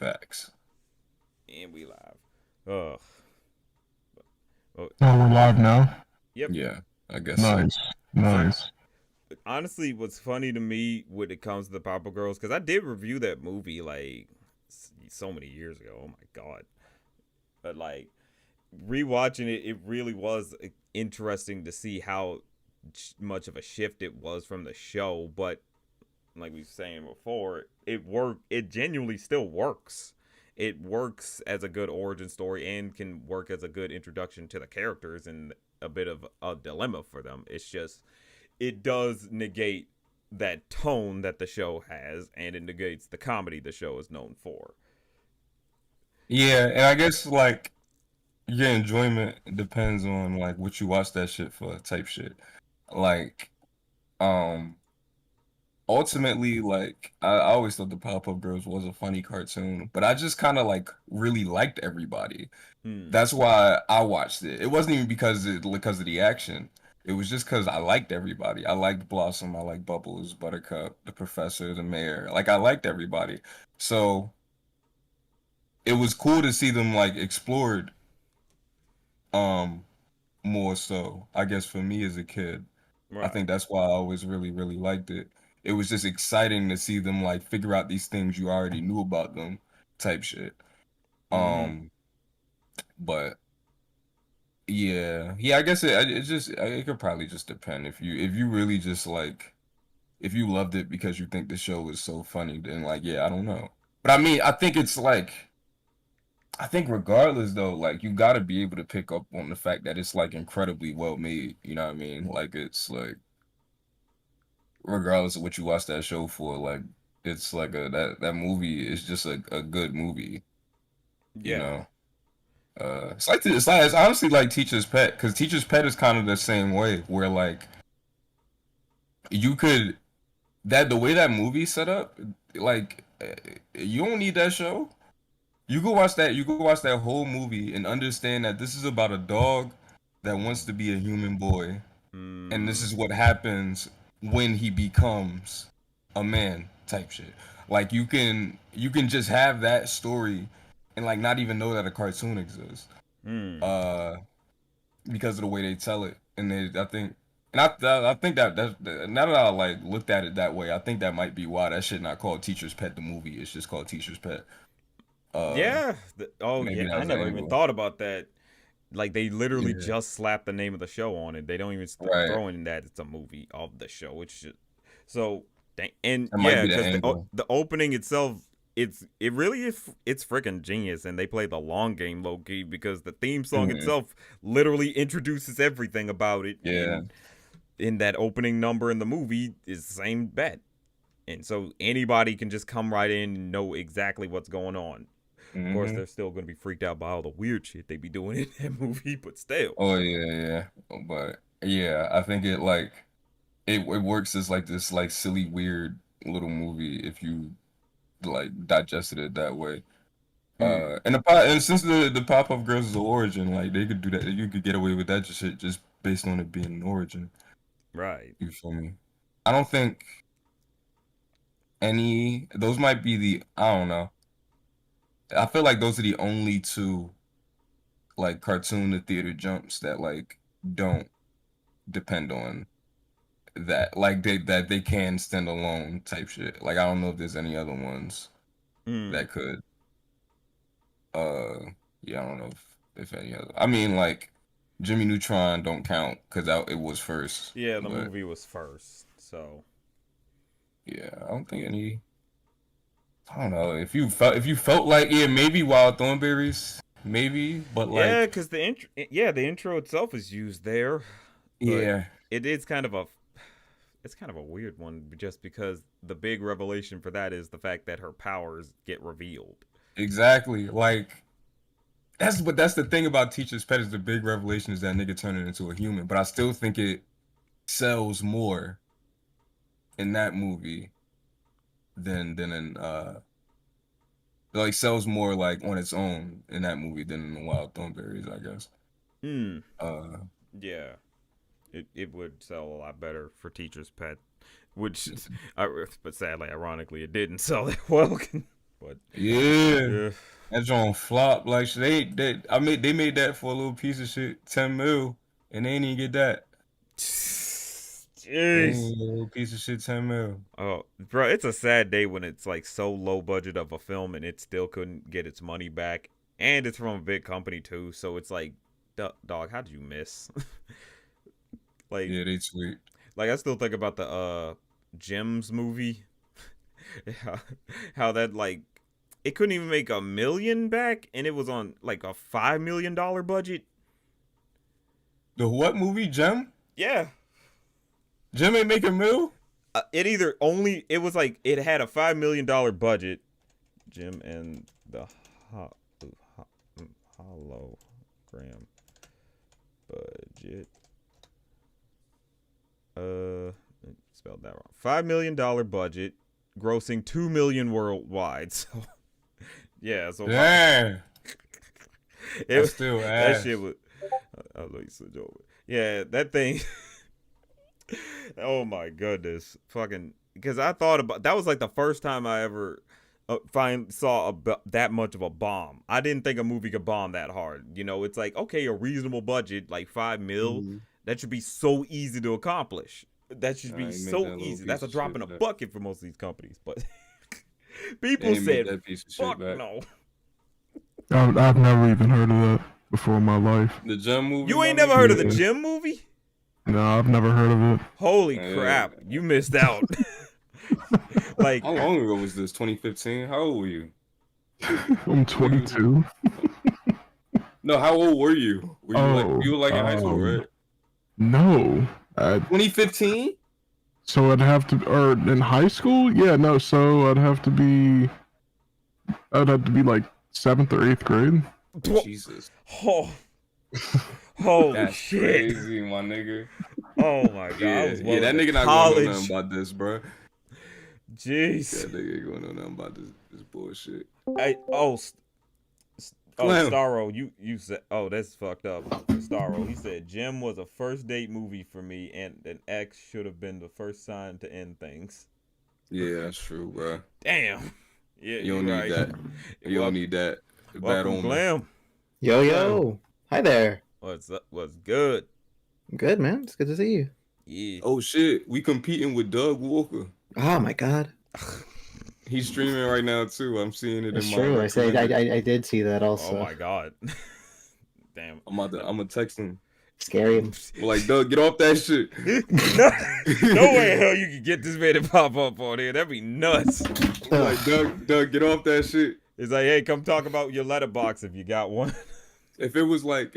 Facts. And we live. Ugh. Oh, Oh, we're live now. yep. Yeah, I guess so. Nice, So nice. honestly, what's funny to me when it comes to the Papa Girls, because I did review that movie like so many years ago. Oh my god! But like rewatching it, it really was interesting to see how much of a shift it was from the show. But like we were saying before, it worked. It genuinely still works. It works as a good origin story and can work as a good introduction to the characters and a bit of a dilemma for them. It's just it does negate that tone that the show has, and it negates the comedy the show is known for. Yeah, and I guess like your enjoyment depends on like what you watch that shit for type shit. Like, um, ultimately, like I always thought the Pop-Up Girls was a funny cartoon, but I just kind of like really liked everybody. Hmm. That's why I watched it. It wasn't even because of the action. It was just because I liked everybody. I liked Blossom. I liked Bubbles, Buttercup, the Professor, the Mayor. Like I liked everybody. So it was cool to see them like explored um more so. I guess for me as a kid, I Right. think that's why I always really really liked it. It was just exciting to see them like figure out these things you already knew about them type shit. Mm-hmm. Um but yeah, I guess it just it could probably just depend if you really just like if you loved it because you think the show was so funny, then like yeah, I don't know. But I mean, I think it's like I think regardless though, like you got to be able to pick up on the fact that it's like incredibly well made. You know what I mean? Like it's like regardless of what you watch that show for, like it's like that movie is just a good movie. You Yeah. know. It's honestly like Teacher's Pet because Teacher's Pet is kind of the same way where like you could that the way that movie's set up, like you don't need that show. You go watch that. You go watch that whole movie and understand that this is about a dog that wants to be a human boy, and this Mm. is what happens when he becomes a man type shit. Like you can just have that story and like not even know that a cartoon exists. Mm. Uh, because of the way they tell it, and I think. And I think that now that I like looked at it that way, I think that might be why that shit not called Teacher's Pet the movie. It's just called Teacher's Pet. Uh, Yeah. Oh, yeah. Maybe I that's the never even angle. thought about that. Like they literally Yeah. just slapped the name of the show on it. They don't even Right. throw in that it's a movie of the show. It's just so and That might yeah, be the because angle. the opening itself, it really is it's freaking genius, and they play the long game low key because the theme song Hmm. itself literally introduces everything about it, Yeah. and in that opening number in the movie is the same bet, and so anybody can just come right in and know exactly what's going on. Of course, Hmm. they're still gonna be freaked out by all the weird shit they be doing in that movie, but still. Oh yeah. But yeah, I think it like it works as like this like silly weird little movie if you like digested it that way. Hmm. And since the Pop-Up Girls is the origin, like they could do that. You could get away with that just shit just based on it being an origin. Right. You feel me? I don't think any those might be the I don't know. I feel like those are the only two like cartoon to theater jumps that like don't depend on that like they can stand alone type shit. Like I don't know if there's any other ones Hmm. that could uh yeah, I don't know if any other. I mean like Jimmy Neutron don't count because it was first. Yeah, the But movie was first, so yeah, I don't think any I don't know if you felt like yeah maybe Wild Thornberries maybe but yeah, like because the intro itself is used there, but yeah it is kind of a it's kind of a weird one just because the big revelation for that is the fact that her powers get revealed. exactly like that's the thing about Teacher's Pet is the big revelation is that nigga turning into a human but I still think it sells more in that movie than in like sells more like on its own in that movie than in the Wild Thornberries, I guess. Hmm. Uh, Yeah, it would sell a lot better for Teacher's Pet, which, but sadly, ironically, it didn't sell that well. But Yeah. yeah. That joint flop. Like they made that for a little piece of shit, 10 mil, and they ain't even get that. They ain't Jeez. even get a little piece of shit, 10 mil. Oh, bro, it's a sad day when it's like so low budget of a film and it still couldn't get its money back, and it's from a big company too. So it's like, dog, how did you miss? like, Yeah, they sweet. like I still think about the Gems movie. how, how that like it couldn't even make $1 million back, and it was on like a $5 million budget. The what movie, Gem? Yeah. Gem ain't making mil? It was like it had a $5 million budget. Jim and the hologram budget. Spelled that wrong. $5 million budget, grossing $2 million worldwide. So yeah, so Damn. it Still that ass. shit was. I was like, yeah, that thing. Oh my goodness, fucking! Because I thought about that was like the first time I ever saw that much of a bomb. I didn't think a movie could bomb that hard. You know, it's like, okay, a reasonable budget, like $5 million, that should be so easy to accomplish. That should be so easy. That's a drop in a bucket for most of these companies. But people said, "Fuck no." I've never even heard of that before in my life. The Gem movie? You ain't never heard of the Gem movie? No, I've never heard of it. Holy crap, you missed out. Like, how long ago was this? 2015? How old were you? I'm 22. No, how old were you? You were like in high school, right? No. 2015? So I'd have to, or in high school? Yeah, no. So I'd have to be like 7th or 8th grade. Jesus. Oh. Holy That's shit. Crazy, my nigga. Oh my god. Yeah, that nigga not going to know nothing about this, bro. Jeez. That nigga ain't going to know nothing about this bullshit. Starro, you said, that's fucked up. Starro, he said, Gem was a first date movie for me, and an ex should have been the first sign to end things. Yeah, that's true, bro. Damn. Yeah, you don't need that. You don't need that. Welcome, Glem. Yo. Hi there. What's up? What's good? Good, man. It's good to see you. Yeah. Oh shit, we competing with Doug Walker. Oh my god. He's streaming right now too. I'm seeing it It's in true. my. I did see that also. Oh my god. Damn. I'm gonna text him. Scary him. Like, Doug, get off that shit. No way in hell you can get this man to pop up on here. That'd be nuts. Like, Doug, get off that shit. It's like, hey, come talk about your Letterboxd if you got one. If it was like,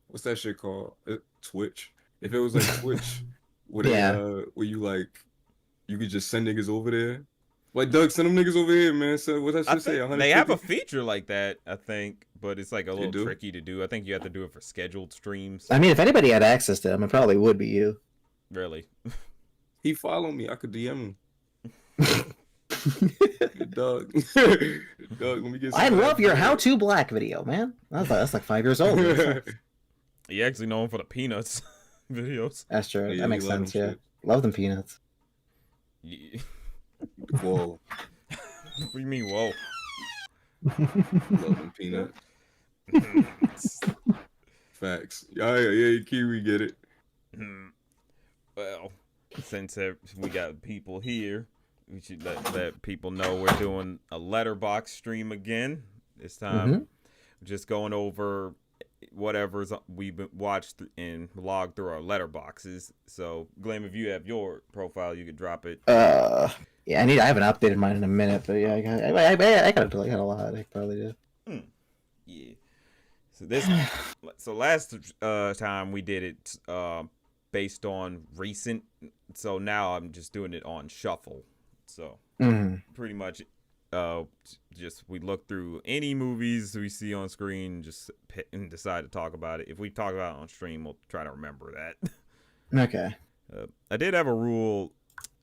what's that shit called? Twitch. If it was like Twitch, where you like, you could just send niggas over there. Like, Doug, send them niggas over here, man. So what that shit say? 150? They have a feature like that, I think, but it's like a little tricky to do. I think you have to do it for scheduled streams. I mean, if anybody had access to him, it probably would be you. Really? He followed me. I could DM him. Doug, let me get. I love your How to Black video, man. That's like 5 years old. You actually know him for the Peanuts videos. That's true. Yeah, that makes sense. Yeah, shit. love them peanuts. Yeah. Whoa. What do you mean, whoa? Love them peanuts. Facts. Yeah, Kiwi get it. Well, since we got people here, we should let people know we're doing a Letterboxd stream again. This time, just going over whatever's we've been watched and logged through our letterboxes. So, Glem, if you have your profile, you could drop it. Yeah, I haven't updated mine in a minute, but yeah, I got a lot. I probably did. Yeah. So last time we did it based on recent. So now I'm just doing it on shuffle. So pretty much, just we look through any movies we see on screen, just pick and decide to talk about it. If we talk about it on stream, we'll try to remember that. Okay. I did have a rule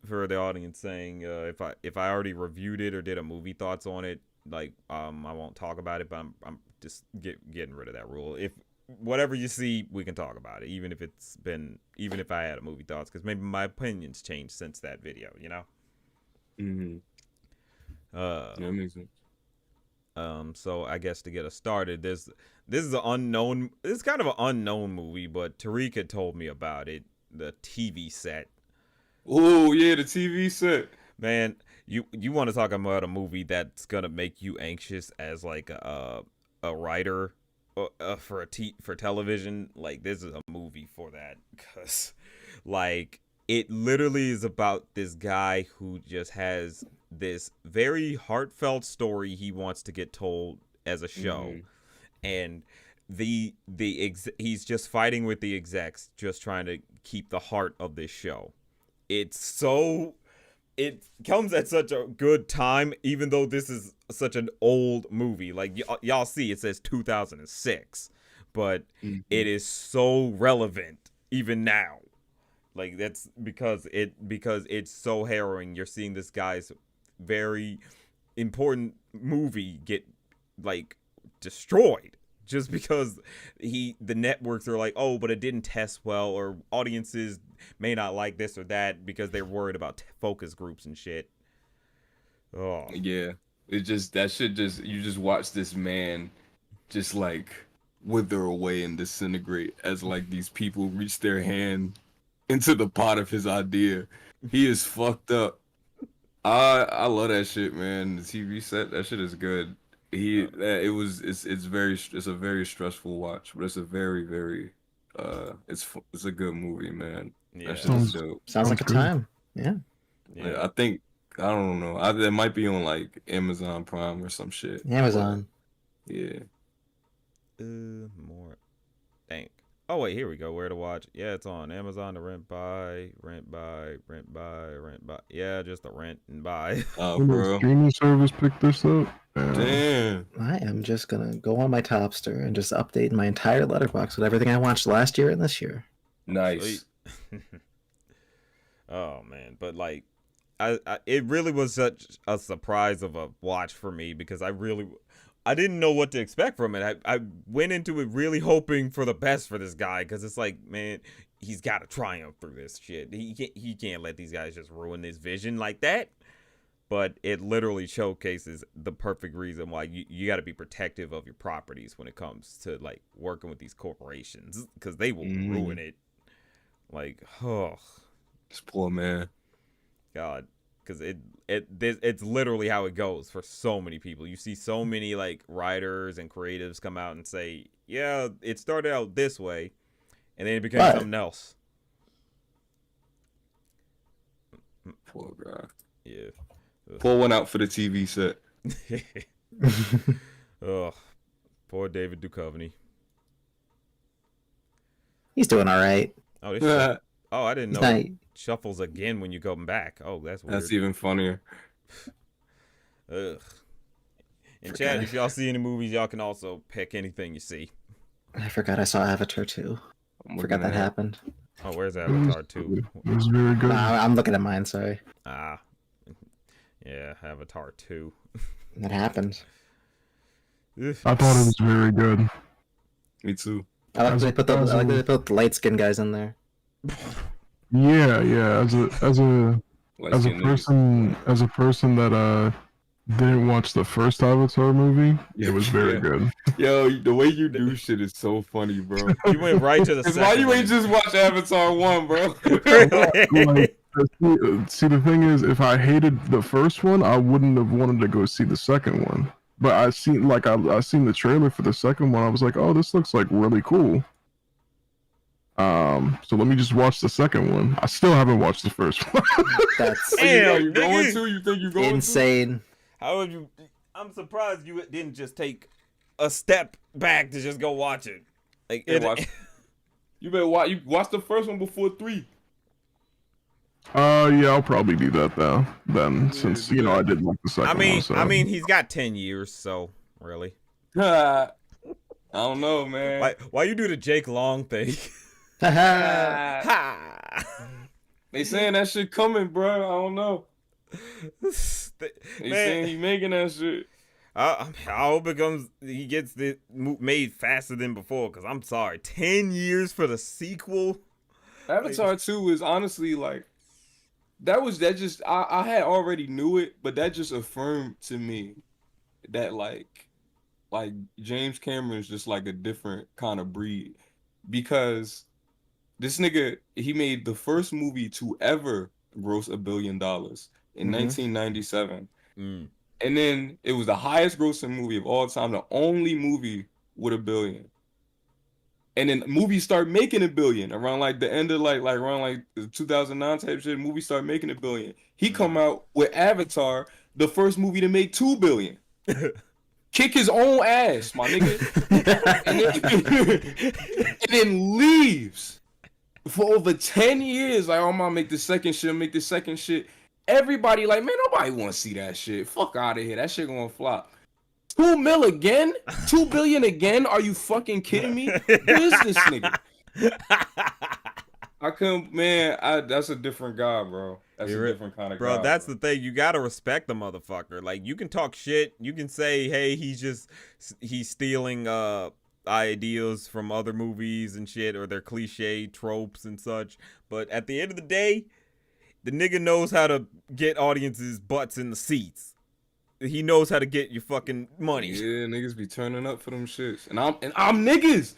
for the audience saying if I already reviewed it or did a movie thoughts on it, like I won't talk about it. But I'm just getting rid of that rule. If whatever you see, we can talk about it, even if I had a movie thoughts, because maybe my opinions changed since that video. You know. Yeah, that makes sense. So I guess to get us started, this is an unknown. It's kind of an unknown movie, but Tariq had told me about it. The TV set. Oh yeah, the TV set. Man, you want to talk about a movie that's gonna make you anxious as like a writer for television? Like this is a movie for that, because like it literally is about this guy who just has this very heartfelt story he wants to get told as a show, and he's just fighting with the execs, just trying to keep the heart of this show. It comes at such a good time, even though this is such an old movie. Like y'all see, it says 2006, but it is so relevant even now. Like that's because it's so harrowing. You're seeing this guy's very important movie get like destroyed just because the networks are like, oh, but it didn't test well, or audiences may not like this or that because they're worried about focus groups and shit. Oh yeah, it just you just watch this man just like wither away and disintegrate as like these people reach their hand into the pot of his idea. He is fucked up. I love that shit, man. The TV set, that shit is good. It's a very stressful watch, but it's a very it's a good movie, man. yeah, That shit is dope. Sounds like a time. Yeah. Yeah, I think I don't know. It might be on like Amazon Prime or some shit. Amazon. But, yeah. More. Dang. Oh wait, here we go. Where to watch? Yeah, it's on Amazon to rent by. Yeah, just to rent and buy. Oh, When the bro. streaming service picked this up. Damn. I am just gonna go on my Topster and just update my entire Letterboxd with everything I watched last year and this year. Nice. Oh man, but like, it really was such a surprise of a watch for me, because I didn't know what to expect from it. I went into it really hoping for the best for this guy, because it's like, man, he's got to triumph through this shit. He can't let these guys just ruin his vision like that. But it literally showcases the perfect reason why you got to be protective of your properties when it comes to like working with these corporations, because they will ruin it. Like, oh, This poor man. God, because it's literally how it goes for so many people. You see so many like writers and creatives come out and say, yeah, it started out this way, and then it became something else. Poor guy. Yeah. Pour one out for the TV set. Oh, poor David Duchovny. He's doing all right. Oh, this oh, I didn't know Not- it shuffles again when you go back. Oh, that's weird. That's even funnier. Ugh. And chat, if y'all see any movies, y'all can also pick anything you see. I forgot I saw Avatar 2. Forgot that happened. Oh, where's Avatar 2? It was very good. I'm looking at mine, sorry. Ah. Yeah, Avatar 2. That happened. I thought it was very good. Me too. I like that they put the light skinned guys in there. Yeah. As a Like, person that didn't watch the first Avatar movie, it was very good. Yo, the way you do shit is so funny, bro. You went right to the Cause second why you one. ain't just watch Avatar 1, bro? Really? Like, see, the thing is, if I hated the first one, I wouldn't have wanted to go see the second one. But I seen the trailer for the second one. I was like, oh, this looks like really cool. So let me just watch the second one. I still haven't watched the first one. That's Damn, you going to? You think you going insane. How would you? I'm surprised you didn't just take a step back to just go watch it. Like, to? You better watch. You watch the first one before 3. Yeah, I'll probably do that then, since I did like the second one. So. I mean, he's got 10 years, so really. I don't know, man. Why you do the Jake Long thing? Ha! They saying that shit coming, bro. I don't know. They saying he making that shit. I hope he gets it made faster than before, because I'm sorry, 10 years for the sequel. Avatar 2 is honestly like, that just I had already knew it, but that just affirmed to me that like James Cameron is just like a different kind of breed because this nigga he made the first movie to ever gross $1 billion in 1997. Mm. And then it was the highest grossing movie of all time, the only movie with $1 billion. And then movies start making $1 billion around like the end of like around like the 2009 type shit. Movies start making $1 billion. He come out with Avatar, the first movie to make $2 billion. Kick his own ass, my nigga, and then leaves for over 10 years. Like, oh, I'm gonna make the second shit. Everybody like, man, nobody want to see that shit. Fuck out of here. That shit gonna flop. 2 mil again? 2 billion again? Are you fucking kidding me? Who is this nigga? I couldn't, man. That's a different guy, bro. That's a different kind of guy. Bro, that's the thing. You gotta respect the motherfucker. Like, you can talk shit. You can say, hey, he's stealing ideas from other movies and shit, or their cliche tropes and such. But at the end of the day, the nigga knows how to get audiences' butts in the seats. He knows how to get your fucking money. Yeah, niggas be turning up for them shits, and I'm niggas.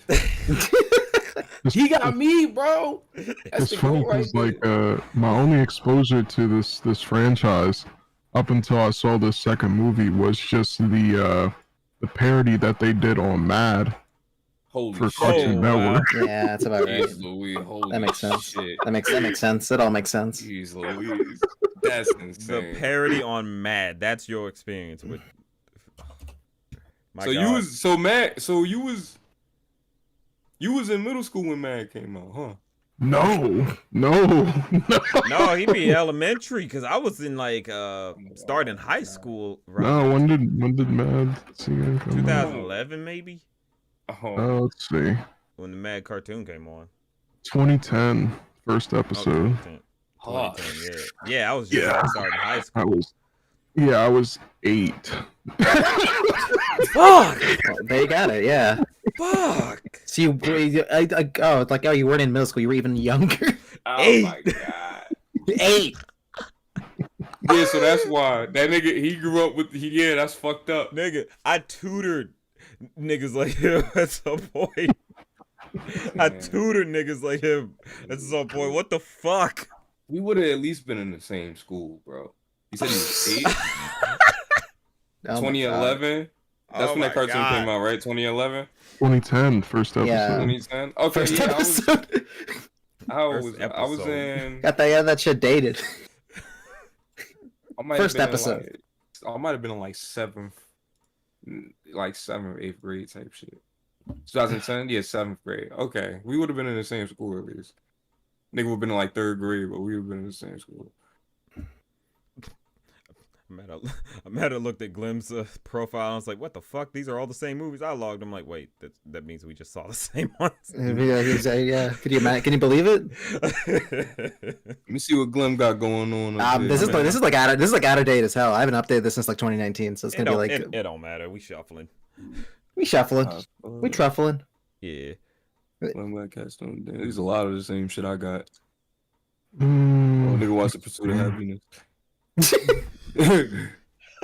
He got me, bro. It's funny because my only exposure to this franchise up until I saw this second movie was just the parody that they did on Mad for Cartoon Network. Yeah, that's about right. That makes sense. Shit. That makes sense. It all makes sense. Jeez Louise. That's insane. The parody on Mad. That's your experience with. You was in middle school when Mad came out, huh? No. No, he'd be elementary because I was in like starting high school. Right? No, when did Mad come 2011 maybe. Let's see. When the Mad cartoon came on. 2010, first episode. 2010, yeah. I was just starting high school. I was 8. Fuck! They got it, yeah. Fuck! So you weren't in middle school, you were even younger. Oh 8. my god. 8. Yeah, so that's why that nigga he grew up with that's fucked up. Nigga, I tutored niggas like him at some point. I tutored niggas like him at some point. What the fuck? We would have at least been in the same school, bro. You said he was 8? 2011? That's when that cartoon came out, right? 2011? 2010, first episode. Yeah. 2010? Okay, First episode. I was in... Got that shit dated. First episode. I might have been in like 7th, 8th grade type shit. 2010? Yeah, 7th grade. Okay. We would have been in the same school at least. Nigga would have been in like 3rd grade, but we would have been in the same school. I might have looked at Glem's profile and I was like, what the fuck? These are all the same movies. I logged. I'm like, wait, that means we just saw the same ones. Yeah. Can you believe it? Let me see what Glem got going on. This is like out of date as hell. I haven't updated this since like 2019, so it's gonna be like it don't matter. We shuffling. We truffling. Yeah. There's a lot of the same shit I got. Nigga watch The Pursuit of Happiness.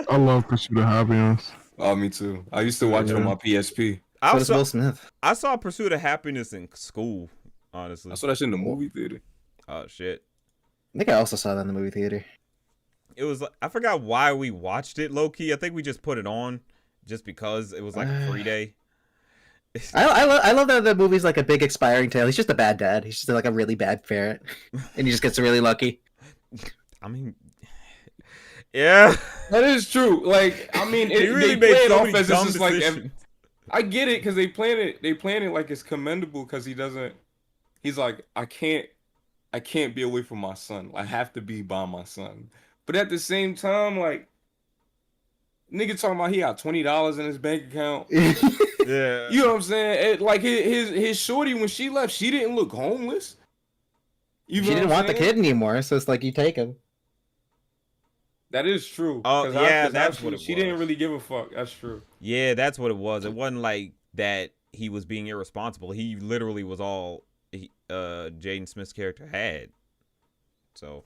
I love Pursuit of Happiness. Oh, me too. I used to watch it on my PSP. Will Smith. I saw Pursuit of Happiness in school, honestly. I saw that shit in the movie theater. Oh, shit. I think I also saw that in the movie theater. It was, I forgot why we watched it, low-key. I think we just put it on just because it was like a free day. I love that the movie's like a big expiring tale. He's just a bad dad. He's just like a really bad parent. And he just gets really lucky. I mean... Yeah, that is true. Like, I mean, they play it off as it's just like. I get it because they plan it like it's commendable because he's like, I can't be away from my son. I have to be by my son. But at the same time, like, nigga talking about he got $20 in his bank account. Yeah, you know what I'm saying? Like his shorty when she left, she didn't look homeless. She didn't want the kid anymore, so it's like you take him. That is true. Oh, yeah, that's what it was. She didn't really give a fuck. That's true. Yeah, that's what it was. It wasn't like that he was being irresponsible. He literally was all Jaden Smith's character had. So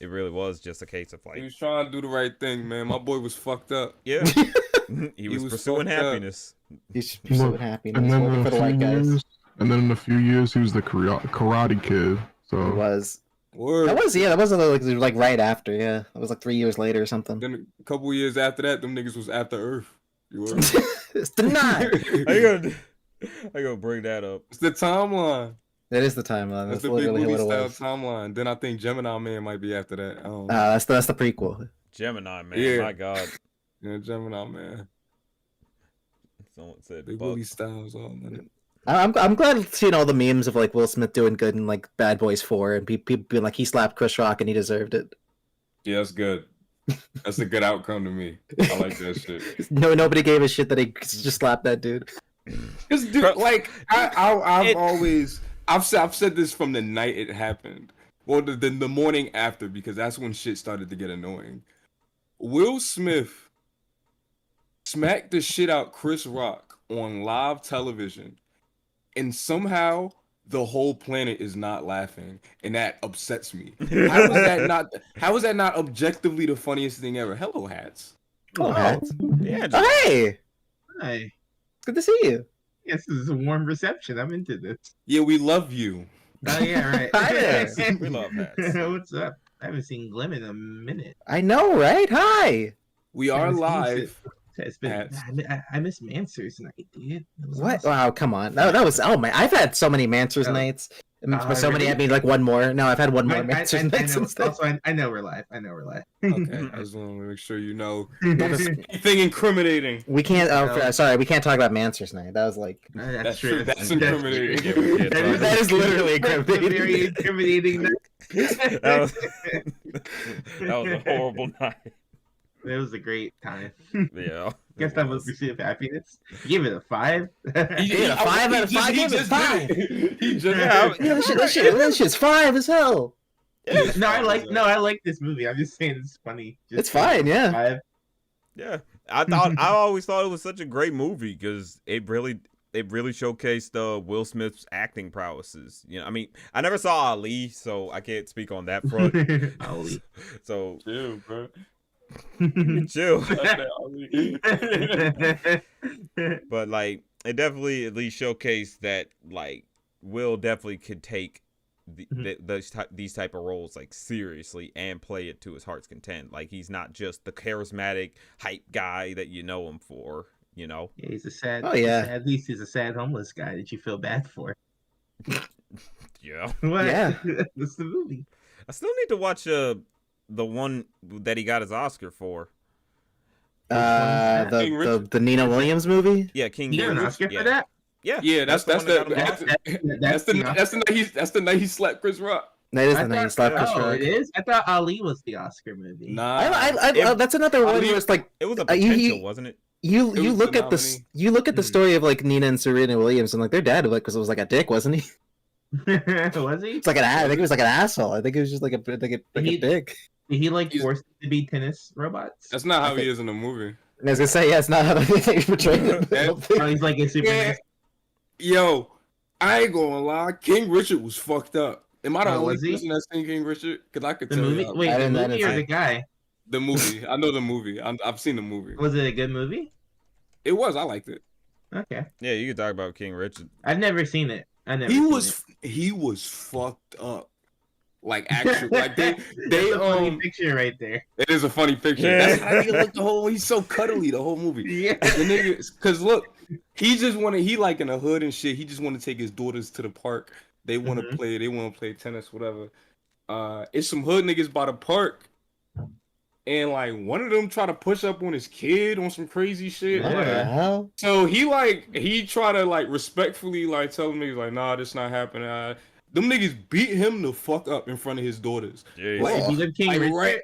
It really was just a case of He like, was trying to do the right thing, man. My boy was fucked up. yeah, he was was pursuing fucked up. happiness. He's pursuing Look, happiness, and then working in for a the few white guys. years, he was the Karate Kid. He So was. Word. That was like right after. Yeah, that was like 3 years later or something. Then a couple of years after that, them niggas was after Earth. You were. It's denied. I gonna bring that up. It's the timeline. That is the timeline. That's That's the big literally movie what it style was. timeline. Then I think Gemini Man might be after that. That's the prequel. Gemini man, Yeah. my God. Yeah, Gemini Man. Someone said Big Buck. movie styles all in it. I'm glad seeing all the memes of like Will Smith doing good in like Bad Boys 4 and people being like he slapped Chris Rock and he deserved it. Yeah, that's good. That's a good outcome to me. I like that shit. Nobody gave a shit that he just slapped that dude. Cause dude, like I've said this from the night it happened, or the morning after, because that's when shit started to get annoying. Will Smith smacked the shit out Chris Rock on live television, and somehow the whole planet is not laughing, and that upsets me. How is that not objectively the funniest thing ever? Hello, hats. Oh, hats. Yeah, Oh, hey, Hi. good to see you. Yes, this is a warm reception. I'm into this. Yeah, we love you. Oh yeah, right. Hi there. we love hats. What's up? I haven't seen Glem in a minute. I know, right? Hi. We are Haven't seen live. It's been. Hats. I miss Mansur's night, dude. It was What? awesome. Wow, come on. That was oh my! I've had so many Mansers Oh. nights. So many. Really? I mean, like one more. No, I've had one more I Mansers night know, since then. also, I know we're live. Okay, I just want to make sure you know That's- anything incriminating. We can't. No. Sorry, we can't talk about Mansers night. That was like That's true. That's incriminating. Yeah, we can't talk that is literally That's a incriminating. very incriminating. That was, that was a horrible night. It was a great time. Yeah. Guess that was Pursuit of Happiness. Give it a 5. Yeah, 5 out of 5. Give it a 5. He just Yeah, Yeah, that shit's 5 as hell. No, I like this movie. I'm just saying it's funny. Just It's fine, yeah. 5. Yeah. I always thought it was such a great movie because it really showcased Will Smith's acting prowesses. You know, I mean, I never saw Ali, so I can't speak on that front. Ali. So chill, bro. chill. Ali. But like, it definitely at least showcased that like Will definitely could take these type of roles like seriously and play it to his heart's content. Like he's not just the charismatic hype guy that you know him for. You know. Yeah, he's a sad. Oh, yeah. At least he's a sad homeless guy that you feel bad for. Yeah. What? Yeah. What's the movie? I still need to watch the one that he got his Oscar for. The Nina Williams movie. Yeah, King. You got an Richard. Oscar Yeah. for that? Yeah, that's the the one that got him the Oscar. that's the night he slapped Chris Rock. That is I the name. thought- Slap Chris oh, Rock. it is. I thought Ali was the Oscar movie. Nah, That's another one where it's like It was a you- potential, wasn't it? you was look the at the story of like Nina and Serena Williams and like their dad like was a dick, wasn't he? Was he? It's like I think it was like an asshole. I think it was just like a dick. Did he like He's- forced to be tennis robots? that's not how I he is in the movie. And I was gonna say, yeah, it's not how they portrayed it. I don't think. Oh, he's like a super. Yeah. Yo, I ain't gonna lie, King Richard was fucked up. Am I the Oh, only was he? person that's seen King Richard? Because I could The tell movie? y'all. Wait, I the didn't- I movie didn't or see the guy? The movie. I know the movie. I've seen the movie. Was it a good movie? It was. I liked it. Okay, Yeah, you could talk about King Richard. I've never seen it. He was fucked up. Like actually, like they That's a funny picture right there. It is a funny picture. Yeah. That's how he looked the whole. He's so cuddly the whole movie. Yeah. The nigga, cause look, he like in the hood and shit. He just want to take his daughters to the park. They want to play. They want to play tennis, whatever. It's some hood niggas by the park, and like one of them try to push up on his kid on some crazy shit. What the hell? So he try to like respectfully like tell him he's like, nah, this not happening. Them niggas beat him the fuck up in front of his daughters. Jeez. Like, They beat up King like, Richard. right-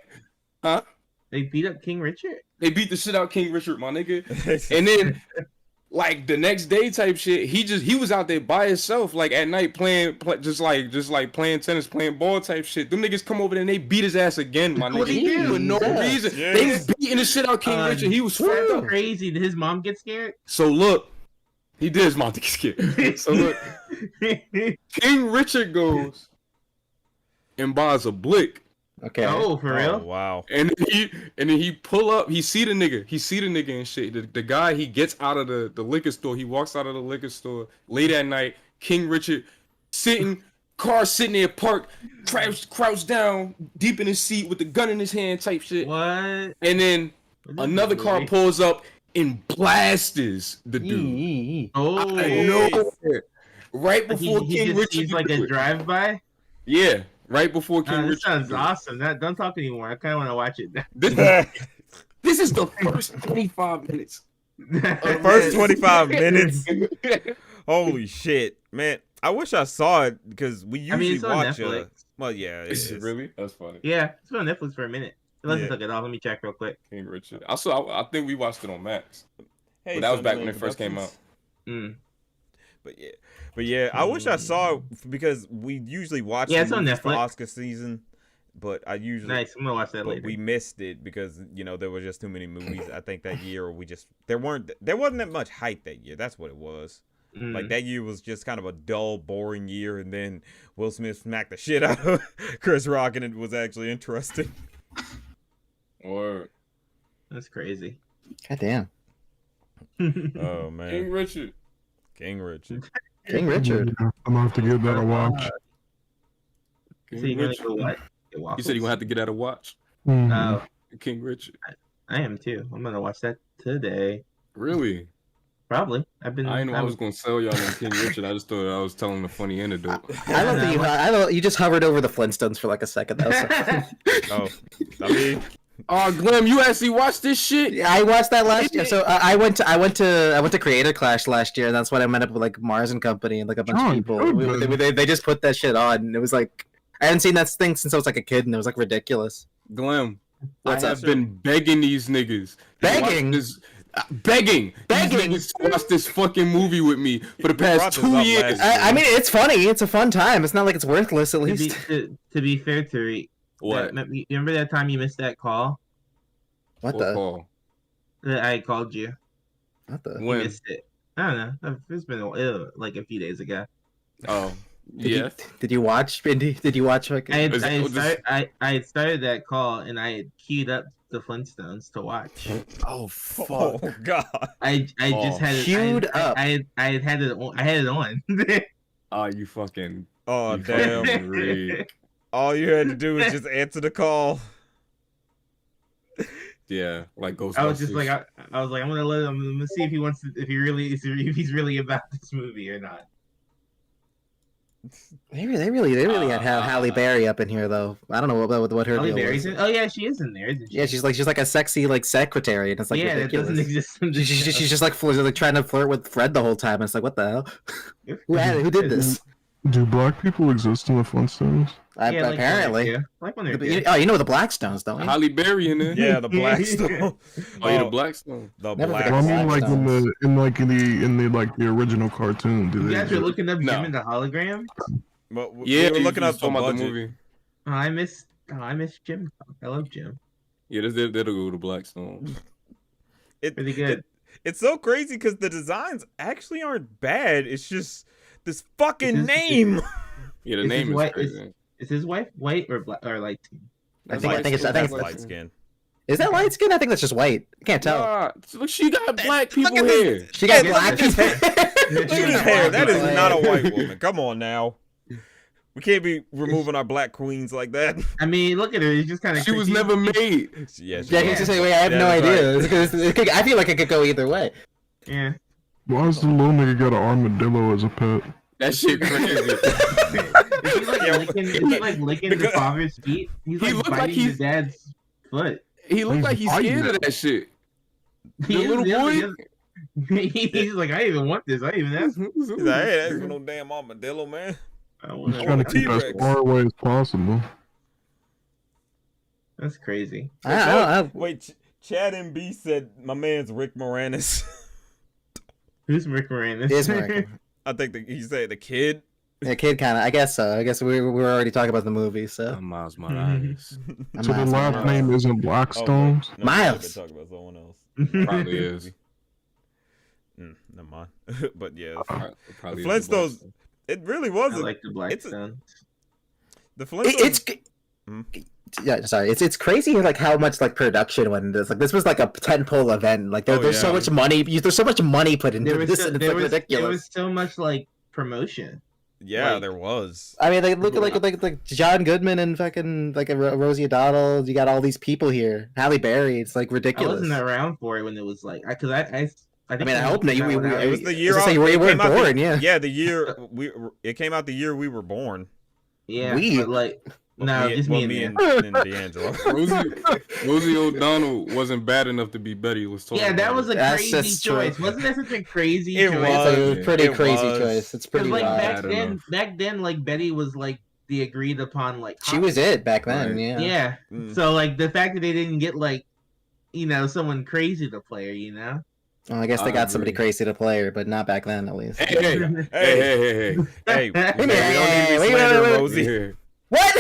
Huh? They beat up King Richard. They beat the shit out King Richard, my nigga. And then, like the next day type shit, he was out there by himself, like at night playing just like playing tennis, playing ball type shit. Them niggas come over there and they beat his ass again, my What'd nigga. he do? For no Yeah. reason. Yeah. They was beating the shit out King Richard. He was fucked up. Crazy. Did his mom get scared? So look, he did his mouth to get scared. So look, King Richard goes and buys a blick Okay. Oh, for Oh, real? wow. And then he pull up. He see the nigga and shit. The guy, he gets out of the liquor store. He walks out of the liquor store late at night. King Richard car sitting there parked, crouched down deep in his seat with the gun in his hand type shit. What? And then What is another this car movie? pulls up and blasts the dude. Oh, Out of nowhere. Right before he King just Richard sees like do a it. drive-by. Yeah, right before King Richard. This sounds do it. awesome. Don't talk anymore. I kind of want to watch it. This is the first 25 minutes. The first 25 minutes. Holy shit, man! I wish I saw it because we usually it's on watch. Netflix. Well, yeah, it is. Really? That's funny. Yeah, it's been on Netflix for a minute. Unless Yeah. it took it off. Let me check real quick. King Richard. Also, I think we watched it on Max. Hey, But that was back when Sunderland it first came Productions. Mm. But yeah, I wish I saw it because we usually watch. Yeah, the it's on movies for Netflix. Oscar season, but I usually Nice. I'm gonna watch that but later. we missed it because there were just too many movies. I think that year, or there wasn't that much hype that year. That's what it was. Mm. Like that year was just kind of a dull, boring year, and then Will Smith smacked the shit out of Chris Rock, and it was actually interesting. Or That's crazy. God damn. Oh man, King Richard. King Richard. King Richard. Yeah, I'm gonna have to give that a watch. So King you gonna Richard. go what? Get You waffles? said you're gonna have to get out a watch. Mhm. Oh, King Richard. I am too. I'm gonna watch that today. Really? Probably. I've been. I didn't know I was gonna sell y'all on King Richard. I just thought I was telling a funny anecdote. I love that you. I love, you just hovered over the Flintstones for like a second. That was so Oh, I mean, Oh, Glem, you actually watched this shit? Yeah, I watched that last year. So I went to Creator Clash last year, and that's when I met up with like Mars and Company and like a bunch Oh, of people. good. They just put that shit on, and it was like I hadn't seen that thing since I was like a kid, and it was like ridiculous. Glem, What's I up? have been begging these niggas. to Begging? watch This, begging? Begging? These niggas to watch this fucking movie with me for the brought past this 2 up years. last I mean, it's funny. It's a fun time. It's not like it's worthless. At to, be, least to be fair, Tariq, What? you remember that time you missed that call what What the call? that I called you? what the. You When? missed it. I don't know. It's been like a few days ago. Oh, Did yeah. Did you watch Indy? Did you watch? Fucking... I Is it- had started that call and I had queued up the Flintstones to watch. Oh, oh god. I just had it Queued up. I had it on. Oh, you fucking. Oh you damn. fucking freak. All you had to do is just answer the call. Yeah, like Ghostbusters. I was just like, I was like, I'm gonna see if he wants to, if he's really about this movie or not. They really had Halle Berry up in here though. I don't know what her Halle deal Berry's was. in. Oh yeah, she is in there, isn't she? Yeah, she's like a sexy like secretary, and it's like yeah, that doesn't ridiculous. exist. In this She's show. just like trying to flirt with Fred the whole time. And it's like, what the hell? Who did this? Do black people exist in the Flintstones? Yeah, like Apparently. when they're You good. know the Blackstones, don't you? Halle Berry in there. Yeah, the Blackstone. Oh, yeah, the Blackstone. The Never Well, I forget mean, like Blackstones. in the like the original cartoon. Do You they guys are exist? looking up No. Jim and the Hologram. But Yeah, we were looking you up the talking about budget. movie. Oh, I miss Jim. I love Jim. Yeah, they'll go to Blackstone. Pretty good. It's so crazy because the designs actually aren't bad. It's just this fucking It's just- name. Yeah, the Is name his is wife- crazy. Is his wife white or black or light skin? I think it's That's light skin. Is that light skin? I think that's just white. I can't tell. Nah, look, she got black Look people at this- hair. She got Hey, black look at his people. Look at his hair. That is not a white woman. Come on now. We can't be removing our black queens like that. I mean, look at her. He's just kind of. She was never made. Yeah, Yeah, he's just saying, wait, I have Yeah, no that's idea. I feel like it could go either way. Yeah. Why does the little nigga got an armadillo as a pet? That shit crazy. Is he like licking his father's feet? He's He like looked like biting his dad's foot. He looked like he's Biting scared it. of that shit. He The is- little he is- boy? he is- He's like, I didn't even want this. I didn't even ask. He's like, hey, that's no damn armadillo, man. I He's want trying to that. keep as T-Rex. far away as possible. That's crazy. Wait, Chad MB said my man's Rick Moranis. Who's Rick Moranis? Is Rick. I think he said the kid. The kid kind of. I guess so. I guess we were already talking about the movie, so. Miles Morales. I'm So the not- last name isn't Blackstones? No, Miles. Talk about someone else. Probably is. Never mind. But yeah, Probably the is Flintstones. It really I wasn't. like the it's Blackstones. the It- Flintstones. it's Hmm? Yeah, sorry. It's crazy like how much like production went into this. Like this was like a tentpole event. Like there's so much money. There's so much money put into this, and it's like ridiculous. There was so much like promotion. Yeah, Like, there was. I mean, like look at like John Goodman and fucking like Rosie O'Donnell. You got all these people here. Halle Berry. It's like I ridiculous. wasn't around for it when it was like, because I think. I mean, I hope that it It was the year you weren't born. Yeah, the year it came out the year we were born. Yeah, We- but like, no, just me and Deangelo. Rosie O'Donnell wasn't bad enough to be Betty. Let's talk. yeah, that was a That's crazy just true. choice. Wasn't that such a crazy It choice? was. It's a pretty It crazy was. choice. It's pretty Because like wild. back then, like Betty was like the agreed upon like. She was it back then. Right. Yeah. Yeah. Mm. So like the fact that they didn't get like, someone crazy to play her, Well, I guess they I got somebody agree. crazy to play her, but not back then, at least. Hey, hey, hey, Hey, we don't need to Wait, be wait, slandering wait, wait. Rosie. hey. What?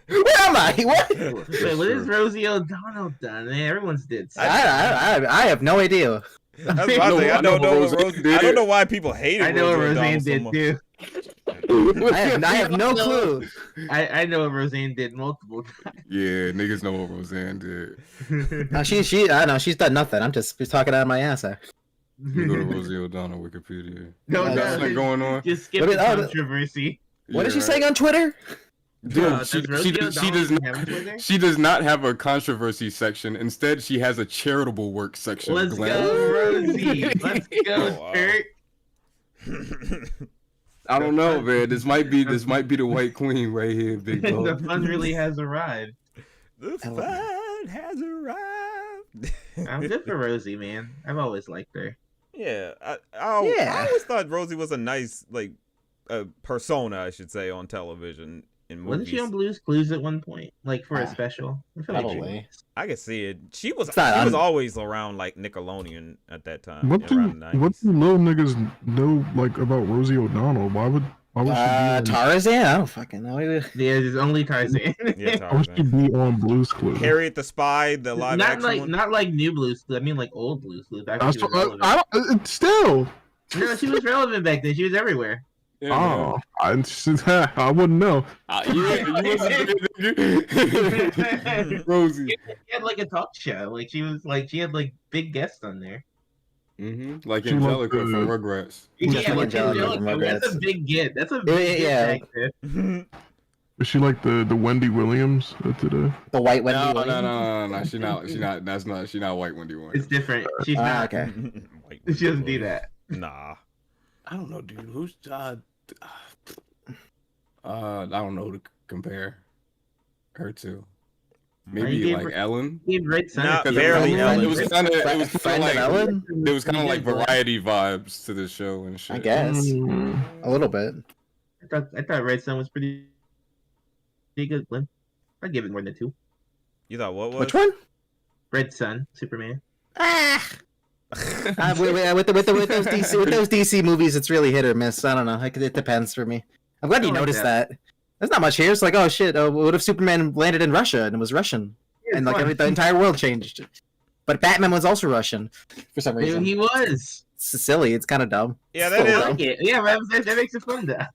Where am I? What? Wait, what has Rosie O'Donnell done? Man, everyone's did. I have no idea. That's my thing. I don't know what Rosie. I don't know why people hated I know what Rosie Roseanne O'Donnell so did much. too. I have no clue. I know what Roseanne did multiple Yeah, niggas know what Roseanne did. times. No, I know she's done nothing. I'm just talking out of my ass. You go to Rosie O'Donnell Wikipedia. No, Yeah, no, That's not going on. just skip What the is- controversy. What is she Yeah, saying on Twitter? Dude, Does Rosie O'Donnell have a Twitter? she does not have a controversy section. Instead, she has a charitable work section. Let's Glem. go, Rosie. Let's go, Oh, wow. Tariq. I don't know, man. This might be the white queen right here, big The dog. fun really has arrived. The fun has arrived. I'm good for Rosie, man. I've always liked her. Yeah, I Yeah. always thought Rosie was a nice persona, I should say, on television in movies. Wasn't she on Blue's Clues at one point, like for a special? I feel like she Probably. was. I can see it. She was It's not she was un- always around like Nickelodeon at that time. What do around the 90s. little niggas know like about Rosie O'Donnell? Why would she be on, Tarzan? I don't fucking know. Yeah, there's only Tarzan. Yeah, why would she Tarzan. be on Blue's Clues? Harriet the Spy, the live not action like one. not like new Blue's Clues. I mean like old Blue's Clues. Back when That's she was what, relevant. I don't, still. No, she was relevant back then. She was everywhere. Yeah, man. Oh, I wouldn't know. Rosie. She had like a talk show. Like she had like big guests on there. Like She Angelica looked, from Rugrats. Yeah, Yeah, like Angelica Angelica. from That's a Rugrats. big get. That's a big Yeah. get back then. Is she like the Wendy Williams of today? The white Wendy No, Williams? She not white Wendy It's Williams. different. She's Ah, not. okay. Wait, She doesn't do that. Nah. I don't know, dude. Who's I don't know to compare her to. Maybe gave like her- Ellen. He had Red Son. Not Because barely Ellen. It was kind of Friend of like Ellen? there was kind of like Yeah, variety vibes to the show and shit. I guess. Mm. A little bit. I thought Red Son was pretty good. Glenn. I'd give it more than 2. You thought what was? Which one? Red Son, Superman. Ah! With those DC movies, it's really hit or miss. I don't know. It depends for me. I'm glad you I like noticed that. that. There's not much here. It's like, oh shit, what if Superman landed in Russia and it was Russian? And like the entire world changed. But Batman was also Russian for some reason. He was. It's silly. It's kind of dumb. Yeah, Still that is. I dumb. like it. Yeah, that makes it fun though.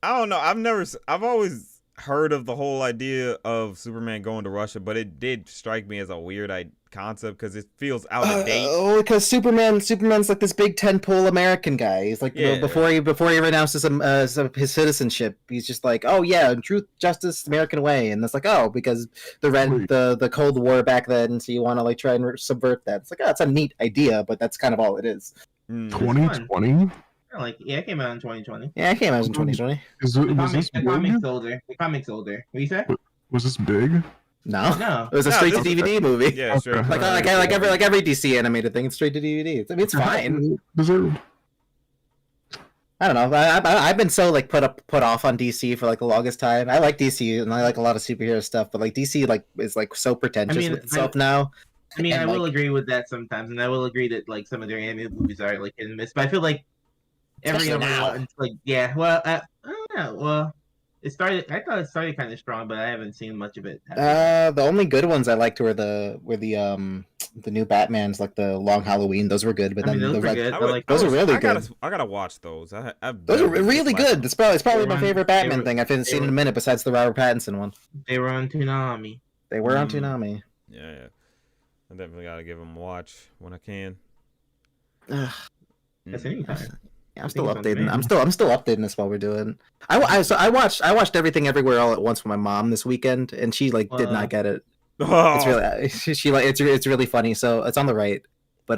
I don't know. I've always heard of the whole idea of Superman going to Russia, but it did strike me as a weird concept because it feels out of date. Oh, because Superman's like this big tentpole American guy. He's like Yeah. before he renounces his citizenship, he's just like, oh yeah, truth, justice, American way, and it's like, oh, because the Cold War back then, so you want to like try and subvert that. It's like, oh, it's a neat idea, but that's kind of all it is. Mm. 2020? It came out in 2020. Yeah, it came out in 2020. Was this The comic's big? older. The comic's older. What you say? Was this big? No, No. it was a No, straight to this- DVD movie. Yeah, sure. Okay. Like every DC animated thing, it's straight to DVD. I mean, it's fine. Deserved. I don't know. I've been so like put off on DC for like the longest time. I like DC and I like a lot of superhero stuff, but like DC like is like so pretentious I mean, with itself now. I mean, And, I will like- agree with that sometimes, and I will agree that like some of their animated movies are like hit and miss. But I feel like every Especially other now. one, it's like, yeah, well, I don't know. Well, It started. I thought it started kind of strong, but I haven't seen much of it. The only good ones I liked were the new Batmans, like the Long Halloween. Those were good, but I mean, then those the were Red, good. I I would- like those are those. really I gotta, good. I gotta watch those. Those are really good. It's probably my They were favorite on- Batman thing I've seen in a minute, besides the Robert Pattinson one. They were on Toonami. They were on Toonami. Yeah. I definitely gotta give them a watch when I can. Ugh. That's anytime. Yeah, I'm I still think it's on updating. demand. I'm still updating this while we're doing. I watched Everything Everywhere All at Once with my mom this weekend, and she like did not get it. Oh, It's really she like it's really funny. So it's on the right, but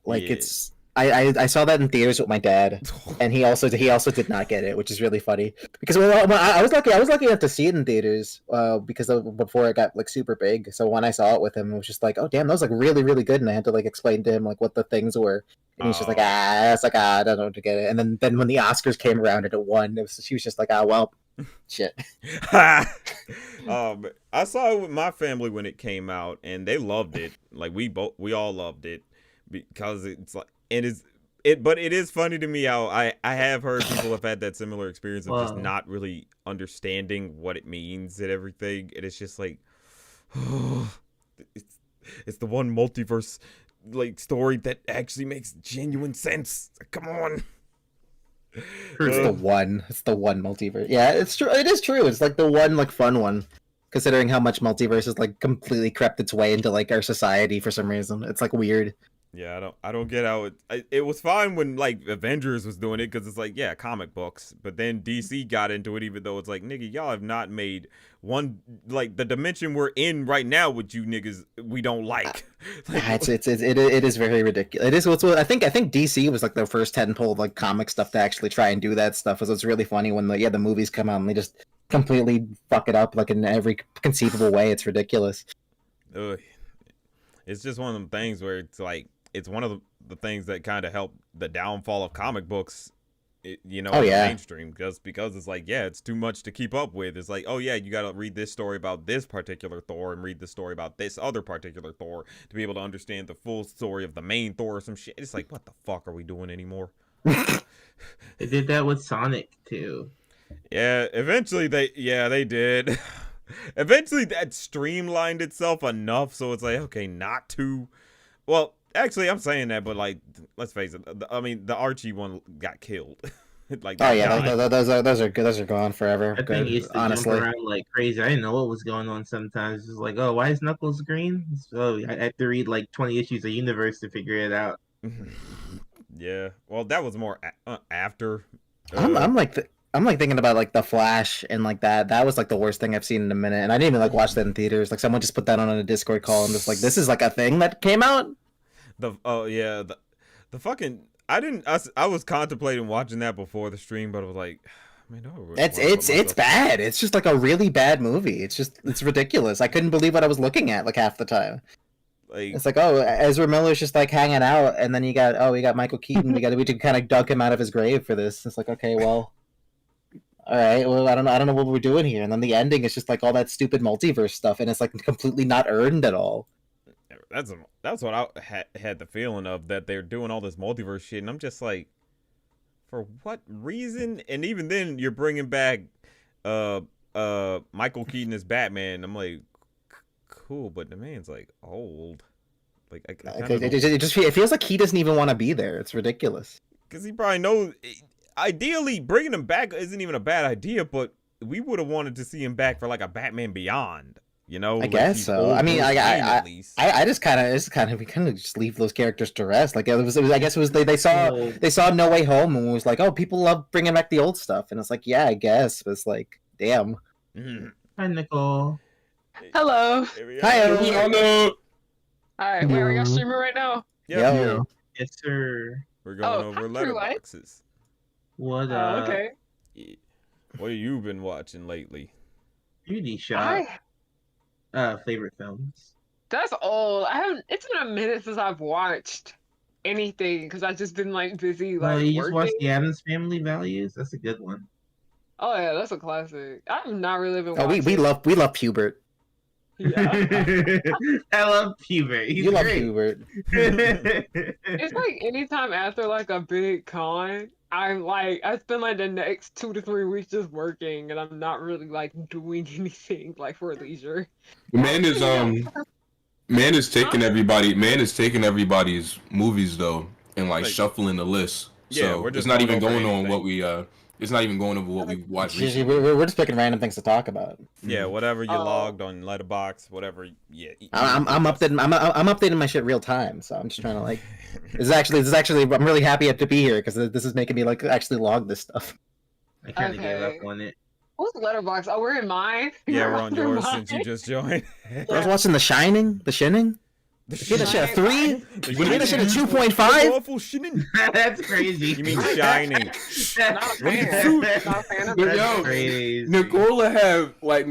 like Yeah. it's I saw that in theaters with my dad, and he also did not get it, which is really funny because when I was lucky enough to see it in theaters before it got like super big. So when I saw it with him, it was just like, oh damn, that was like really really good, and I had to like explain to him like what the things were, and he's just like I don't know to get it. And then when the Oscars came around and it won, she was just like well, shit. I saw it with my family when it came out, and they loved it. Like we all loved it because it's like but it is funny to me how I have heard people have had that similar experience of just Wow. not really understanding what it means and everything, and it's just like it's the one multiverse like story that actually makes genuine sense. Come on. It's the one multiverse. Yeah, it's true. It is true. It's like the one like fun one, considering how much multiverse has like completely crept its way into like our society for some reason. It's like weird. Yeah, I don't get how it was fine when like Avengers was doing it because it's like, yeah, comic books, but then DC got into it, even though it's like, nigga, y'all have not made one like the dimension we're in right now with you niggas we don't like. Like, It is very ridiculous. It is what's I think DC was like the first tentpole like comic stuff to actually try and do that stuff. So it's really funny when the movies come out and they just completely fuck it up like in every conceivable way. It's ridiculous. ugh. It's just one of them things where it's like it's one of the things that kind of helped the downfall of comic books, in the mainstream, because it's like, yeah, it's too much to keep up with. It's like, oh yeah, you got to read this story about this particular Thor and read this story about this other particular Thor to be able to understand the full story of the main Thor or some shit. It's like, what the fuck are we doing anymore? They did that with Sonic too. Yeah, eventually they did. Eventually that streamlined itself enough so it's like, okay, not too well. Actually, I'm saying that, but like, let's face it. I mean, the Archie one got killed. Like, Oh yeah, those are good. Those are gone forever. That thing Good, used to honestly. jump around like crazy. I didn't know what was going on sometimes. It's like, oh, why is Knuckles green? So I had to read like 20 issues of Universe to figure it out. Yeah. Well, that was more after. I'm like thinking about like the Flash and like that. That was like the worst thing I've seen in a minute, and I didn't even like watch that in theaters. Like someone just put that on a Discord call and just like, this is like a thing that came out. The fucking I was contemplating watching that before the stream, but I was like, man, It's bad. It's just like a really bad movie. It's ridiculous. I couldn't believe what I was looking at like half the time. Like, It's like, oh, Ezra Miller's just like hanging out, and then we got Michael Keaton. We just kind of dug him out of his grave for this. It's like, okay, well, all right, well, I don't know what we're doing here. And then the ending is just like all that stupid multiverse stuff, and it's like completely not earned at all. that's what I had the feeling of, that they're doing all this multiverse shit, and I'm just like, for what reason? And even then, you're bringing back Michael Keaton as Batman. I'm like, cool, but the man's like old. Like, It feels like he doesn't even want to be there. It's ridiculous. because he probably knows. Ideally, bringing him back isn't even a bad idea, but we would have wanted to see him back for like a Batman Beyond. I guess so. I mean, I we kind of just leave those characters to rest. Like I guess it was they saw No Way Home and was like, oh, people love bringing back the old stuff, and it's like, yeah, I guess, but it's like, damn. Hi, Nicole. Hello. Hi, no. Alright, wait, are y'all streaming right now? Yeah, Yes, sir. we're going Oh, over hi, True Light. letterboxes. What Okay. Yeah. What have you been watching lately? beauty shop? I Favorite films. That's old. It's been a minute since I've watched anything because I've just been like busy Well, like you just watched working. The Addams Family Values. That's a good one. Oh yeah, that's a classic. I've not really been Oh, watching. we love Pubert. Yeah. I love Hubert. He's You love great. Pubert. It's like anytime after like a big con, I spend like the next 2 to 3 weeks just working, and I'm not really like doing anything like for leisure. Man is taking everybody's movies though and like shuffling the list. Yeah, So we're just it's not even going over going on what anything. we it's not even going over what we watched Usually recently. we're just picking random things to talk about. Yeah, whatever you Oh. logged on Letterboxd, whatever. Yeah, I'm updating. I'm updating my shit real time, so I'm just trying to like. This is actually. I'm really happy to be here because this is making me like actually log this stuff. I kind of gave Okay. up on it. What's Letterboxd? Oh, we're in mine. Yeah, we're on Under yours mine. since you just joined. I was watching The Shining. Give that shit a 3. Give that shit a 2.5. Awful shitting. That's crazy. You mean Shining? Not a fan. Not a fan of But it. yo, Crazy. Nicole have like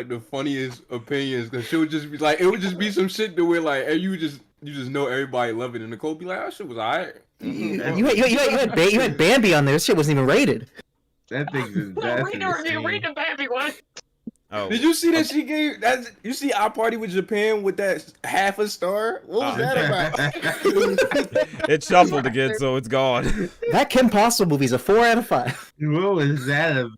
the funniest opinions because she would just be like, it would just be some shit to where like, and you just know everybody love it, and Nicole be like, "Oh, shit was alright." You had Bambi on there. This shit wasn't even rated. That thing's No, that's read the baby one. Oh, Did you see that she gave that? You see Our Party with Japan with that half a star? What was that about? it shuffled again, so it's gone. That Kim Possible movie's a 4 out of 5. What was that about?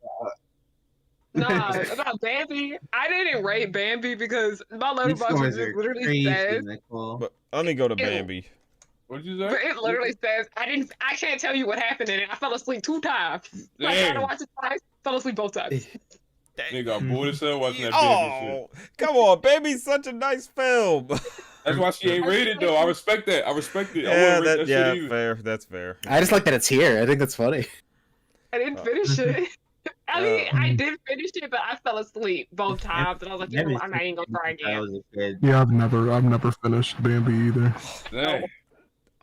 Nah, about Bambi. I didn't rate Bambi because my These Letterboxd scores just are literally crazy, says. Nicole. But let me go to Bambi. What'd you But say? it literally says I can't tell you what happened in it. I fell asleep 2 times. Like, I had to Damn. watch it twice. Fell asleep both times. Nigga got bored as hell watching that baby shit. Oh, come on, Baby's such a nice film. That's why she ain't rated though. I respect that. I respect it. I Yeah, wouldn't rate that shit yeah, either. fair. That's fair. I just like that it's here. I think that's funny. I didn't finish it. I mean, I did finish it, but I fell asleep both times, and I was like, you know what, I'm not even gonna try I again. was a kid. Yeah, I've never finished Bambi either. Dang.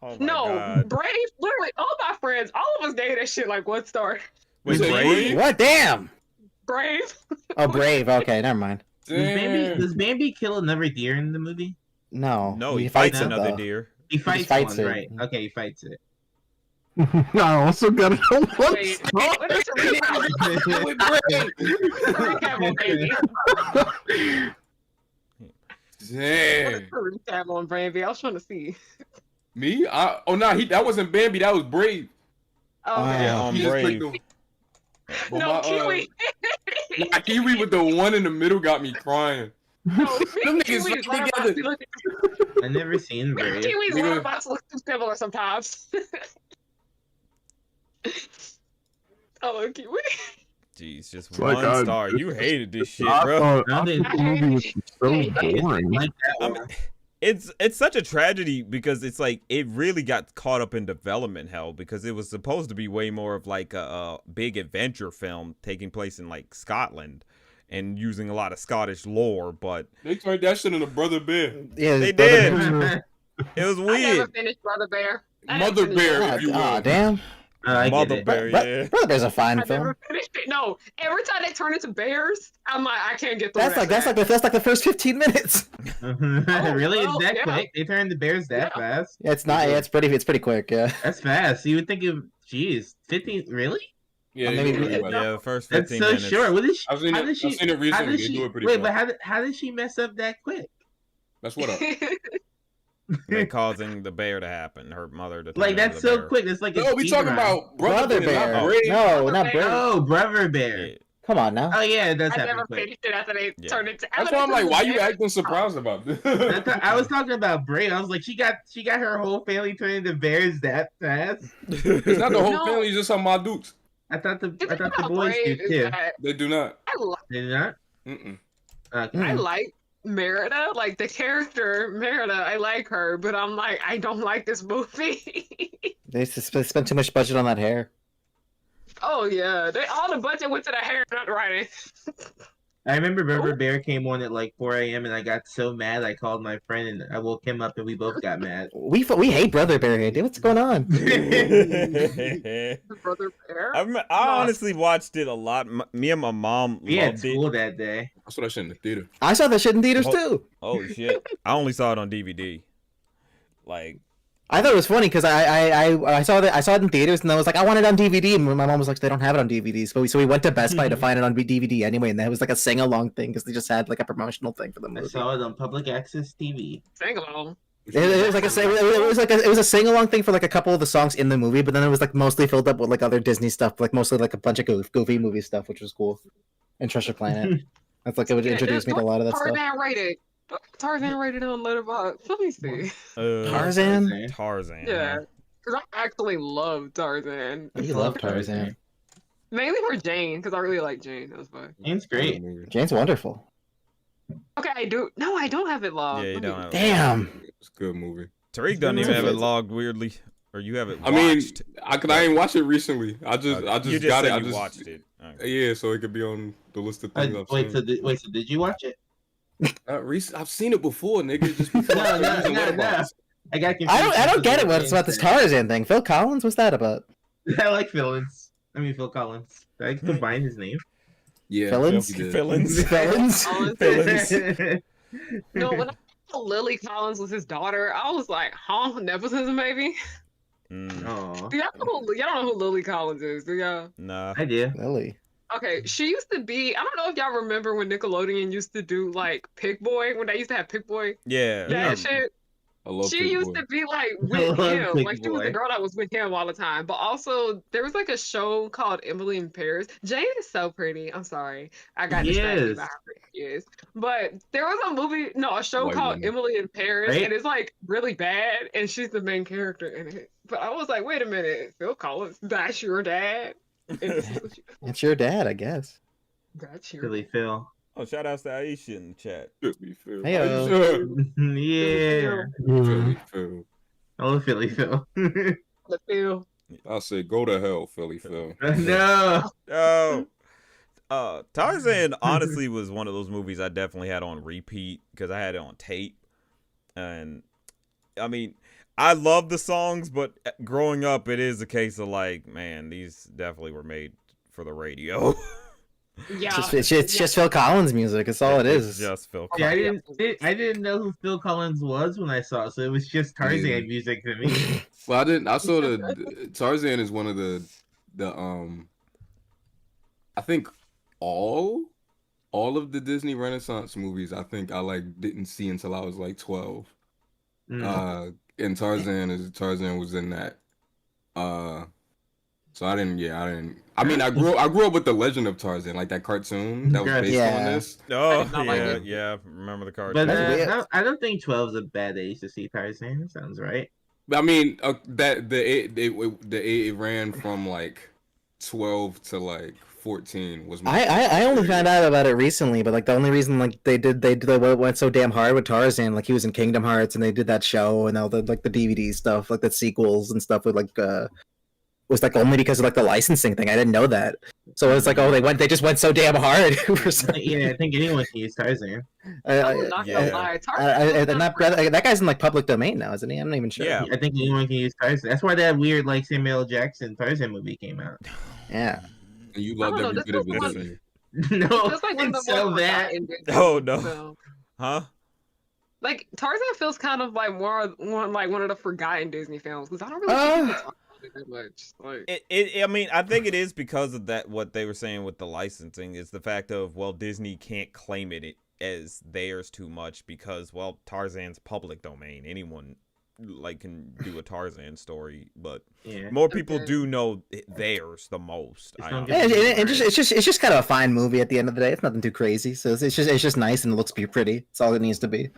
Oh my No, God. Brave, literally, all my friends, all of us gave that shit like 1 star. Wait, You said Brave? What? Damn. Brave. Oh, Brave. Okay, never mind. Damn. Does Bambi kill another deer in the movie? No. No, he fights it, another though. deer. He fights, fights one, it. right? Okay, he fights it. I also got it on one Wait, star. what is the recap on Baby? What Damn. is the recap on Baby? I was trying to see. Me? That wasn't Bambi. That was Brave. Oh, okay. Yeah, on He just Brave. clicked But No, my, Kiwi. Nah, Kiwi with the one in the middle got me crying. No, Them niggas Kiwi's fucking Letterboxd together. look- I never seen Brave. Kiwi's Nigga. Letterboxd looks too similar sometimes. Oh, Kiwi. Jeez, just It's like, one star. You hated this shit, I bro. thought I didn't- the movie was so boring. Like that I one. mean, it's such a tragedy because it's like it really got caught up in development hell because it was supposed to be way more of like a big adventure film taking place in like Scotland and using a lot of Scottish lore, but They turned that shit into Brother Bear. Yeah, They Brother did. Bear. it was I never weird. finished Brother Bear. I never Mother finished Bear, Brother if you Aw, will. damn. I get Mother it. Bear, yeah. Brother Bear's a fine I film. never finished it. No, every time they turn into bears, I'm like, I can't get through That's like that. that's like the first 15 minutes. Really? well, It's that yeah. quick? They turn the bears that Yeah. fast? Yeah, it's not. Yeah, it's pretty quick. Yeah. That's fast. You would think of, geez, 15, really? Yeah, Maybe they do it we- really well. Yeah, the first That's 15 so minutes. short. What is she, I've seen how it. did she, I've seen it how recently. did They she, do it pretty wait, fast. but how did she mess up that quick? That's what up. They're causing the bear to happen. Her mother to turn Like, into that's the so bear. quick. It's like a No, we speed talking run. about Brother Bear, not Bear. Brave. No, not Bear. Brave. Oh, Brother Bear. Yeah. Come on now. Oh, yeah, it does I happen never quick. finished it after they Yeah. turned into. That's why I'm like, why you acting surprised about this? I was talking about Brave. I was like, she got her whole family turned into bears that fast. It's not the whole No. family, it's just some of my dudes. I thought the The thing about boys Brave did is too. that They do not. Did they not? Mm-mm. Okay. I like Merida, like the character Merida. I like her, but I'm like, I don't like this movie. They spent too much budget on that hair. Oh yeah, all the budget went to the hair, not the writing. I remember Brother Oh. Bear came on at like 4 a.m. and I got so mad I called my friend and I woke him up and we both got mad. We hate Brother Bear here, dude. What's going on? Brother Bear. I honestly watched it a lot. Me and my mom We had loved it. school that day. I saw that shit in the theater. I saw that shit in theaters Oh. too. Oh shit! I only saw it on DVD. Like, I thought it was funny because I saw it in theaters and I was like, I want it on DVD, and my mom was like, they don't have it on DVDs. So we went to Best Buy to find it on DVD anyway, and that was like a sing along thing because they just had like a promotional thing for the I movie. saw it on public access TV. Sing along. It was like it was a sing along thing for like a couple of the songs in the movie, but then it was like mostly filled up with like other Disney stuff, like mostly like a bunch of goofy movie stuff, which was cool. And Treasure Planet. That's like it would introduce me to a lot of that stuff. Tarzan rated on Letterboxd. Let me see. Tarzan? Tarzan. Yeah, because I actually love Tarzan. You love Tarzan. Mainly for Jane, because I really like Jane. That's why. Jane's great. Jane's wonderful. Okay, I do. No, I don't have it logged. Yeah, you don't have it. Damn. It's a good movie. Tariq doesn't even have it logged weirdly, or you have it watched. I mean, I ain't watched it recently. I just you got said it. I you just watched it. Okay. Yeah, so it could be on the list of things I've Wait, seen. so did you watch it? I've seen it before, nigga. Just before No. I got confused. I don't get it. What's about this Tarzan thing? Phil Collins? What's that about? I like Philins. I mean Phil Collins. Did I combine his name? Yeah, Villains? he did. Villains. Villains? Villains. No, when I saw Lily Collins was his daughter, I was like, huh? Nepotism, maybe? Oh, Y'all don't know who Lily Collins is, do y'all? Nah. I do. Lily. Okay, she used to be, I don't know if y'all remember when Nickelodeon used to do like Pick Boy, when they used to have Pick Boy. Yeah. That shit. I love She Pick used Boy. to be like I with love him. Pick Like she was the Boy. girl that was with him all the time. But also there was like a show called Emily in Paris. Jane is so pretty. I'm sorry. I got distracted by how pretty she is. But there was a show White called woman. Emily in Paris, Right? and it's like really bad, and she's the main character in it. But I was like, wait a minute, Phil Collins, that's your dad? It's your dad, I guess. That's your Philly Phil. Oh, shout outs to Aisha in the chat. Philly Phil. Heyo. Aisha. Yeah. Philly Phil. Oh, Philly Phil. the Phil. I say go to hell, Philly Phil. No. Oh. Tarzan honestly was one of those movies I definitely had on repeat because I had it on tape. And I mean, I love the songs, but growing up, it is a case of like, man, these definitely were made for the radio. Yeah. It's just Phil Collins music. It's all it It's is. just Phil Yeah, Collins. I didn't know who Phil Collins was when I saw it, so it was just Tarzan Yeah. music to me. Well, I saw the Tarzan is one of the I think all of the Disney Renaissance movies I think I like didn't see until I was like 12. And Tarzan was in that. So I didn't. I mean, I grew up with the Legend of Tarzan, like that cartoon that was based Yeah. on this. Oh, did not like yeah, it. yeah. Remember the card? But That's weird. I don't think 12 is a bad age to see Tarzan. Sounds right. But I mean, it ran from like 12 to like 14 was. I only found out about it recently, but like the only reason like they went so damn hard with Tarzan, like he was in Kingdom Hearts and they did that show and all the like the DVD stuff, like the sequels and stuff with like was like only because of like the licensing thing. I didn't know that. So it's like, oh, they just went so damn hard. for some- Yeah, I think anyone can use Tarzan. I'm not yeah. gonna lie. Tarzan and that guy's in like public domain now, isn't he? I'm not even sure. Yeah. I think anyone can use Tarzan. That's why that weird like Samuel L. Jackson Tarzan movie came out. Yeah. And you loved I don't every know, bit of this it. was didn't one- you? No, That's like one of the it's so more bad. forgotten Disney Oh, no. films. Huh? Like Tarzan feels kind of like one of the forgotten Disney films because I don't really think people talk about it that much. Like, I mean, I think it is because of that. What they were saying with the licensing is the fact of, well, Disney can't claim it as theirs too much because, well, Tarzan's public domain. Anyone like can do a Tarzan story, but Yeah. more people do know theirs the most. Just I don't honestly- get- It's just kind of a fine movie at the end of the day. It's nothing too crazy. So it's just nice and it looks pretty. It's all it needs to be.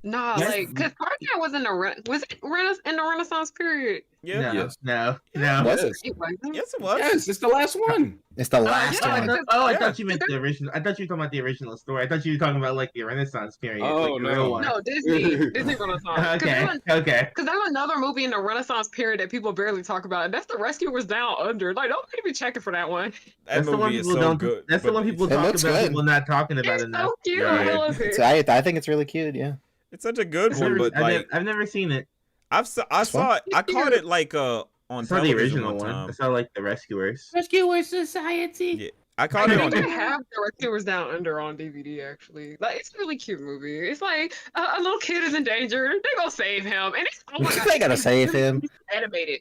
nah, Yes. like because Tarzan was in the Renaissance period. yeah. No, Yes. no. Yes. It wasn't. Yes, it was. Yes, it's the last one. It's the last yeah, one. I Yeah. thought you meant the original. I thought you were talking about the original story. I thought you were talking about like the Renaissance period. Oh, like, the no. real one. No, Disney Renaissance. Okay. Okay. Because there's another movie in the Renaissance period that people barely talk about, and that's The Rescuers Down Under. Like, nobody be checking for that one. That That's the one movie is people so don't. good. That's the but one people It talk looks about. good. People not talking about It's enough. so cute. Right. I love it. So I think it's really cute. Yeah. It's such a good I've one, never, but like I've never seen it. I saw it. I caught it like on I saw the television original one one. time. I saw like the Rescuers. Rescuer Society. Yeah, I I caught it on. think I have The Rescuers Down Under on DVD, actually. Like, it's a really cute movie. It's like a little kid is in danger. They go save him. And it's, oh my God. They gotta save him. It's animated.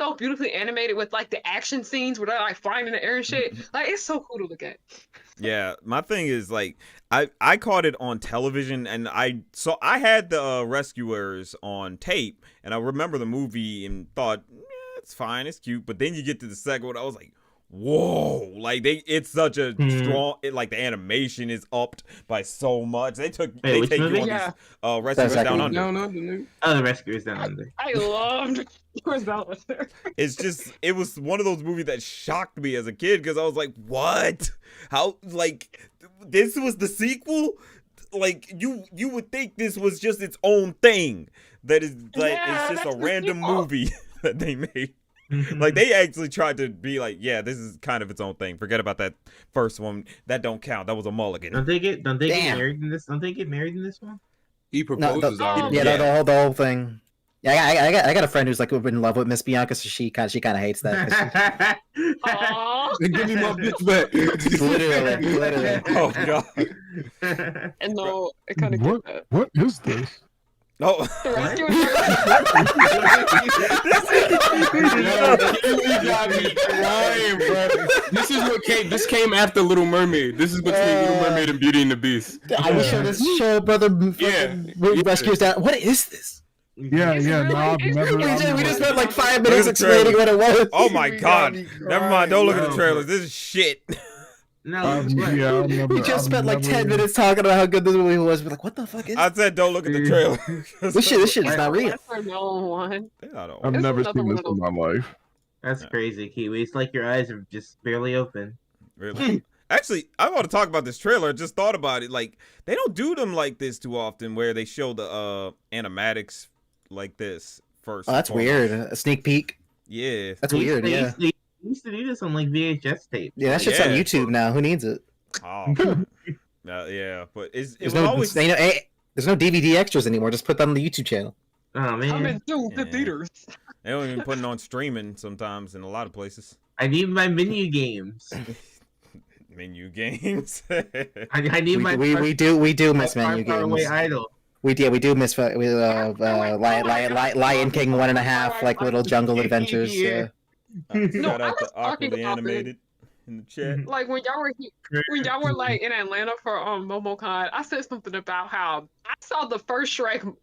so beautifully animated with like the action scenes where they're like flying in the air and shit. Like it's so cool to look at. Yeah, my thing is like I caught it on television, and I had the Rescuers on tape, and I remember the movie and thought, it's fine, it's cute. But then you get to the second one, I was like, whoa, like it's such a strong, like the animation is upped by so much. They take you on these Rescuers Down Under. Oh, the Rescuers Down Under. I loved Down Under. It was one of those movies that shocked me as a kid because I was like, what? How, like, this was the sequel? Like, you would think this was just its own thing. That is, like, it's just a random movie that they made. Like, they actually tried to be like, yeah, this is kind of its own thing. Forget about that first one. That don't count. That was a mulligan. Don't they get married in this? Don't they get married in this one? He proposes. The whole thing. Yeah, I got a friend who's like in love with Miss Bianca, so she kind of hates that. Give me my bitch back. literally. Oh god. And no, it kind of what is this? Oh, Kiwi got me crying, bro. This came after Little Mermaid. This is between Little Mermaid and Beauty and the Beast. I wish this show, brother. Rescues that. What is this? Yeah. No, I've never. We just spent like 5 minutes explaining what it was. Oh my god! Never mind. Don't look at the trailers. This is shit. No, we just spent like 10 minutes talking about how good this movie was. We're like, what the fuck is? I said, don't look at the trailer. This shit is not real. I've never seen this in my life. That's crazy, Kiwi. It's like your eyes are just barely open. Really? Actually, I want to talk about this trailer. I just thought about it. Like, they don't do them like this too often, where they show the animatics like this first. Oh, that's weird. A sneak peek. Yeah, that's weird. Yeah. We used to do this on like VHS tape. Yeah, that shit's on YouTube now. Who needs it? Oh, yeah, but there's no DVD extras anymore. Just put that on the YouTube channel. Oh man, I'm in the theaters. They don't even put it on streaming sometimes in a lot of places. I need my menu games. Menu games. I need my. We do miss menu games. Idol. We do miss Lion King 1.5, like little jungle adventures. Yeah. Shout out to Awkwardly Animated in the chat. Like when y'all were like in Atlanta for MomoCon, I said something about how I saw the first Shrek.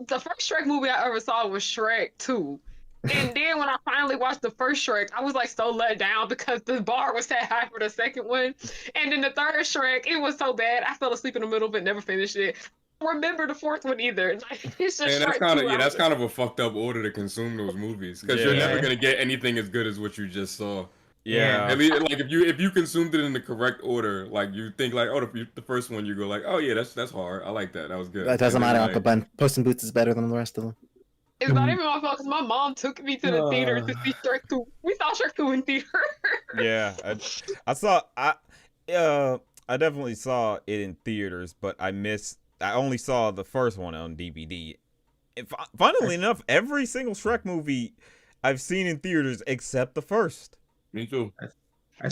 The first Shrek movie I ever saw was Shrek 2. And then when I finally watched the first Shrek, I was like so let down because the bar was set high for the second one. And then the third Shrek, it was so bad I fell asleep in the middle of it, never finished it. Remember the fourth one either. Like, it's just that's kind of a fucked up order to consume those movies because you're never gonna get anything as good as what you just saw. Yeah, I mean, like if you consumed it in the correct order, like you think like, oh, the first one, you go like, oh yeah, that's hard. I like that. That was good. That doesn't matter, Uncle Ben. Puss in Boots is better than the rest of them. It's not even my fault because my mom took me to the theater to see Shrek 2. We saw Shrek 2 in theater. Yeah, I definitely saw it in theaters, but I only saw the first one on DVD. Funnily enough, every single Shrek movie I've seen in theaters except the first. Me too. I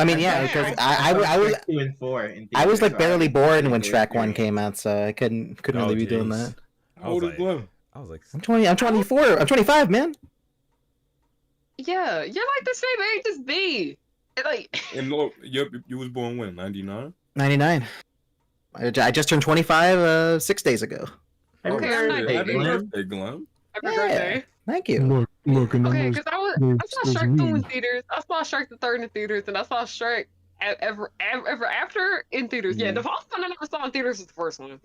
mean, yeah, because I was 2 and 4. I was like barely born when Shrek 1 came out, so I couldn't really be doing that. How old is Glem? I was like, I'm 20. I'm 24. I'm 25, man. Yeah, you're like the same age as me. Like, and look, you was born when? 99. 99. I just turned 25 6 days ago. Okay, I'm not Happy birthday, Glem. Happy birthday. Thank you. Look, okay, because I saw Shrek 2 in theaters. I saw Shrek the 3rd in theaters, and I saw Shrek ever after in theaters. Yeah, the first one I never saw in theaters was the first one.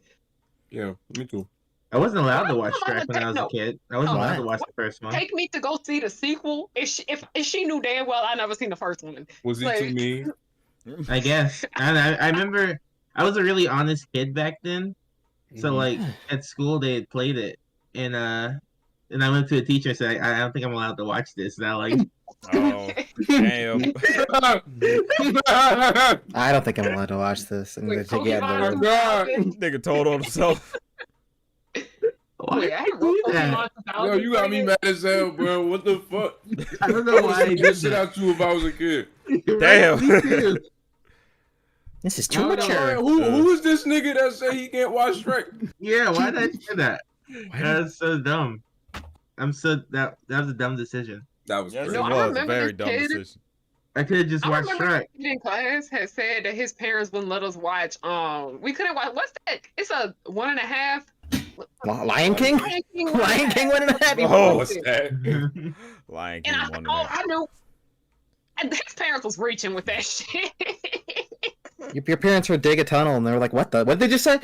Yeah, me too. I wasn't allowed to watch Shrek when I was a kid. I wasn't allowed to watch the first one. Take me to go see the sequel if she knew damn well I never seen the first one. Was he too mean? I guess. I remember I was a really honest kid back then. So like at school they had played it, and I went to a teacher and said I don't think I'm allowed to watch this. And I like, oh damn. I don't think I'm allowed to watch this. I'm gonna take it out Oh my god. Nigga told on himself. Why? Yo, you got me mad as hell, bro. What the fuck? I don't know why I did shit out you if I was a kid. Damn. This is too mature. Who is this nigga that say he can't watch Shrek? Yeah, why did I say that? That's so dumb. that was a dumb decision. That was Yes, crazy. it I was a remember very this dumb kid- decision. I could have just I watched remember Shrek. the kid in class had said that his parents wouldn't let us watch. We couldn't watch. What's that? It's a 1.5. Lion King? Lion King. Lion King 1.5. Oh, What's that? Lion And King I, one oh, and I knew. And his parents was reaching with that shit. Your parents would dig a tunnel and they were like, "What the? What did they just say?"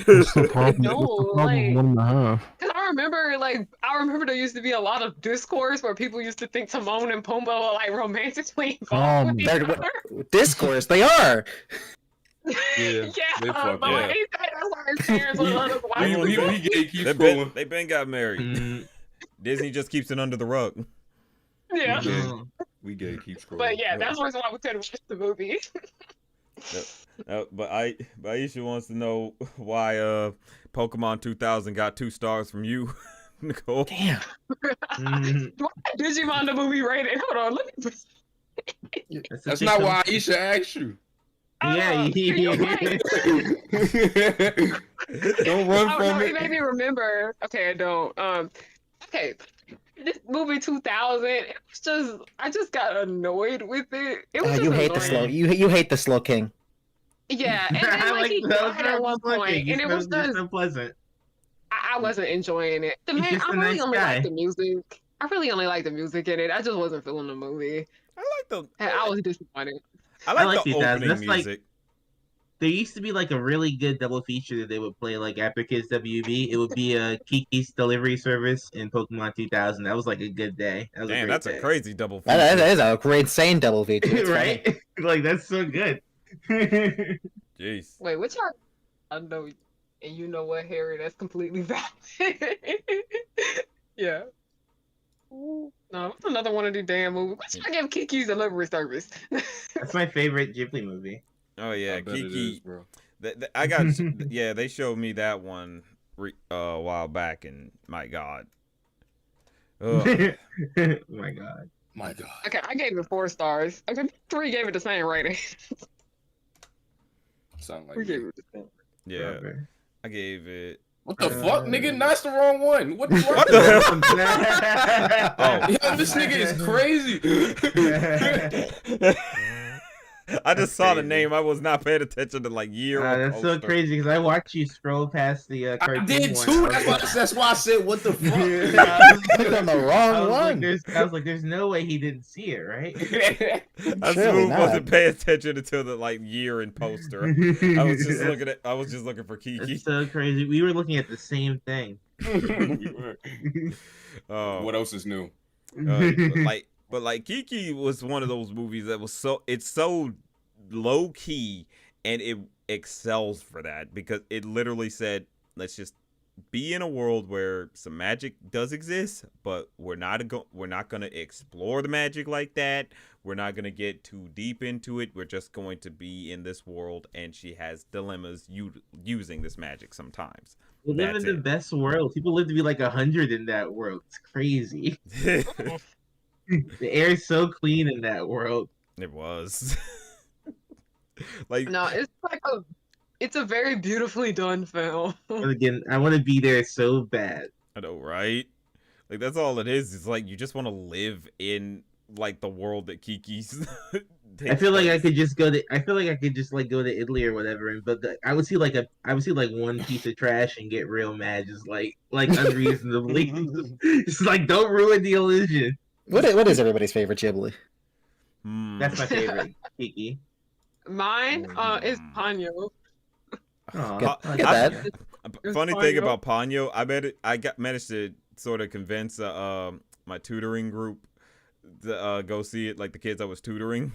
What's the problem? No, What's the problem with like- 1.5? Cause I remember there used to be a lot of discourse where people used to think Timon and Pumbaa were like romantically involved with each They're- other. Discourse. They are. Yeah, they fucked but up. he said that's why his parents would let us watch We it. gatekeep They been got married. Mm, Disney just keeps it under the rug. Yeah. no. We gatekeep scrolling. But yeah, that's the reason why we couldn't watch the movie. But Aisha wants to know why Pokemon 2000 got 2 stars from you, Nicole. Damn. Mm, Digimon the movie rated. Hold on, let me. That's not why Aisha asked you. Yeah, You're right. Don't run Oh, from no, it. it made me remember. Okay, I don't. Okay. This movie 2000, it was just, I just got annoyed with it. It was just You hate the slow. annoying. You hate the slow king. Yeah, and then I like he that was died at one so point, funny. and it was He's just, so pleasant. I wasn't enjoying it. The He's man, just I a really nice only guy. liked the music. I really only liked the music in it. I just wasn't feeling the movie. I like the And I was disappointed. I like, like the 2000. opening That's like- music. There used to be like a really good double feature that they would play like after Kids WB. It would be Kiki's Delivery Service in Pokemon 2000. That was like a good day. That was Damn, a great that's day. a crazy double feature. That is a great insane double feature. It's right? funny. Like that's so good. Jeez. Wait, which y'all? I know, and you know what, Harry? That's completely valid. Yeah. No, it's another one of these damn movies. Why should I give Kiki's Delivery Service? That's my favorite Ghibli movie. Oh yeah, I bet it Kiki. is, bro. I got yeah. They showed me that one a while back, and my God. Ugh. Oh my god. My God. Okay, I gave it 4 stars. Okay, 3 gave it the same rating. Sound like We gave me. it the same. Yeah, Whatever. I gave it. What the fuck, nigga? That's the wrong one. What the What fuck? the hell? Yo, this nigga is crazy. I just saw the crazy. name. I was not paying attention to like year. or That's so poster. crazy because I watched you scroll past the I cartoon did one. too. I was like- That's why I said, what the fuck? Clicked on the I wrong was, like, one. there's no way he didn't see it, right? I Surely smooth not. wasn't paying attention until the like year and poster. I was just looking for Kiki. That's so crazy. We were looking at the same thing. Oh, What else is new? but like Kiki was one of those movies that was so low key, and it excels for that because it literally said, let's just be in a world where some magic does exist, but we're not going to explore the magic like that. We're not going to get too deep into it. We're just going to be in this world, and she has dilemmas using this magic sometimes. We live in That's the it. best world. People live to be like 100 in that world. It's crazy. The air is so clean in that world. It was. Like, No, it's a very beautifully done film. But again, I want to be there so bad. I know, right? Like, that's all it is. It's like you just want to live in like the world that Kiki's. I feel like I could just go to. I feel like I could just like go to Italy or whatever. But I would see like one piece of trash and get real mad, just like unreasonably. It's like don't ruin the illusion. What is everybody's favorite Ghibli? That's my favorite, Kiki. Mine is Ponyo. Aw, Get that. Funny It's thing Ponyo. about Ponyo, I managed to sort of convince my tutoring group to go see it, like the kids I was tutoring.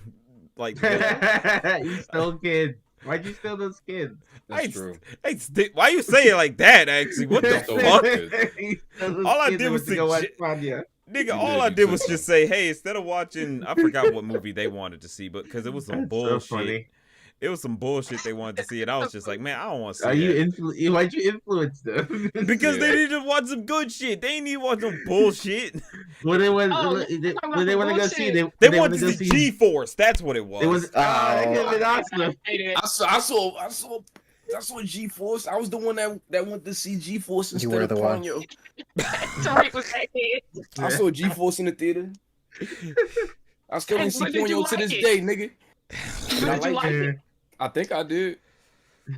Like, You stole kids. Why'd you steal those kids? That's true. why you say it like that? Actually, what the Stole fuck, kids. You stole those All I kids did and was went to go watch suggest- Ponyo. nigga? You All did, I you did did. was just say, hey, instead of watching, I forgot what movie they wanted to see, but because it was some That's bullshit. so funny. It was some bullshit they wanted to see, and I was just like, man, I don't want to see Are that. you why'd you influence them? Because Yeah. they need to watch some good shit. They ain't need to watch some bullshit. What they want? Oh, What you're they talking about want to the go see? bullshit. They wanna wanted to see G-Force. That's what it was. It was. Oh. That could have been awesome. I hate it. I saw I saw G-Force. I was the one that went to see G-Force You instead were of the one. Ponyo. Tariq was that kid. I saw G-Force in the theater. I still didn't see But did you Ponyo to like this it? day, nigga. Did you like it? I think I did.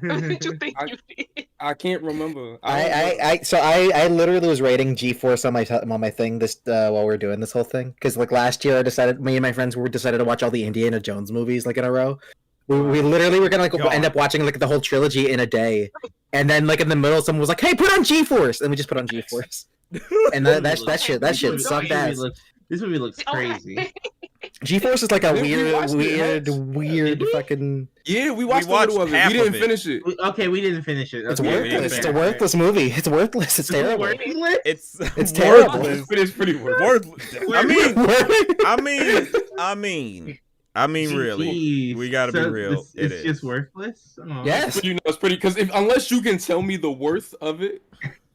Did you think you did? I can't remember. I literally was rating G-Force on my thing this while we were doing this whole thing because like last year I decided me and my friends decided to watch all the Indiana Jones movies like in a row. We literally were gonna like God. end up watching like the whole trilogy in a day, and then like in the middle someone was like, "Hey, put on G-Force," and we just put on G-Force, and that shit sucked ass. This movie looks crazy. G-Force is like a We watched it, weird fucking. Yeah, we watched watched a little of it. half We didn't of it. finish it. Okay, we didn't finish it. It's Okay, worthless. fair, It's a fair. worthless movie. It's worthless. It's terrible. Worthless? It's terrible. worthless. It is pretty worth. Worthless. I mean, really, Jeez. we gotta be real. It's just worthless. Oh. Yes. You know, it's pretty because unless you can tell me the worth of it,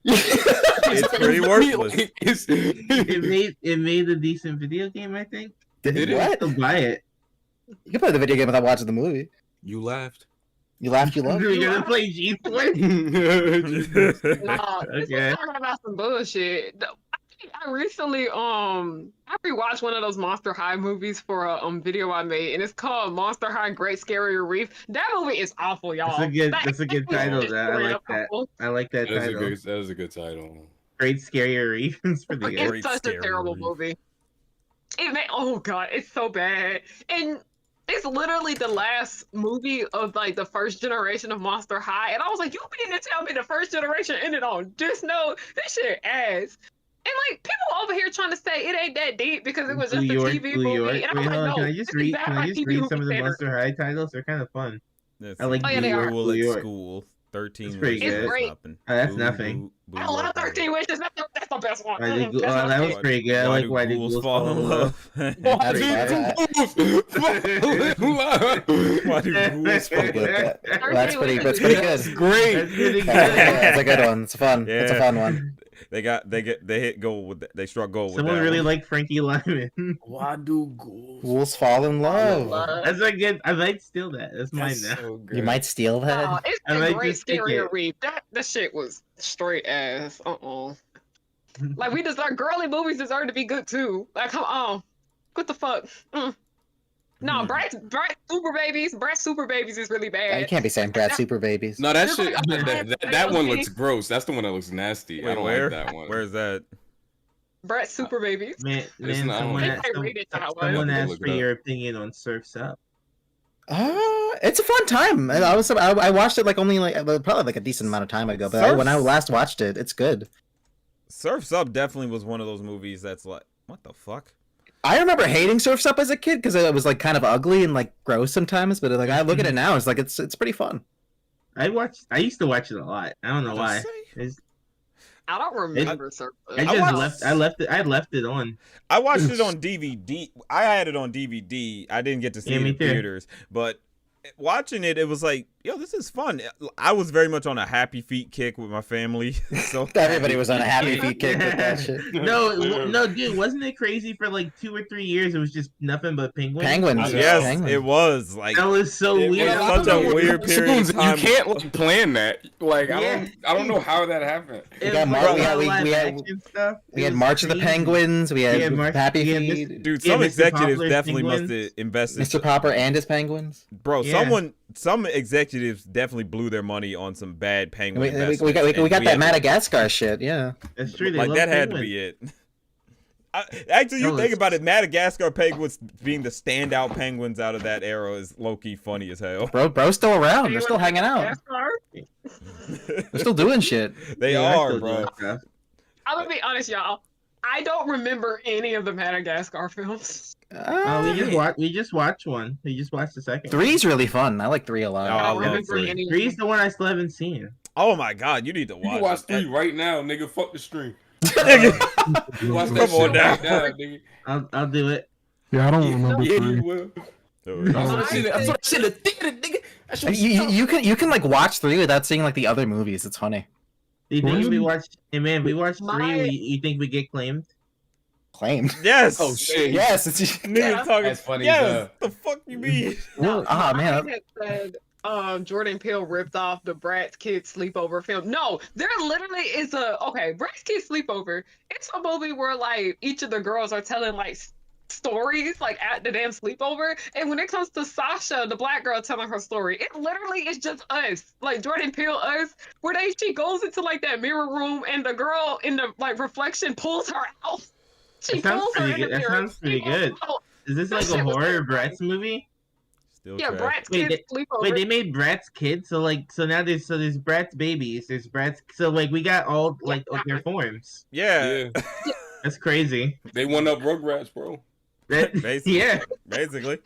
It's pretty worthless. It made a decent video game, I think. It is. What? I'll buy it. You can play the video game without watching the movie. You laughed. You laughed. You loved. We're gonna play G-Force. Nah, Okay. talking about some bullshit. I recently I rewatched one of those Monster High movies for a video I made, and it's called Monster High Great Scary Reef. That movie is awful, y'all. That's a good title. I like that. I like that title. That is a good title. Great Scary Reef. It's pretty good. Great It's such a Scary terrible Reef. movie. Oh god, it's so bad. And it's literally the last movie of like the first generation of Monster High. And I was like, you mean to tell me the first generation ended on this note? This shit ass. And like people over here trying to say it ain't that deep because it was just a TV movie. And I'm Wait, like, hold on. no, Can I just this is read? bad Can I like just TV read movie some of the standards. Monster High titles? They're kind of fun. That's I like Oh, yeah, they are. School at New York. School. 13 It's pretty Wishes good. It's great. Shopping. That's Boo, nothing. boo, I boo, love boo. 13 Wishes. That's the best one. Why did That's my that was favorite. pretty good. I Why like do Why Did ghouls Ghouls fall in love? That's Why do ghouls fall pretty in good. love? That's pretty good. Great. That's pretty good. That's a good one. It's fun. It's a Yeah. fun one. They hit goal with that. They struck gold with Someone that really one. liked Frankie Lyman. Why do ghouls? Ghouls fall in love. That's a good. I might steal that. That's mine That's now. so good. You might steal Oh, that. it's I a like great this ticket. scary read. That shit was straight ass. Like we deserve girly movies deserve to be good too. Like come on, what the fuck? No, Bratz Super Babies is really You bad. can't be saying Brat Super Babies. No, that shit. You're That one looks gross. That's the one that looks nasty. I Wait, don't where? like that one. Where's that? Bratz Super Babies. Man, It's not- someone, I asked, think I rated that one. someone I'll asked look for it up. your opinion on Surf's Up. It's a fun time. I watched it like only like probably like a decent amount of time ago. But when I last watched it, it's good. Surf's Up definitely was one of those movies that's like, what the fuck? I remember hating Surf's Up as a kid because it was like kind of ugly and like gross sometimes. But like I look at it now, it's like it's pretty fun. I used to watch it a lot. I don't know why. I don't remember Surf. I left it on. I watched it on DVD. I had it on DVD. I didn't get to see Yeah, it me in too. theaters, but watching it, it was like, yo, this is fun. I was very much on a Happy Feet kick with my family. So Everybody was on a happy feet kick with that shit. No, dude, wasn't it crazy for like 2 or 3 years? It was just nothing but penguins. Penguins. yes, Penguins. it was like That was so It weird. was such a weird period of time. You can't like, plan that. Like Yeah. I don't know how that happened. It got was Mar- like we had- we- live we had- action stuff. We It had was March of the crazy. Penguins. We had March- Happy yeah, Feet. dude, Yeah, some Mr. executives Poplar's definitely must Penguins. have invested. Mr. Popper and his penguins. Bro, Yeah. some executives definitely blew their money on some bad penguin We investments. got and that had to- Madagascar shit. Yeah. That's true. They like love that had to penguins. be it. Actually, you No, think it's- about it, Madagascar penguins being the standout penguins out of that era is low-key funny as hell. Bro's still around. They're still hanging out. Madagascar? They're still doing shit. They Yeah, they're are, still bro. doing stuff. I'm gonna be honest, y'all. I don't remember any of the Madagascar films. We just watched one. We just watched the second. Three's really fun. I like 3 a Oh, lot. I I don't love remember three. any. Three's the one I still haven't seen. Oh my god, you need to You watch. can watch it. 3 right now, nigga. Fuck the stream. Nigga. You watch Come that on shit now. right now, nigga. I'll do it. Yeah, I don't remember Yeah, 3. you will. Oh, I saw that shit in the theater, nigga. That shit was You can like watch 3 without seeing like the other movies. It's funny. Do you think Really? we watched? Hey man, we watched My- 3. You think we get claimed? Claimed. Yes. Oh shit. Yes. It's Nigga talking. That's funny as Yes. hell. The fuck you mean? man. Mine had said Jordan Peele ripped off the Bratz Kids Sleepover film. No, there literally is Bratz Kids Sleepover. It's a movie where like each of the girls are telling like stories like at the damn sleepover. And when it comes to Sasha, the black girl telling her story, it literally is just us, like Jordan Peele us, where she goes into like that mirror room and the girl in the like reflection pulls her out. She pulls her in the mirror. That sounds pretty good. Is this like a horror Bratz movie? Still yeah, trash. Bratz Kids Sleepover. Wait, they made Bratz Kids, so now there's Bratz babies, there's Bratz, so like we got all like their forms. Yeah. That's crazy. They won up Rugrats, bro. Basically. Yeah. Basically.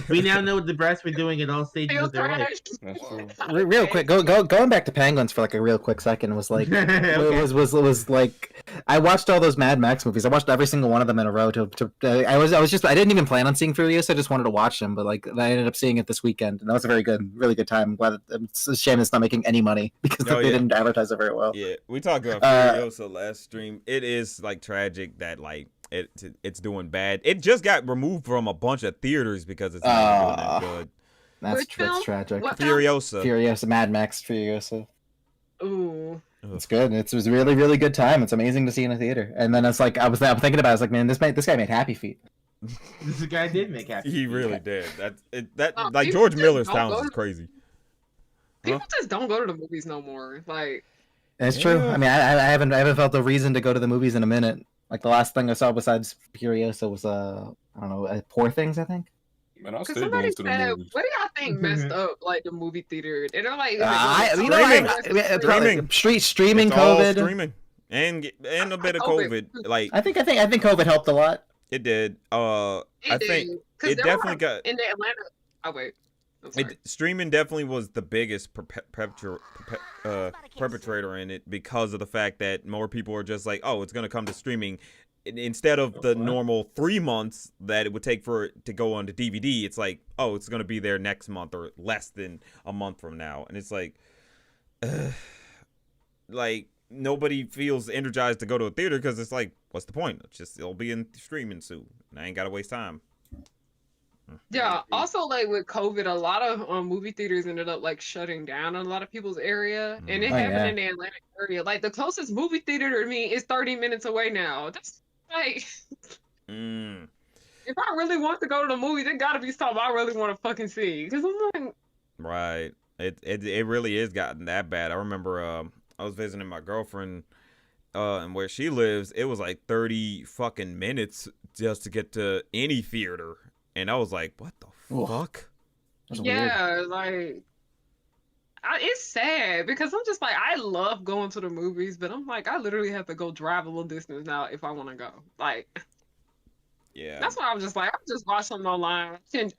We now know what the Bratz were doing at all stages of their life. That's true. Real quick, going back to Penguins for like a real quick second was like Okay. was like I watched all those Mad Max movies. I watched every single one of them in a row. I didn't even plan on seeing Furious. I just wanted to watch them, but like I ended up seeing it this weekend, and that was a really good time. I'm glad it's a shame it's not making any money because they didn't advertise it very well. Yeah, we talked about Furiosa last stream. It is like tragic that like it's doing bad. It just got removed from a bunch of theaters because it's not doing that good. That's tragic. Furiosa. Mad Max Furiosa. Ooh. It's good. It was a really good time. It's amazing to see in a theater. And then it's like I'm thinking about it. I was like, man, this guy made Happy Feet. This guy did make Happy Feet. He really did. Like George Miller sounds crazy. People just don't go to the movies no more. Like it's true. I mean, I haven't felt the reason to go to the movies in a minute. Like the last thing I saw besides Furiosa was I don't know, Poor Things, I think. Man, I'll stay somebody going to the said, movies. what do y'all think messed up like the movie theater? They're like, streaming It's COVID, all streaming, and a bit of COVID. Like I think COVID helped a lot. It did. I think it definitely got in the Atlanta. Oh wait. Streaming definitely was the biggest perpetrator in it because of the fact that more people are just like, oh, it's going to come to streaming. Instead of the normal 3 months that it would take for it to go on to DVD, it's like, oh, it's going to be there next month or less than a month from now. And it's like nobody feels energized to go to a theater because it's like, what's the point? It'll be in streaming soon. And I ain't got to waste time. Yeah. Also, like with COVID, a lot of movie theaters ended up like shutting down in a lot of people's area, and it happened in the Atlanta area. Like the closest movie theater to me is 30 minutes away now. That's like, if I really want to go to the movie, there gotta be something I really want to fucking see. Because I'm like, right. It really is gotten that bad. I remember I was visiting my girlfriend, and where she lives, it was like 30 fucking minutes just to get to any theater. And I was like, what the fuck? Yeah, like, it's sad because I'm just like, I love going to the movies, but I'm like, I literally have to go drive a little distance now if I want to go. Like, yeah. That's why I'm just like, I'll just watch something online. And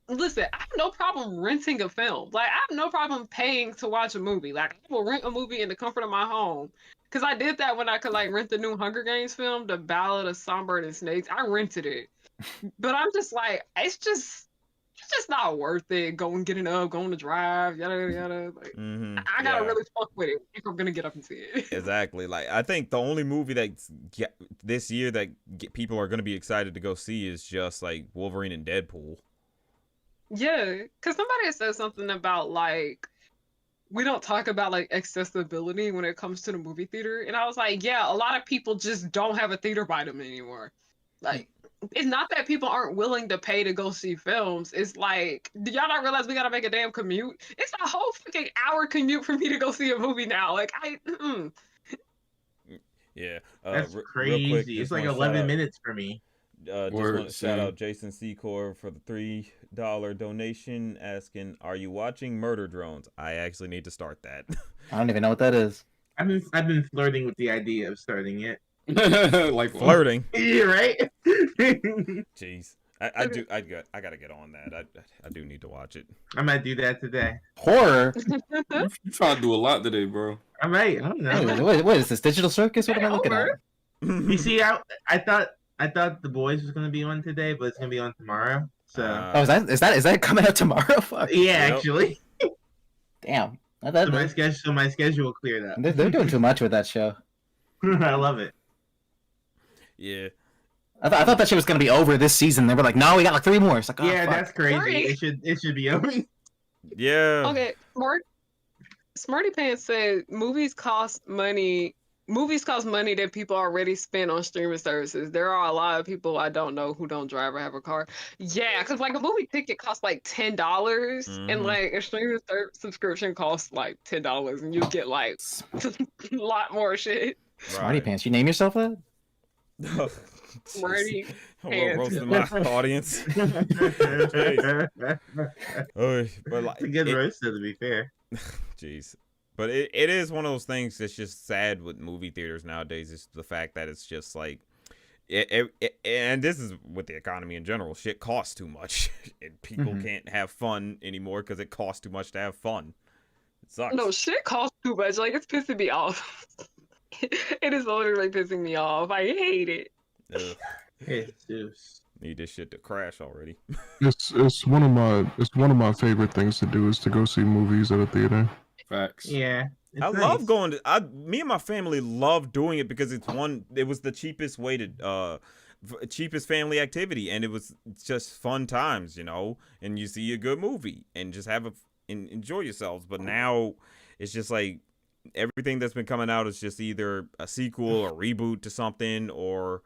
listen, I have no problem renting a film. Like, I have no problem paying to watch a movie. Like, I will rent a movie in the comfort of my home. Because I did that when I could, like, rent the new Hunger Games film, The Ballad of Songbird and Snakes. I rented it. But I'm just like, it's just not worth it. Going to drive, yada yada yada. Like, I gotta really fuck with it if I'm gonna get up and see it. Exactly. Like, I think the only movie that this year that people are gonna be excited to go see is just like Wolverine and Deadpool. Yeah, because somebody said something about like we don't talk about like accessibility when it comes to the movie theater, and I was like, yeah, a lot of people just don't have a theater by them anymore. Like, it's not that people aren't willing to pay to go see films. It's like, do y'all not realize we gotta make a damn commute? It's a whole fucking hour commute for me to go see a movie now. Like, Yeah. That's crazy. Real quick, it's like 11 minutes for me. Just want to shout out Jason Secor for the $3 donation, asking, "Are you watching Murder Drones?" I actually need to start that. I don't even know what that is. I've been flirting with the idea of starting it. Like flirting. Yeah, right. Jeez, I gotta get on that. I do need to watch it. I might do that today. Horror. You trying to do a lot today, bro. I might. I don't know. What is this, Digital Circus? What am I looking at? You see, I thought The Boys was gonna be on today, but it's gonna be on tomorrow. So is that coming out tomorrow? Fuck. Yeah, actually. Damn. So my schedule cleared up. They're doing too much with that show. I love it. Yeah. I thought that shit was gonna be over this season. They were like, no, we got like 3 more. It's like, oh, yeah, fuck. that's crazy. It should be over. Yeah. Okay, Smarty Pants said movies cost money. Movies cost money that people already spend on streaming services. There are a lot of people I don't know who don't drive or have a car. Yeah, because like a movie ticket costs like $10, and like a streaming subscription costs like $10, and you get like a lot more shit. Smarty Pants. You name yourself that? Smarty Well, roasting my audience. But like, It's a good roast, to be fair. Jeez. But it is one of those things that's just sad with movie theaters nowadays. Is the fact that it's just like, and this is with the economy in general. Shit costs too much, and people can't have fun anymore because it costs too much to have fun. It sucks. No, shit costs too much. Like, it's pissing me off. It is literally pissing me off. I hate it. Need this shit to crash already. It's one of my favorite things to do is to go see movies at a theater. Facts. Yeah. I love going to. Me and my family love doing it because it was the cheapest way to cheapest family activity, and it was just fun times, you know. And you see a good movie and just have and enjoy yourselves. But now it's just like everything that's been coming out is just either a sequel or reboot to something, or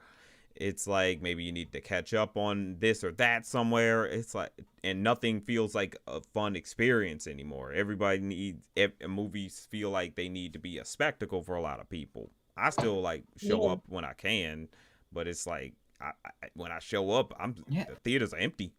it's like maybe you need to catch up on this or that somewhere. It's like, and nothing feels like a fun experience anymore. Everybody needs, movies feel like they need to be a spectacle for a lot of people. I still like show up when I can, but it's like when I show up, the theaters are empty.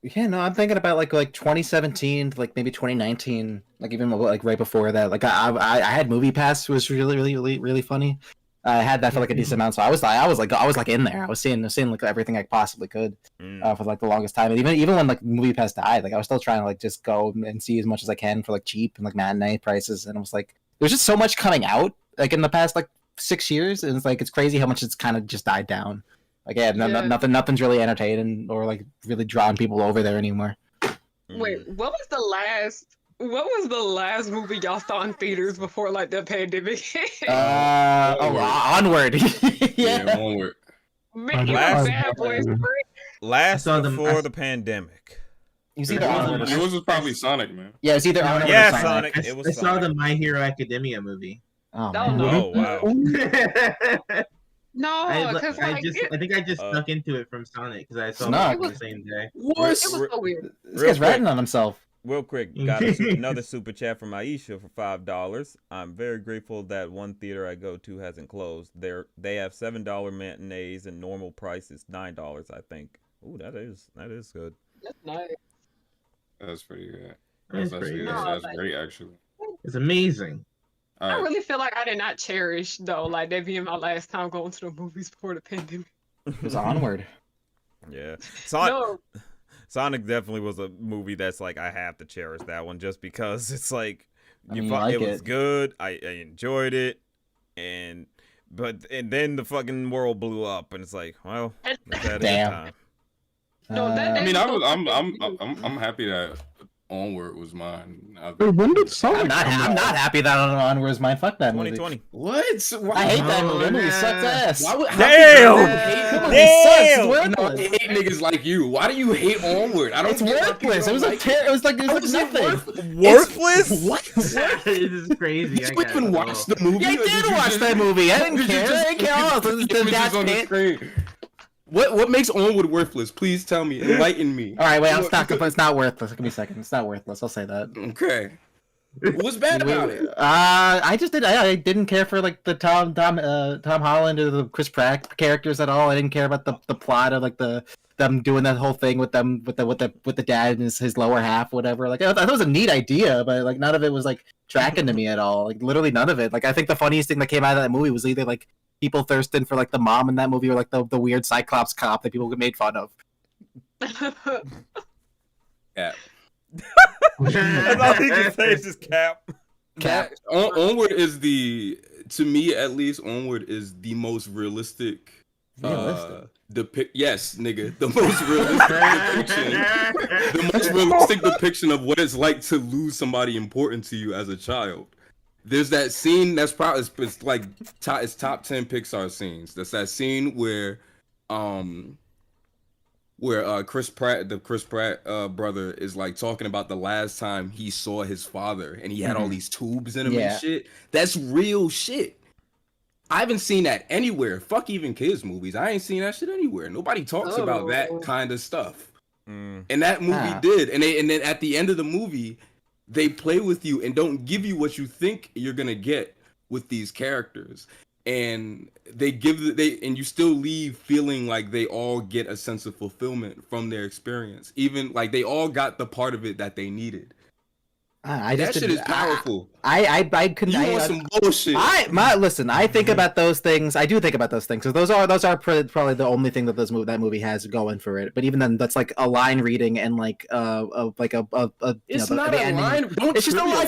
Yeah, no, I'm thinking about like 2017 to like maybe 2019, like even like right before that. Like I had Movie Pass, was really funny. I had that for like a decent amount, so I was like in there. I was seeing like everything I possibly could for like the longest time. And even when like Movie Pass died, like I was still trying to like just go and see as much as I can for like cheap and like matinee prices. And it was like there's just so much coming out like in the past like 6 years, and it's like it's crazy how much it's kind of just died down. Like nothing's really entertaining or like really drawing people over there anymore. Wait, what was the last movie y'all saw in theaters before like the pandemic? Onward. Yeah, Onward. Man, Bad Boys 3. Last before the pandemic. It was either Onward. Yours was probably Sonic, man. Yeah, it was either Onward or Sonic. It was I saw the My Hero Academia movie. Oh, no. Wow. No, because I think I just stuck into it from Sonic because I saw it the same day. What? It was so weird. This guy's ratting on himself. Real quick, got another super chat from Aisha for $5. I'm very grateful that one theater I go to hasn't closed. They have $7 matinees and normal price is $9, I think. Ooh, that is good. That's nice. That's pretty good. That's Great, actually. It's amazing. I really feel like I did not cherish though, like that being my last time going to the movies before the pandemic. It was Onward. Yeah, Sonic definitely was a movie that's like I have to cherish that one just because it's like it was good. I enjoyed it, and then the fucking world blew up, and it's like, well, that damn. Is time. I'm happy that Onward was mine. When did Sonic I'm not happy that Onward was mine. Fuck that movie. 2020. What? I hate that movie. That movie sucks ass. Damn! I hate niggas like you. Why do you hate Onward? I don't. It's worthless. It was like nothing. Worthless? What? It is crazy. Did you even watch the movie? Yeah, I did watch that movie. I didn't care. I didn't care. What makes Onward worthless? Please tell me. Enlighten me. All right, wait. I'm stuck. It's not worthless. Give me a second. It's not worthless. I'll say that. Okay. What's bad about it? I didn't care for like the Tom Holland or the Chris Pratt characters at all. I didn't care about the plot of like them doing that whole thing with the dad and his lower half, whatever. Like I thought it was a neat idea, but like none of it was like tracking to me at all. Like literally none of it. Like I think the funniest thing that came out of that movie was either like people thirsting for like the mom in that movie or like the weird Cyclops cop that people made fun of. Yeah. That's all he can say is just cap. Onward is to me at least, Onward is the most realistic. Yes, nigga, the most realistic depiction of what it's like to lose somebody important to you as a child. There's that scene that's probably it's top 10 Pixar scenes. That's that scene where where the Chris Pratt brother is like talking about the last time he saw his father and he had all these tubes in him and shit. That's real shit. I haven't seen that anywhere. Fuck even kids movies. I ain't seen that shit anywhere. Nobody talks about that kind of stuff. And that movie did. And then at the end of the movie, they play with you and don't give you what you think you're gonna get with these characters. And and you still leave feeling like they all get a sense of fulfillment from their experience. Even like they all got the part of it that they needed. That shit is powerful. I couldn't. You want some bullshit? Listen. I think about those things. I do think about those things because those are probably the only thing that that movie has going for it. But even then, that's like a line reading and like it's not a line. It's just a line.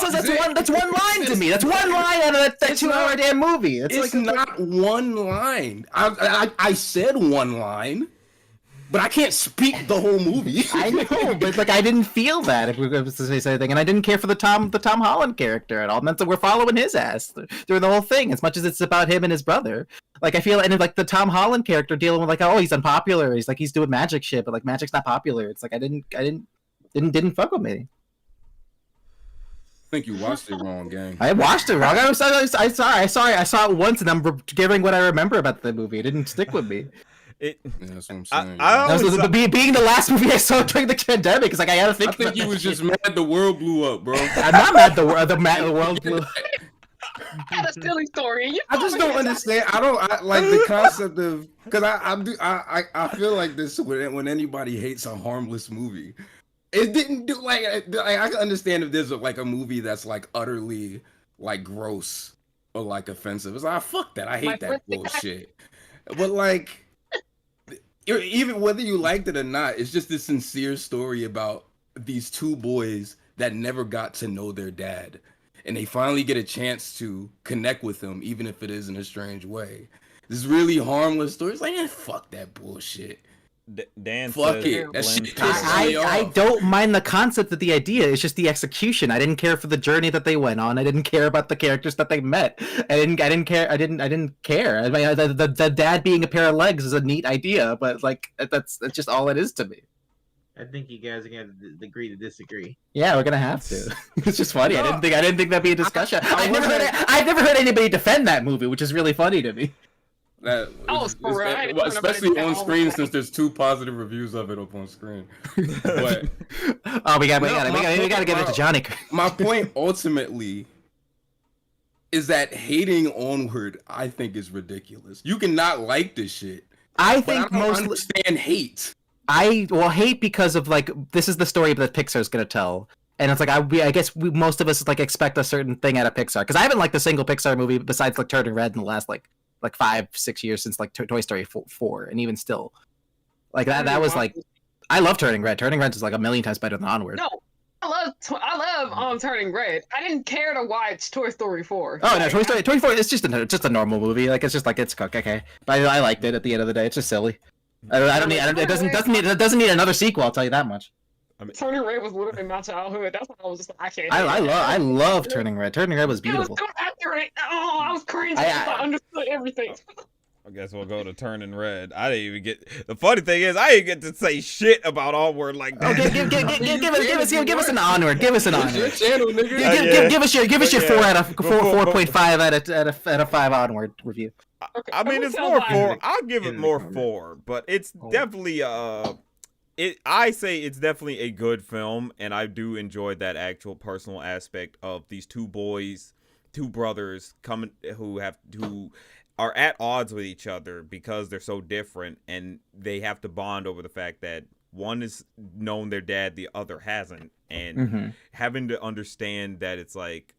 That's one line to me. That's one line out of that 2-hour damn movie. It's like not one line. I said one line. But I can't speak the whole movie. I know, but like I didn't feel that if we were to say anything, and I didn't care for the Tom Holland character at all. It meant that we're following his ass through the whole thing, as much as it's about him and his brother. Like I feel, and like the Tom Holland character dealing with like, oh, he's unpopular. He's like he's doing magic shit, but like magic's not popular. It's like I didn't fuck with me. I think you watched it wrong, gang. I watched it wrong. I saw it once, and I'm giving what I remember about the movie. It didn't stick with me. That's what I'm saying. Being the last movie I saw during the pandemic, it's like I had to think. I think you was just mad the world blew up, bro. I'm not mad the world blew up. That's a silly story. I just don't understand. I like the concept of because I feel like this when anybody hates a harmless movie. It didn't do like I can understand if there's like a movie that's like utterly like gross or like offensive. It's like fuck that. I hate that bullshit. But like. Even whether you liked it or not, it's just this sincere story about these two boys that never got to know their dad. And they finally get a chance to connect with him, even if it is in a strange way. This really harmless story. It's like, fuck that bullshit. Dan fuck says, it. That shit pisses me off. I don't mind the concept of the idea. It's just the execution. I didn't care for the journey that they went on. I didn't care about the characters that they met. I didn't care. I didn't care. I mean, the dad being a pair of legs is a neat idea, but like that's just all it is to me. I think you guys are gonna agree to disagree. Yeah, we're gonna have to. It's just funny. No, I didn't think that'd be a discussion. I've never heard anybody defend that movie, which is really funny to me. Especially on screen since there's 2 positive reviews of it up on screen. But we gotta give it to Johnny. My point ultimately is that hating Onward, I think, is ridiculous. You cannot like this shit. I think I don't understand hate. I hate because of like this is the story that Pixar's gonna tell. And it's like I guess most of us like expect a certain thing out of Pixar because I haven't liked a single Pixar movie besides like Turning Red in the last like 5-6 years since like Toy Story 4, and even still, like that was like I love Turning Red. Turning Red is like a million times better than Onward. No, I love Turning Red. I didn't care to watch Toy Story 4. Oh no, Toy Story 4 is just a normal movie. Like it's just like it's okay. But I liked it at the end of the day. It's just silly. It doesn't need another sequel. I'll tell you that much. Turning Red was literally my childhood. That's when I was just like, I can't. I love Turning Red. Turning Red was beautiful. It was so accurate. Oh, I was cringing. I understood everything. I guess we'll go to Turning Red. I didn't even get. The funny thing is, I didn't get to say shit about Onward like that. Give us an Onward. Give us an Onward. Your channel, nigga. Give us your 4.5 out of 5 Onward review. Okay, I mean, it's more 4. I'll give it more 4, but it's definitely I say it's definitely a good film, and I do enjoy that actual personal aspect of these 2 brothers coming who are at odds with each other because they're so different, and they have to bond over the fact that one has known their dad, the other hasn't, and having to understand that it's like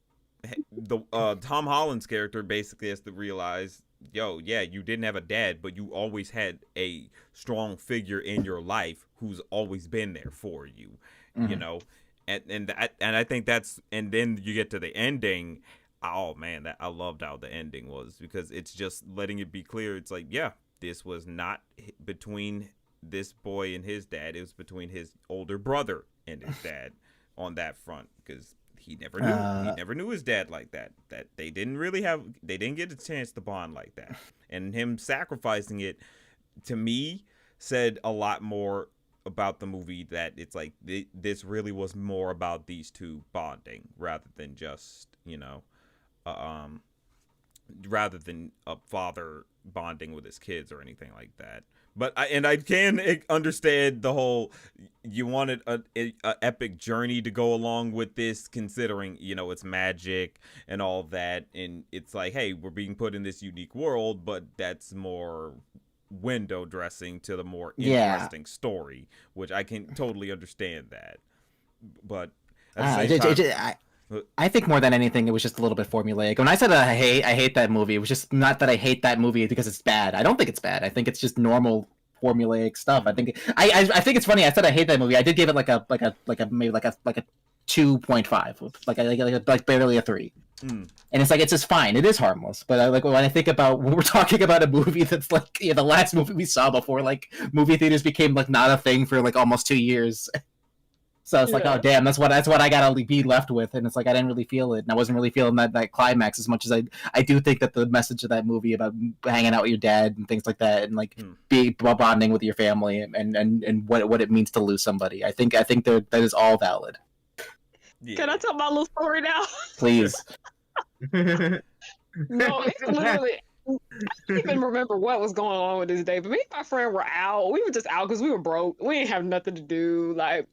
the Tom Holland's character basically has to realize, yo, yeah, you didn't have a dad, but you always had a strong figure in your life who's always been there for you, you know, and I think that's, and then you get to the ending. Oh man, I loved how the ending was because it's just letting it be clear. It's like, yeah, this was not between this boy and his dad. It was between his older brother and his dad on that front because he never knew. He never knew his dad like that. That they didn't get a chance to bond like that. And him sacrificing it, to me, said a lot more about the movie that it's like this really was more about these two bonding rather than just rather than a father bonding with his kids or anything like that. But I can understand the whole, you wanted a epic journey to go along with this, considering it's magic and all that, and it's like, hey, we're being put in this unique world, but that's more window dressing to the more interesting story, which I can totally understand that. But at the same time, I think more than anything, it was just a little bit formulaic. When I said I hate that movie, it was just not that I hate that movie because it's bad. I don't think it's bad. I think it's just normal formulaic stuff. I think I think it's funny. I said I hate that movie. I did give it like a maybe like a 2.5, like barely a 3. And it's like, it's just fine. It is harmless. But when I think about when we're talking about a movie that's like the last movie we saw before like movie theaters became like not a thing for like almost 2 years. So it's like, oh damn, that's what I gotta be left with, and it's like I didn't really feel it, and I wasn't really feeling that climax as much as I do think that the message of that movie about hanging out with your dad and things like that, and like being bonding with your family, and what it means to lose somebody. I think that is all valid. Yeah. Can I tell my little story now? Please. No, it's literally. I don't even remember what was going on with this day, but me and my friend were out. We were just out because we were broke. We didn't have nothing to do, like.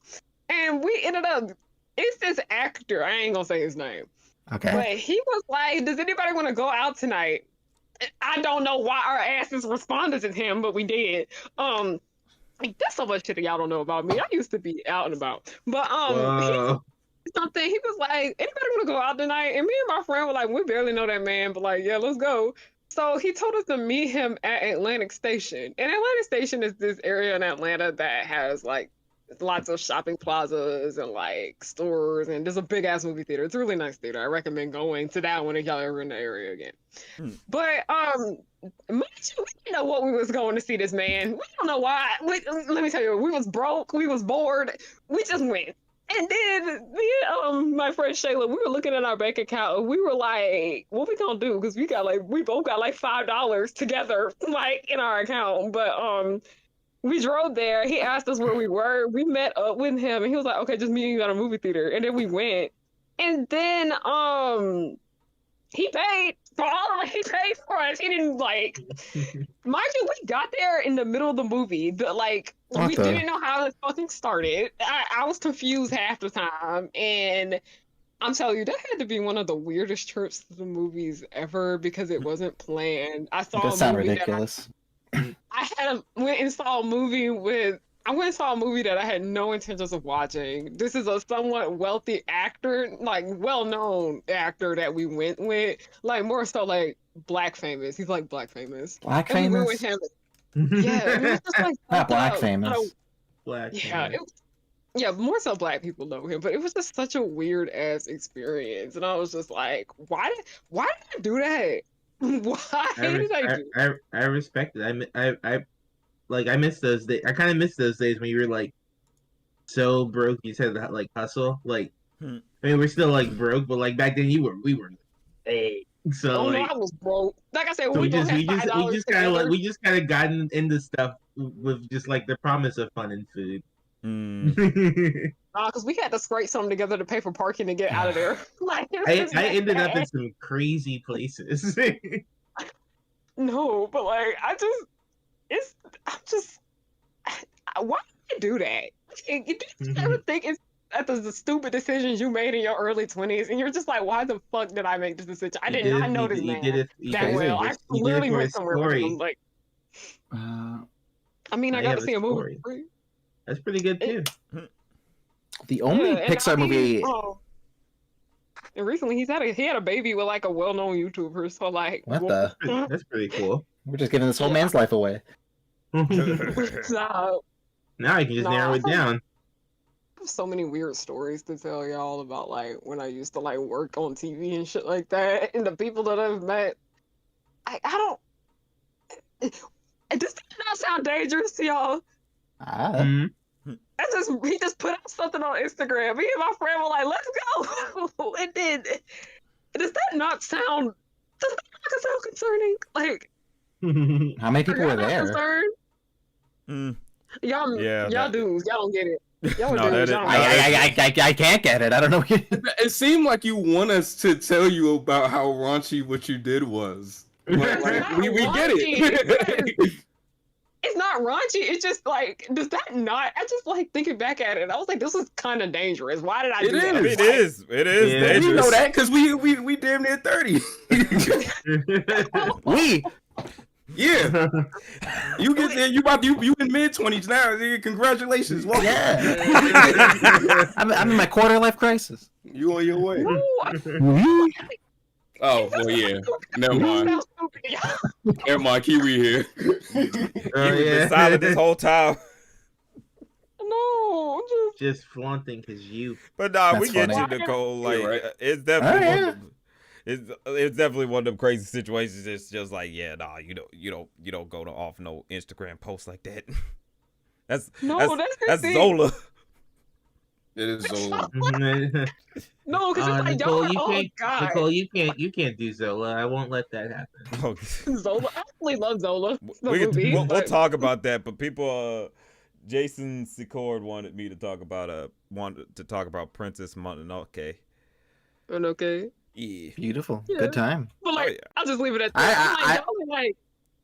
And we ended up, it's this actor, I ain't gonna say his name. Okay. But he was like, does anybody want to go out tonight? I don't know why our asses responded to him, but we did. Like, that's so much shit that y'all don't know about me. I used to be out and about. But he was like, anybody want to go out tonight? And me and my friend were like, we barely know that man, but like, yeah, let's go. So he told us to meet him at Atlantic Station. And Atlantic Station is this area in Atlanta that has like lots of shopping plazas and like stores, and there's a big ass movie theater. It's a really nice theater. I recommend going to that one if y'all ever in the area again. But we didn't know what we was going to see this man. We don't know why. Let me tell you, we was broke, we was bored, we just went. And then me and my friend Shayla, we were looking at our bank account and we were like, what we gonna do? Because we both got like $5 together like in our account. But we drove there. He asked us where we were. We met up with him, and he was like, "Okay, just meet you at a movie theater." And then we went. And then he paid for all of it. He paid for us. He didn't like. Mind you, we got there in the middle of the movie. But like, we didn't know how the fucking started. I was confused half the time, and I'm telling you, that had to be one of the weirdest trips to the movies ever because it wasn't planned. I saw That sounds ridiculous. I went and saw a movie that I had no intentions of watching. This is a somewhat wealthy actor, like well-known actor that we went with, like more so like black famous. He's like black famous. Black and famous? we went with him. Yeah, it was just like not black famous. Black. Yeah, yeah, more so black people know him, but it was just such a weird ass experience, and I was just like, why did I do that? Why did I do? I respect it. I miss those days. I kind of miss those days when you were like so broke. You said that like hustle. Like I mean, we're still like broke, but like back then we were. Hey, so no, I was broke. Like I said, so we just kind of gotten into stuff with just like the promise of fun and food. Because we had to scrape something together to pay for parking to get out of there. Like I ended up in some crazy places. No, but like why did you do that? You ever think it's at the stupid decisions you made in your early 20s, and you're just like, why the fuck did I make this decision? I did not know this man that well. I literally went somewhere with him. Like, I mean, I got to see a movie. That's pretty good too. The only Pixar movie. And recently, he had a baby with like a well-known YouTuber. So like, that's pretty cool. We're just giving this whole man's life away. Now I can just narrow it down. I have so many weird stories to tell y'all about like when I used to like work on TV and shit like that, and the people that I've met. I don't. Does that not sound dangerous to y'all? He just put out something on Instagram. Me and my friend were like, "Let's go." It did. Does that not sound concerning? Like, how many people were there? Y'all dudes, y'all don't get it. Y'all No, dudes, that y'all is- don't get it. I can't get it. I don't know. It seemed like you want us to tell you about how raunchy what you did was. But like, we get it. It's not raunchy. It's just like, does that not? I just like thinking back at it. I was like, this is kind of dangerous. Why did I do that? I mean, it is. It is Yeah. dangerous. We know that because we damn near 30. Yeah. You get there, you in mid-20s now. Nigga, congratulations. Welcome. Yeah. I'm in my quarter life crisis. You on your way. No, Oh, well, yeah. Never mind. Never mind. Kiwi here. He was been silent this whole time. No, Just flaunting his youth. But nah, we That's get funny. you, Nicole. Like, You're right. it's definitely Oh, one yeah. of them, it's definitely one of them crazy situations. It's just like, yeah, nah, you don't go to off no Instagram post like that. That's crazy. Zola. It is Zola. No, because it's like Nicole, y'all. Oh God, Nicole, you can't do Zola. I won't let that happen. Zola. I actually love Zola. The movie, We'll but- talk about that, but people, Jason Secord wanted to talk about Princess Mononoke. Okay. Yeah. Beautiful. Yeah. Good time. But like, yeah. I'll just leave it at that. I-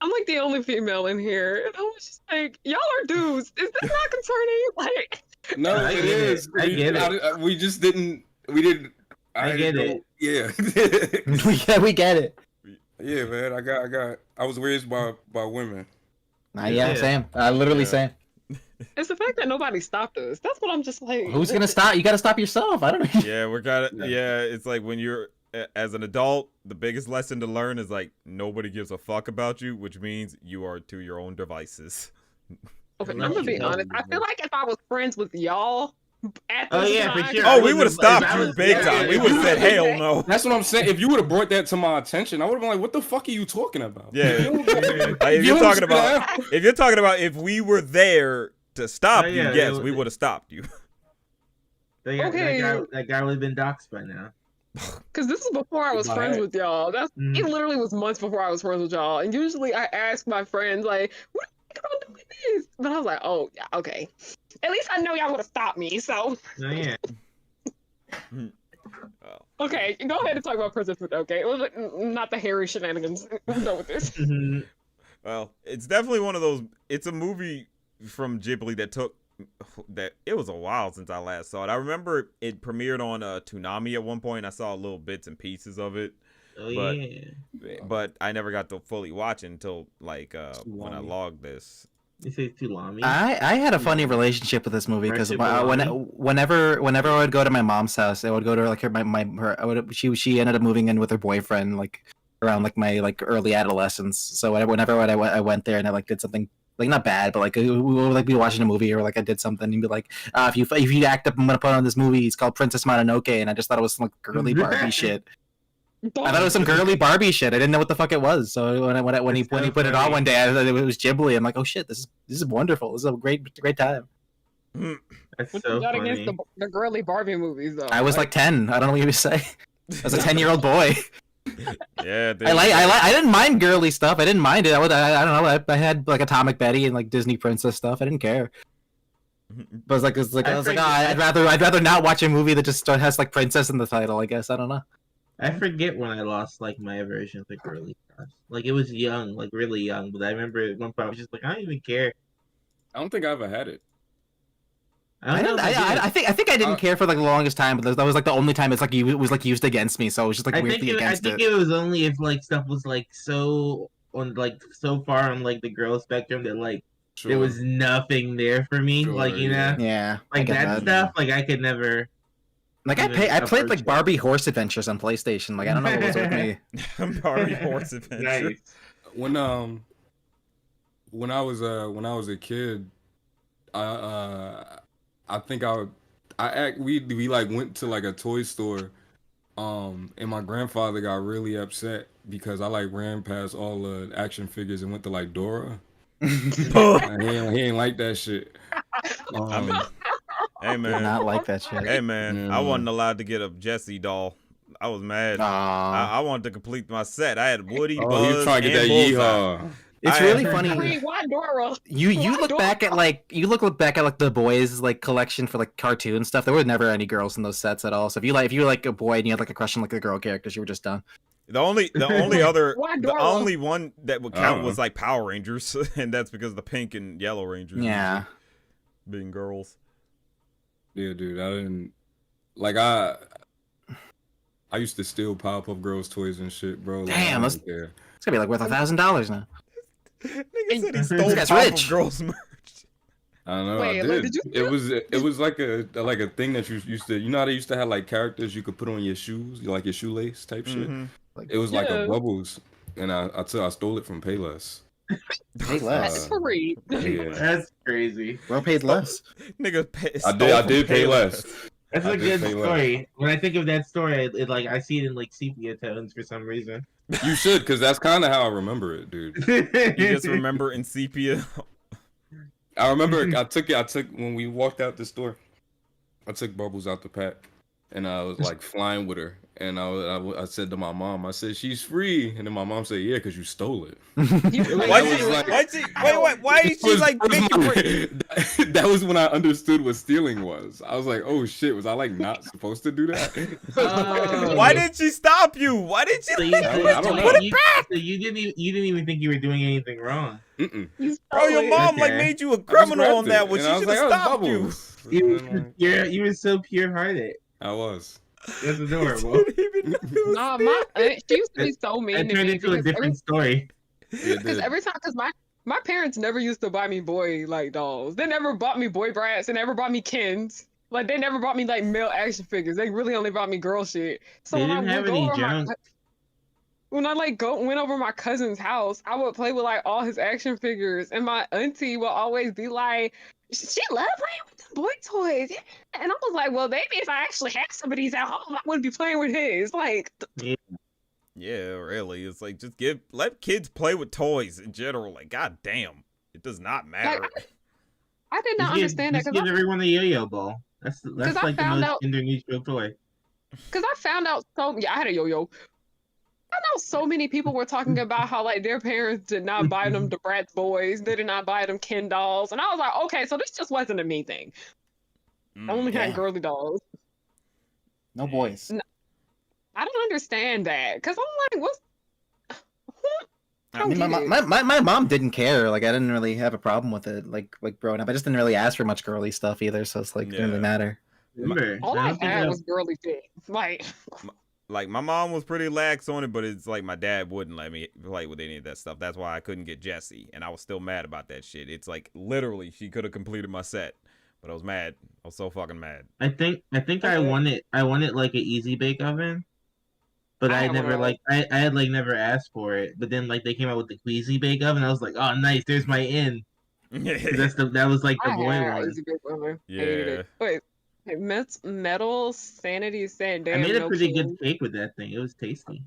I'm like the only female in here, and I was just like, y'all are dudes. Is that not concerning? Like, No, I it get it. is. I get it. We just didn't. We didn't. I get it. Yeah. we get it. Yeah, man. I was raised by women. Yeah, Yeah. same. Literally Yeah. same. it's the fact that nobody stopped us. That's what I'm just like. Who's gonna stop? You gotta stop yourself. I don't know. Yeah, it's like when you're as an adult, the biggest lesson to learn is like nobody gives a fuck about you, which means you are to your own devices. Okay, I'm Unless gonna be you know honest. I me, feel like if I was friends with y'all at this Oh, yeah, for time, sure. Oh, we would have If stopped I you was- big yeah, time. yeah, We yeah. would have said hell no. That's what I'm saying. If you would have brought that to my attention, I would have been like, "What the fuck are you talking about?" Yeah. You know? Like, if You you're talking understand? about if we were there to stop Oh, you, yeah, yes, it we was- would have stopped you. Okay. That guy would have been doxxed by now. because this is before I was Goodbye. friends with y'all. It Mm. literally was months before I was friends with y'all. And usually I ask my friends like, "What do you think about doing this?" But I was like, "Oh, yeah, okay. At least I know y'all would have stopped me." So Oh yeah. okay, go ahead and talk about Princess Mononoke. It was not the Harry shenanigans. I'm done with this. Mhm. Well, it's definitely one of those. It's a movie from Ghibli that it was a while since I last saw it. I remember it premiered on Toonami at one point. I saw little bits and pieces of it, Oh But- yeah. but I never got to fully watch it until like when I Toonami. logged this. You say Tulami? I had a funny relationship with this movie because Friendship with Lonnie? whenever I would go to my mom's house, I would go to like she ended up moving in with her boyfriend like around like my like early adolescence. So whenever I went there and I like did something like not bad, but like we would like be watching a movie or like I did something and be like, if you act up, I'm gonna put on this movie. It's called Princess Mononoke, and I just thought it was some like girly Barbie shit. I thought it was some girly Barbie shit. I didn't know what the fuck it was. So when he put it on one day, I thought it was Ghibli. I'm like, oh shit, this is wonderful. This is a great time. That's What so you got funny. against the girly Barbie movies though? I was like 10. I don't know what you would say. I was a 10-year-old boy. Yeah, I didn't mind girly stuff. I didn't mind it. I don't know. I had like Atomic Betty and like Disney Princess stuff. I didn't care. But I was like, I'd rather not watch a movie that just has like princess in the title. I guess I don't know. I forget when I lost like my aversion to girly stuff. Like it was young, like really young. But I remember at one point I was just like, I don't even care. I don't think I ever had it. I don't know. if I did. I think I didn't care for like the longest time, but that was like the only time it was like used against me. So it was just like I weirdly think against it. it was only if like stuff was like so far on like the girl spectrum that like Sure. there was nothing there for me. Sure, like you know, Yeah, I like get that stuff. Like I could never. Like I played like Barbie Horse Adventures on PlayStation. Like I don't know what was with me. Barbie Horse Adventure. Nice. When I was a kid, I think we like went to like a toy store, and my grandfather got really upset because I like ran past all the action figures and went to like Dora. And he ain't like that shit. I mean, hey Did man, not like that shit. hey man, Yeah. I wasn't allowed to get a Jessie doll. I was mad. Aw. I wanted to complete my set. I had Woody, Oh, Buzz, you trying to get and that Bullseye. yeehaw? It's really funny. Wait, why Dora? You Why look Dora? back at like the boys like collection for like cartoon stuff. There were never any girls in those sets at all. So if you were like a boy and you had like a crush on like the girl characters, you were just done. The only Why the Dora? only one that would count Oh. was like Power Rangers, and that's because the pink and yellow Rangers Yeah. being girls. Yeah, dude, I didn't like I used to steal Powerpuff Girls toys and shit, bro. Like, Damn, I that's- don't care. It's gonna be like worth $1,000 now. Nigga said he This stole guy's Powerpuff rich. Girls merch. I don't know. Wait, I like, did. did you- It was like a thing that you used to. You know how they used to have like characters you could put on your shoes, like your shoelace type shit. Mhm. It was like Yeah. a Bubbles, and I stole it from Payless. Paid That's less. for read. Yeah, That's crazy. Bro paid less. Nigga, I did pay less. That's I a did good pay less. story. When I think of that story, I see it in like sepia tones for some reason. You should, cause that's kind of how I remember it, dude. You just remember in sepia. I remember I took when we walked out the store. I took Bubbles out the pack, and I was like flying with her. And I said to my mom, I said she's free, and then my mom said, yeah, cause you stole it. Why was she? like- Why is she like making? That was when I understood what stealing was. I was like, oh shit, was I like not supposed to do that? Oh. Why did she stop you? Why did she? So you, I don't know. Put it back. So you didn't even think you were doing anything wrong. Mm-mm. Bro, your mom like Okay. made you a I just criminal on grabbed that it, one. and She I was should like, have oh, it's stopped you. Bubbles. And then, You were so pure hearted. I was. That's adorable. Didn't even know it was Nah, me. my aunt, she used to be so mean That to turned me into a different story. Yeah, it did. every time, because my parents never used to buy me boy like dolls. They never bought me boy brats. They never bought me Kens. Like they never bought me like male action figures. They really only bought me girl shit. So They when I didn't have would go any over junk. when I like went over my cousin's house, I would play with like all his action figures, and my auntie would always be like, "She loved playing with the boy toys," and I was like, "Well, maybe if I actually had some of these at home, I wouldn't be playing with his." Like, Yeah, really. It's like just let kids play with toys in general. Like, god damn, it does not matter. I did not understand that Just because give everyone a yo-yo ball. That's I like the found most out- gender neutral toy. I found out I had a yo-yo. I know so many people were talking about how like their parents did not buy them the Bratz boys, they did not buy them Ken dolls, and I was like, okay, so this just wasn't a me thing. I only had Yeah. girly dolls. No boys. I don't understand that because I'm like, what's I mean, my mom didn't care. Like I didn't really have a problem with it. Like growing up, I just didn't really ask for much girly stuff either. So it's like it didn't really Yeah. matter. Remember, all I I don't think had I- was girly shit. Like, Like my mom was pretty lax on it, but it's like my dad wouldn't let me play with any of that stuff. That's why I couldn't get Jessie, and I was still mad about that shit. It's like literally she could have completed my set, but I was mad. I was so fucking mad. I think I wanted like an easy bake oven, but I I have never one of like I had like never asked for it. But then like they came out with the Queasy bake oven, I was like, oh nice, there's my in. 'Cause that was like the I boy had one. Easy Bake Oven. Yeah. Hated it. Wait, metal sanity said, I "Damn, made a no pretty Kens." good cake with that thing. It was tasty.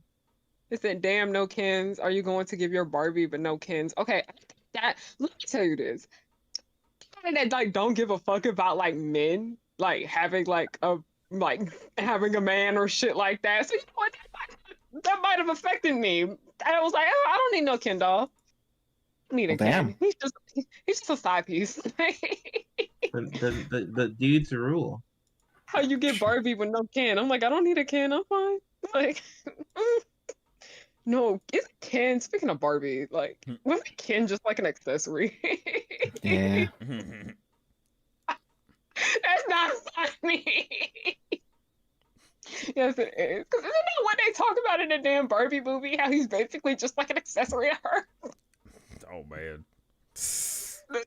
It said, "Damn, no Kens. Are you going to give your Barbie but no Kens?" Okay, that let me tell you this. That like don't give a fuck about like men like having like having a man or shit like that. So you know what? That might have affected me. I was like, oh, I don't need no Ken doll. I need a Well, damn. Ken. He's just a side piece. The dudes rule. How you get Barbie with no Ken? I'm like, I don't need a Ken. I'm fine. Like, no, is Ken? Speaking of Barbie, like, wasn't Ken just like an accessory? Yeah. That's not funny. Yes, it is. Because isn't that what they talk about in the damn Barbie movie? How he's basically just like an accessory to her. Oh man.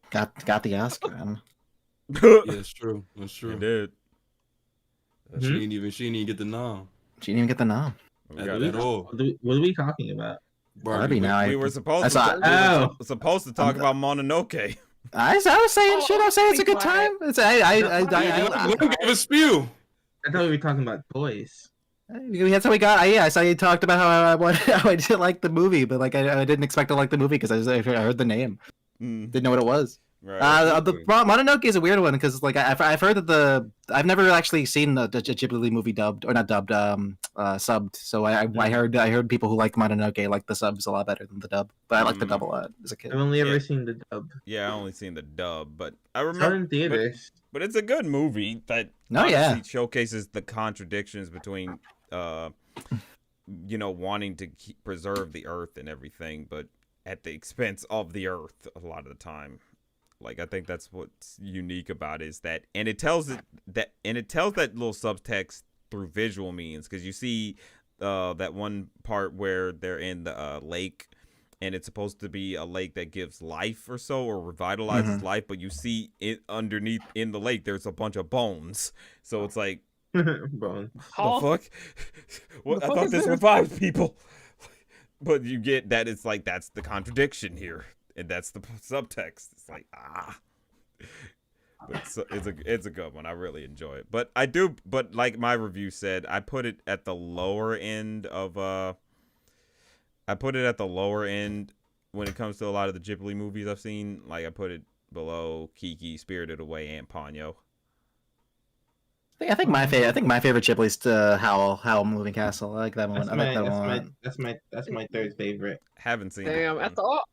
Got the Oscar. I don't know. Yeah, it's true. That's It true. did. She didn't even get the nom She didn't even get the nom. We at, got at it. all. What are we talking about? Barbie now. We were supposed I saw- to supposed to talk about Mononoke. I was saying shit. I was saying it's a good Be time. It's Let him give a spew. I thought we were talking about toys. That's how we got. I saw you talked about how I didn't like the movie, but like I didn't expect to like the movie because I heard the name, Mm. didn't know what it was. Right. Mononoke is a weird one because like I've heard that I've never actually seen the Ghibli movie dubbed or not dubbed subbed. So I heard people who like Mononoke like the subs a lot better than the dub, but I like the dub a lot as a kid. I've only ever seen the dub. Yeah, I only seen the dub, but I It's remember in theaters. But it's a good movie that showcases the contradictions between wanting to preserve the earth and everything, but at the expense of the earth a lot of the time. Like, I think that's what's unique about it, is that, and it tells that little subtext through visual means, because you see that one part where they're in the lake, and it's supposed to be a lake that gives life or so, or revitalizes life, but you see it underneath in the lake, there's a bunch of bones. So it's like, Bones. the fuck? Well, I thought this revived people. But you get that it's like, that's the contradiction here. And that's the subtext. It's like, But it's a good one. I really enjoy it. But like my review said, I put it at the lower end of when it comes to a lot of the Ghibli movies I've seen. Like, I put it below Kiki, Spirited Away, and Ponyo. I think my favorite Ghibli is Howl Moving Castle. I like that one. That's my third favorite. Haven't seen Damn, it. that's all.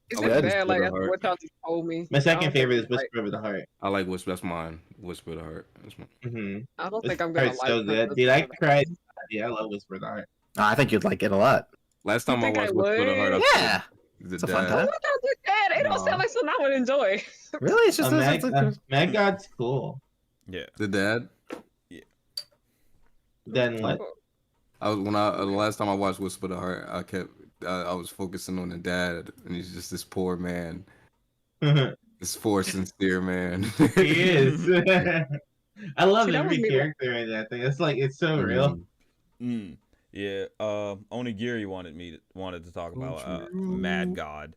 Is like it Whisper bad? Like, of the after Heart. what y'all just told me. My second favorite is like, Whisper of the Heart. I like Whisper. That's mine. Whisper of the Heart. That's mine. Mm-hmm. I don't think I'm gonna It's like so good, dude. I cried. Yeah, I love Whisper of the Heart. I think you'd like it a lot. Last time I think watched I Whisper of the Heart, would? Yeah, it's a fun Oh, time. what y'all just said? It don't sound like something I would enjoy. Really, it's just Mad God's cool. Yeah. The dad. Then what? The last time I watched Whisper of the Heart, I was focusing on the dad, and he's just this poor man, this poor sincere man. He is. I love every character in that thing. It's so real. Yeah. Onigiri wanted to talk about Mad God.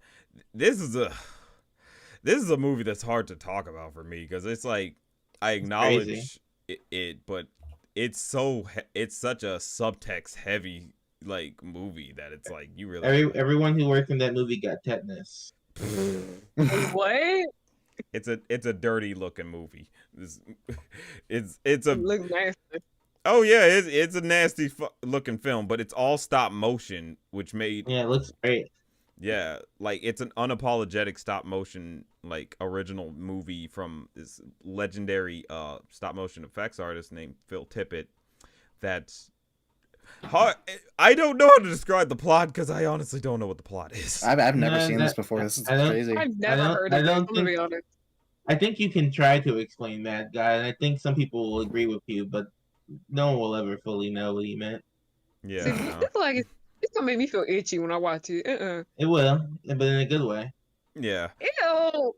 This is a movie that's hard to talk about for me, because it's like, I acknowledge it, but it's such a subtext heavy like movie that it's like, you really everyone who worked in that movie got tetanus. What? It's a dirty looking movie. It's a Look nasty. Oh yeah, it's a nasty looking film, but it's all stop motion, which made it looks great. Yeah, like, it's an unapologetic stop motion, like, original movie from this legendary stop motion effects artist named Phil Tippett. That's hard. I don't know how to describe the plot, because I honestly don't know what the plot is. I've never seen this before. This is crazy. I've never heard of it, to be honest. I think you can try to explain Mad God, and I think some people will agree with you, but no one will ever fully know what he meant. Yeah. See, it's like, it's gonna make me feel itchy when I watch it. It will, but in a good way. Yeah. Ew.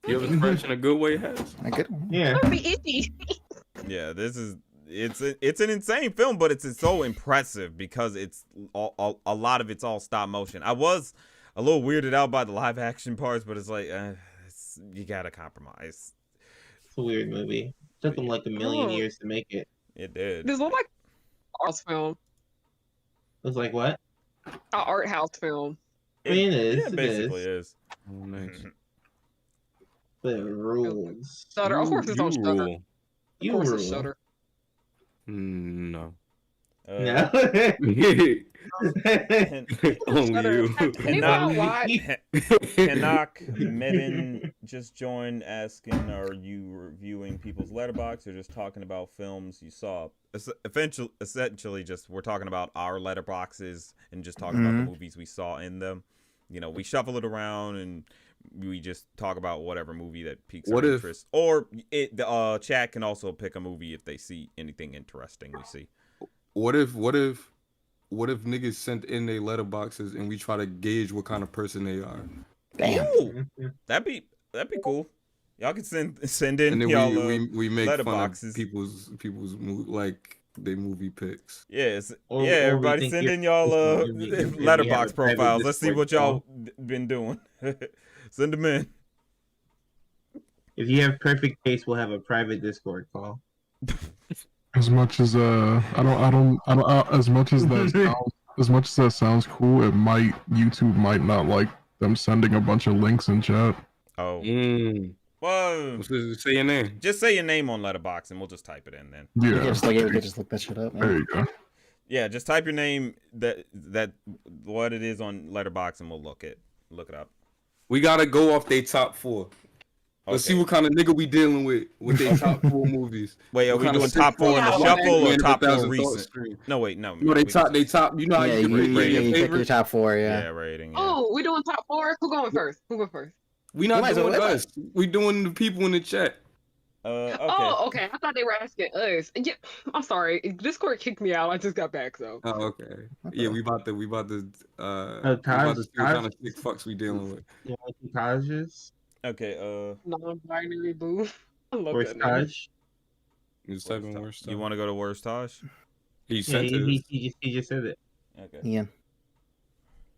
You ever French in a good way, Has? A good. Yeah. I'll be itchy. Yeah, it's an insane film, but it's so impressive because it's a lot of it's all stop motion. I was a little weirded out by the live action parts, but it's like, you gotta compromise. It's a weird movie. It took them like a million years to make it. It did. This looks like an art film. It was like what? An art house film. I mean, it is. Yeah, basically is. Oh, nice. But it rules. Shutter. Of course, it's on Shutter. Of You course, rule. it's Shutter. No. No. Only you. Canuck Medin just joined, asking, are you reviewing people's Letterboxd or just talking about films you saw? Essentially, just we're talking about our letterboxes and just talking about the movies we saw in them. You know, we shuffle it around and we just talk about whatever movie that piques our interest. Or the chat can also pick a movie if they see anything interesting we see. What if niggas sent in their letterboxes and we try to gauge what kind of person they are? Damn. Ooh, that'd be cool. Y'all can send in, and then y'all we make letterboxes. fun of people's like they movie picks. Yes, Or everybody send in y'all letterbox profiles. Let's see what y'all been doing. Send them in. If you have perfect taste, we'll have a private Discord call. As much as as much as that sounds cool, YouTube might not like them sending a bunch of links in chat. Oh, Well, Say your name. just say your name on Letterboxd and we'll just type it in then. You Yeah. can just look that shit up. There Man. you go. Yeah, just type your name that what it is on Letterboxd and we'll look it up. We gotta go off their top 4. Let's see what kind of nigga we dealing with their top 4 movies. Wait, are What we kind of doing top 4 in the sitcom shuffle or man top with 4 1,000 thoughts recent? stream? No, wait, no. No, they top. You know how Yeah, you you rate your pick your favorite. top 4. Yeah, Yeah. rating. Yeah. Oh, we doing top 4? Who going first? We You not might as well doing wait. us. We doing the people in the chat. Okay. Oh, okay. I thought they were asking us. Yeah, I'm sorry. Discord kicked me out. I just got back, so. Oh, okay. Yeah, we about to we about to see what Taj, kind of sick fucks we dealing with. you want to Taj's? Okay. Non-binary boo. I love Where's that name. Taj? It's type in worst You want to go to worst Taj? He Yeah, sent it. he just said it. Okay. Ian.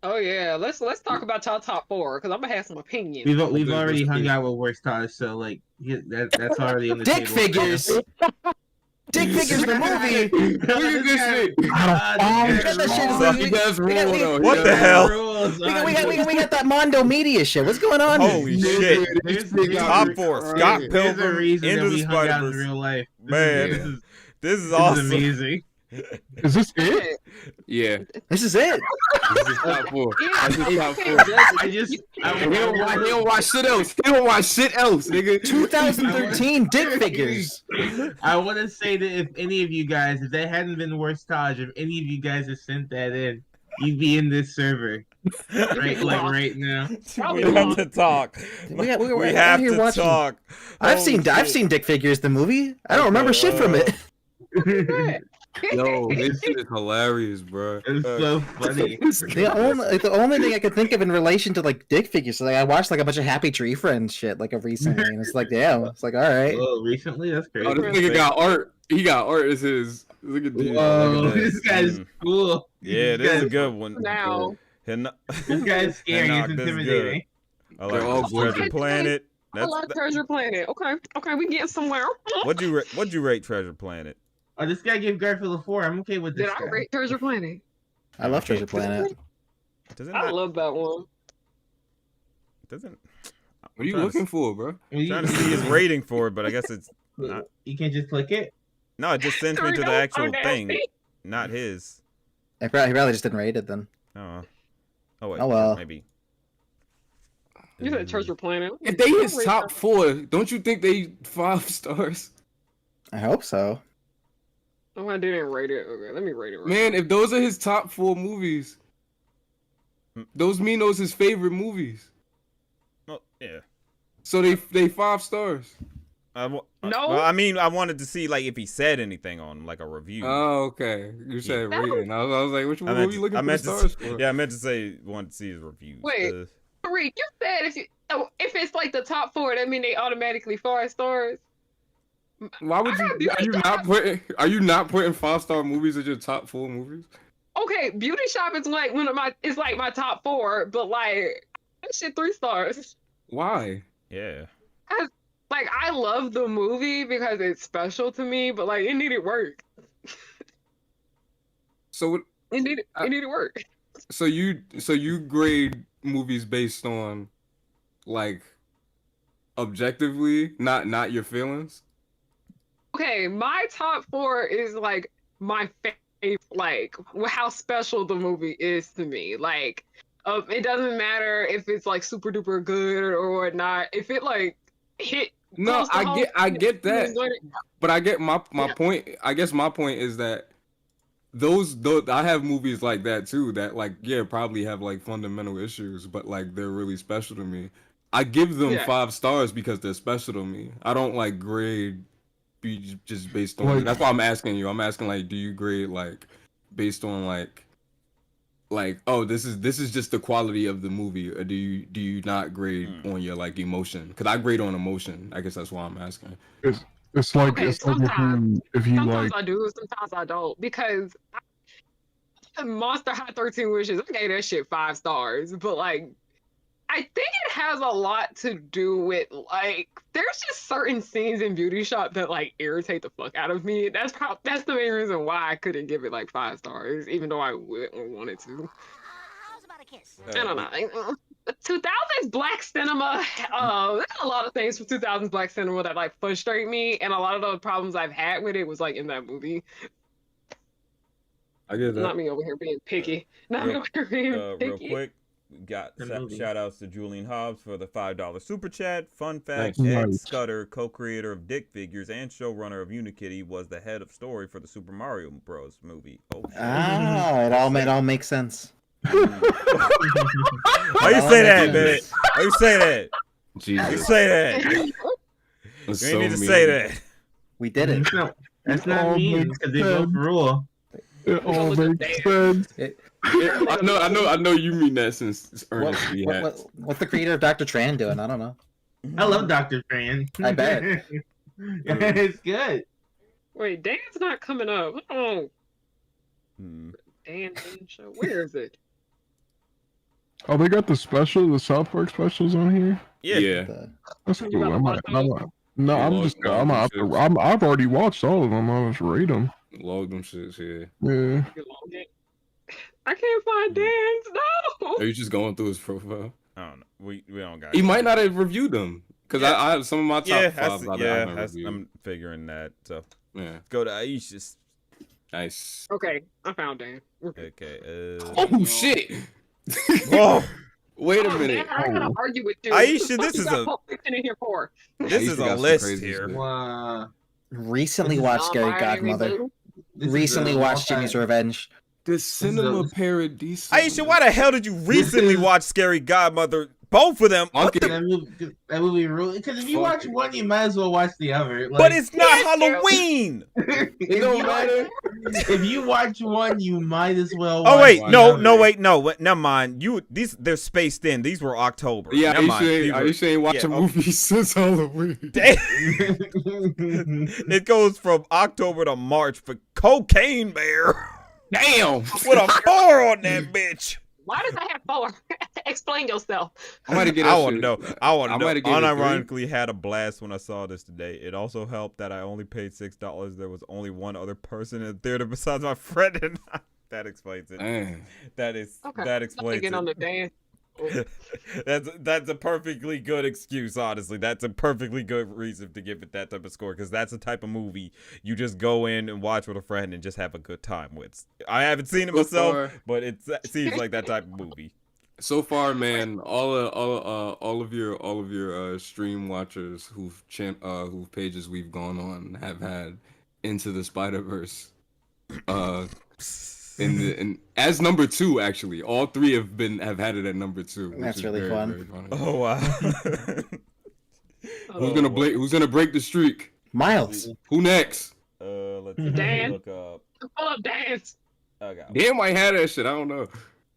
Oh yeah, let's talk about y'all top 4 because I'm gonna have some opinions. We've This- already this hung is- out with Where's Taj, so like that's already on the Dick table. figures. Dick figures the movie. Look at this shit. We got that shit. So he does we got- rule we- though. What the hell? We got that Mondo Media shit. What's going on? Holy shit. There's Top a- 4. Scott There's a Pilgrim, reason Into that the we hung out in Spider-Verse. real life. Man, this this is this is awesome. amazing. Is this it? Yeah, This is it. this is top 4. Yeah, That's his you top 4. can't judge I it. just He don't watch shit else. He don't watch shit else, nigga. 2013 Dick figures. I want to say that if any of you guys, if that hadn't been Worst Taj, if any of you guys had sent that in, you'd be in this server right now. We have to talk. We have have here to watching. talk. I've Holy I've shit. seen Dick figures the movie. I don't remember shit from it. Yo, this shit is hilarious, bro. It's so funny. The only thing I could think of in relation to like Dick figures, like I watched like a bunch of Happy Tree Friends shit like recently, and it's like damn, it's like all right. Whoa, recently? That's crazy. Oh, this nigga got art. He got art as his. Look at this. Whoa, Look at this guy's cool. Yeah, this is a good one. Now, This guy's scary. Knock, It's this is intimidating. I They're all like gorgeous. Treasure Planet. I love Treasure Planet. Okay, we getting somewhere. What'd you rate Treasure Planet? Oh, this guy gave Garfield a 4. I'm okay with this Did I guy. rate Treasure Planet? I love Treasure Planet. Does it I not, love that one. doesn't What are you looking for, bro? trying to see his rating for it, but I guess it's not. You can't just click it. No, it just sends me to the actual thing, not his. He probably just didn't rate it then. Oh, wait. Oh, well. Maybe. You said Treasure Planet. If they his top 4, don't you think they 5 stars? I hope so. Oh, I didn't rate it. Okay, let me rate it. Right Man, if those are his top 4 movies, those mean those his favorite movies. Oh, yeah. So they 5 stars. No. Well, I mean, I wanted to see like if he said anything on like a review. Oh, okay. You said Yeah. rating. I was like, which I one meant were you to- looking I for meant the to stars for? Yeah, I meant to say wanted to see his reviews. Wait. Tariq, you said if it's like the top 4, that mean they automatically 5 stars. Why would you? Are you not putting 5-star movies as your top 4 movies? Okay, Beauty Shop is like it's like my top 4, but like that shit 3 stars. Why? Yeah. Like I love the movie because it's special to me, but like it needed work. So It needed work. so you grade movies based on like objectively, not your feelings. Okay, my top 4 is like my favorite, like how special the movie is to me. Like, it doesn't matter if it's like super duper good or whatnot. If it like hit. No, close to home, I get that, it's gonna- but I get my point. I guess my point is that those I have movies like that too that like probably have like fundamental issues, but like they're really special to me. I give them 5 stars because they're special to me. I don't like grade just based on. That's why I'm asking you. I'm asking like, do you grade like based on like oh this is just the quality of the movie, or do you not grade on your like emotion? Because I grade on emotion. I guess that's why I'm asking. It's like Okay, it's like sometimes if you like I do, sometimes I don't, because Monster High 13 Wishes, I gave that shit 5 stars, but like I think it has a lot to do with like there's just certain scenes in Beauty Shop that like irritate the fuck out of me. That's the main reason why I couldn't give it like 5 stars, even though I wanted to. I don't know. 2000s black cinema, there's a lot of things from 2000s black cinema that like frustrate me, and a lot of the problems I've had with it was like in that movie. I get that. Not me over here being picky. Not me over here being picky. Real quick, got shout outs to Julian Hobbs for the $5 super chat. Fun fact: Nice. Ed Scudder, co-creator of Dick Figures and showrunner of Unikitty, was the head of story for the Super Mario Bros. Movie. Oh, shit. It all makes sense. Why you say that, man? Why you say that? Jesus. You say that. That's You so ain't need to mean. say that. We did it. That's not mean because they both rule. It all makes sense. I know you mean that since Ernest we had. What's the creator of Dr. Tran doing? I don't know. I love Dr. Tran. I bet. It's good. Wait, Dan's not coming up. Oh, Hmm. Dan show. Where is it? Oh, they got the South Park specials on here. Yeah. That's You cool. gotta watch those? I've already watched all of them. I'll just rate them. Log them shits here. Yeah. I can't find Dan's. No. Are you just going through his profile? I don't know. We don't got. He might not have reviewed them because I have some of my top five. I'm figuring that. So yeah, go to Aisha's. Nice. Okay, I found Dan. Okay. Oh shit! Whoa! Wait a Oh, minute. Dan, I gotta argue with you. Aisha, What this is you got a- Pulp Fiction in here for? This Aisha is got a some list crazy here. shit. Wow. Recently watched Scary Non-binary Godmother. blue. Recently watched Jimmy's Revenge. The cinema paradise. Aisha, why the hell did you recently watch Scary Godmother? Both of them. What the- That movie ruled. Because if you watch one, you might as well watch the other. but it's not Halloween. It don't matter. If you watch one, you might as well. Oh watch wait, the no, other. never mind. They're spaced in. These were October. Yeah, never mind. Aisha ain't watching movies since Halloween. It goes from October to March for Cocaine Bear. Damn. With a 4 on that bitch. Why does that have 4? Explain yourself. I might get. I want to know. I want to know. might have given it Unironically, had a blast when I saw this today. It also helped that I only paid $6. There was only one other person in the theater besides my friend, and that explains it. Damn. That explains Get it. on the Dan. That's a perfectly good excuse, honestly. That's a perfectly good reason to give it that type of score, because that's the type of movie you just go in and watch with a friend and just have a good time with. I haven't seen it myself, but it seems like that type of movie. So far, man, all of your stream watchers whose pages we've gone on have had Into the Spider-Verse. And as number 2, actually, all 3 have had it at number 2. That's really fun. Very funny. Oh wow! Who's gonna break the streak? Miles. Who next? Let's Dan. look up. Full of Dan's. I got. Dan might have that shit. I don't know.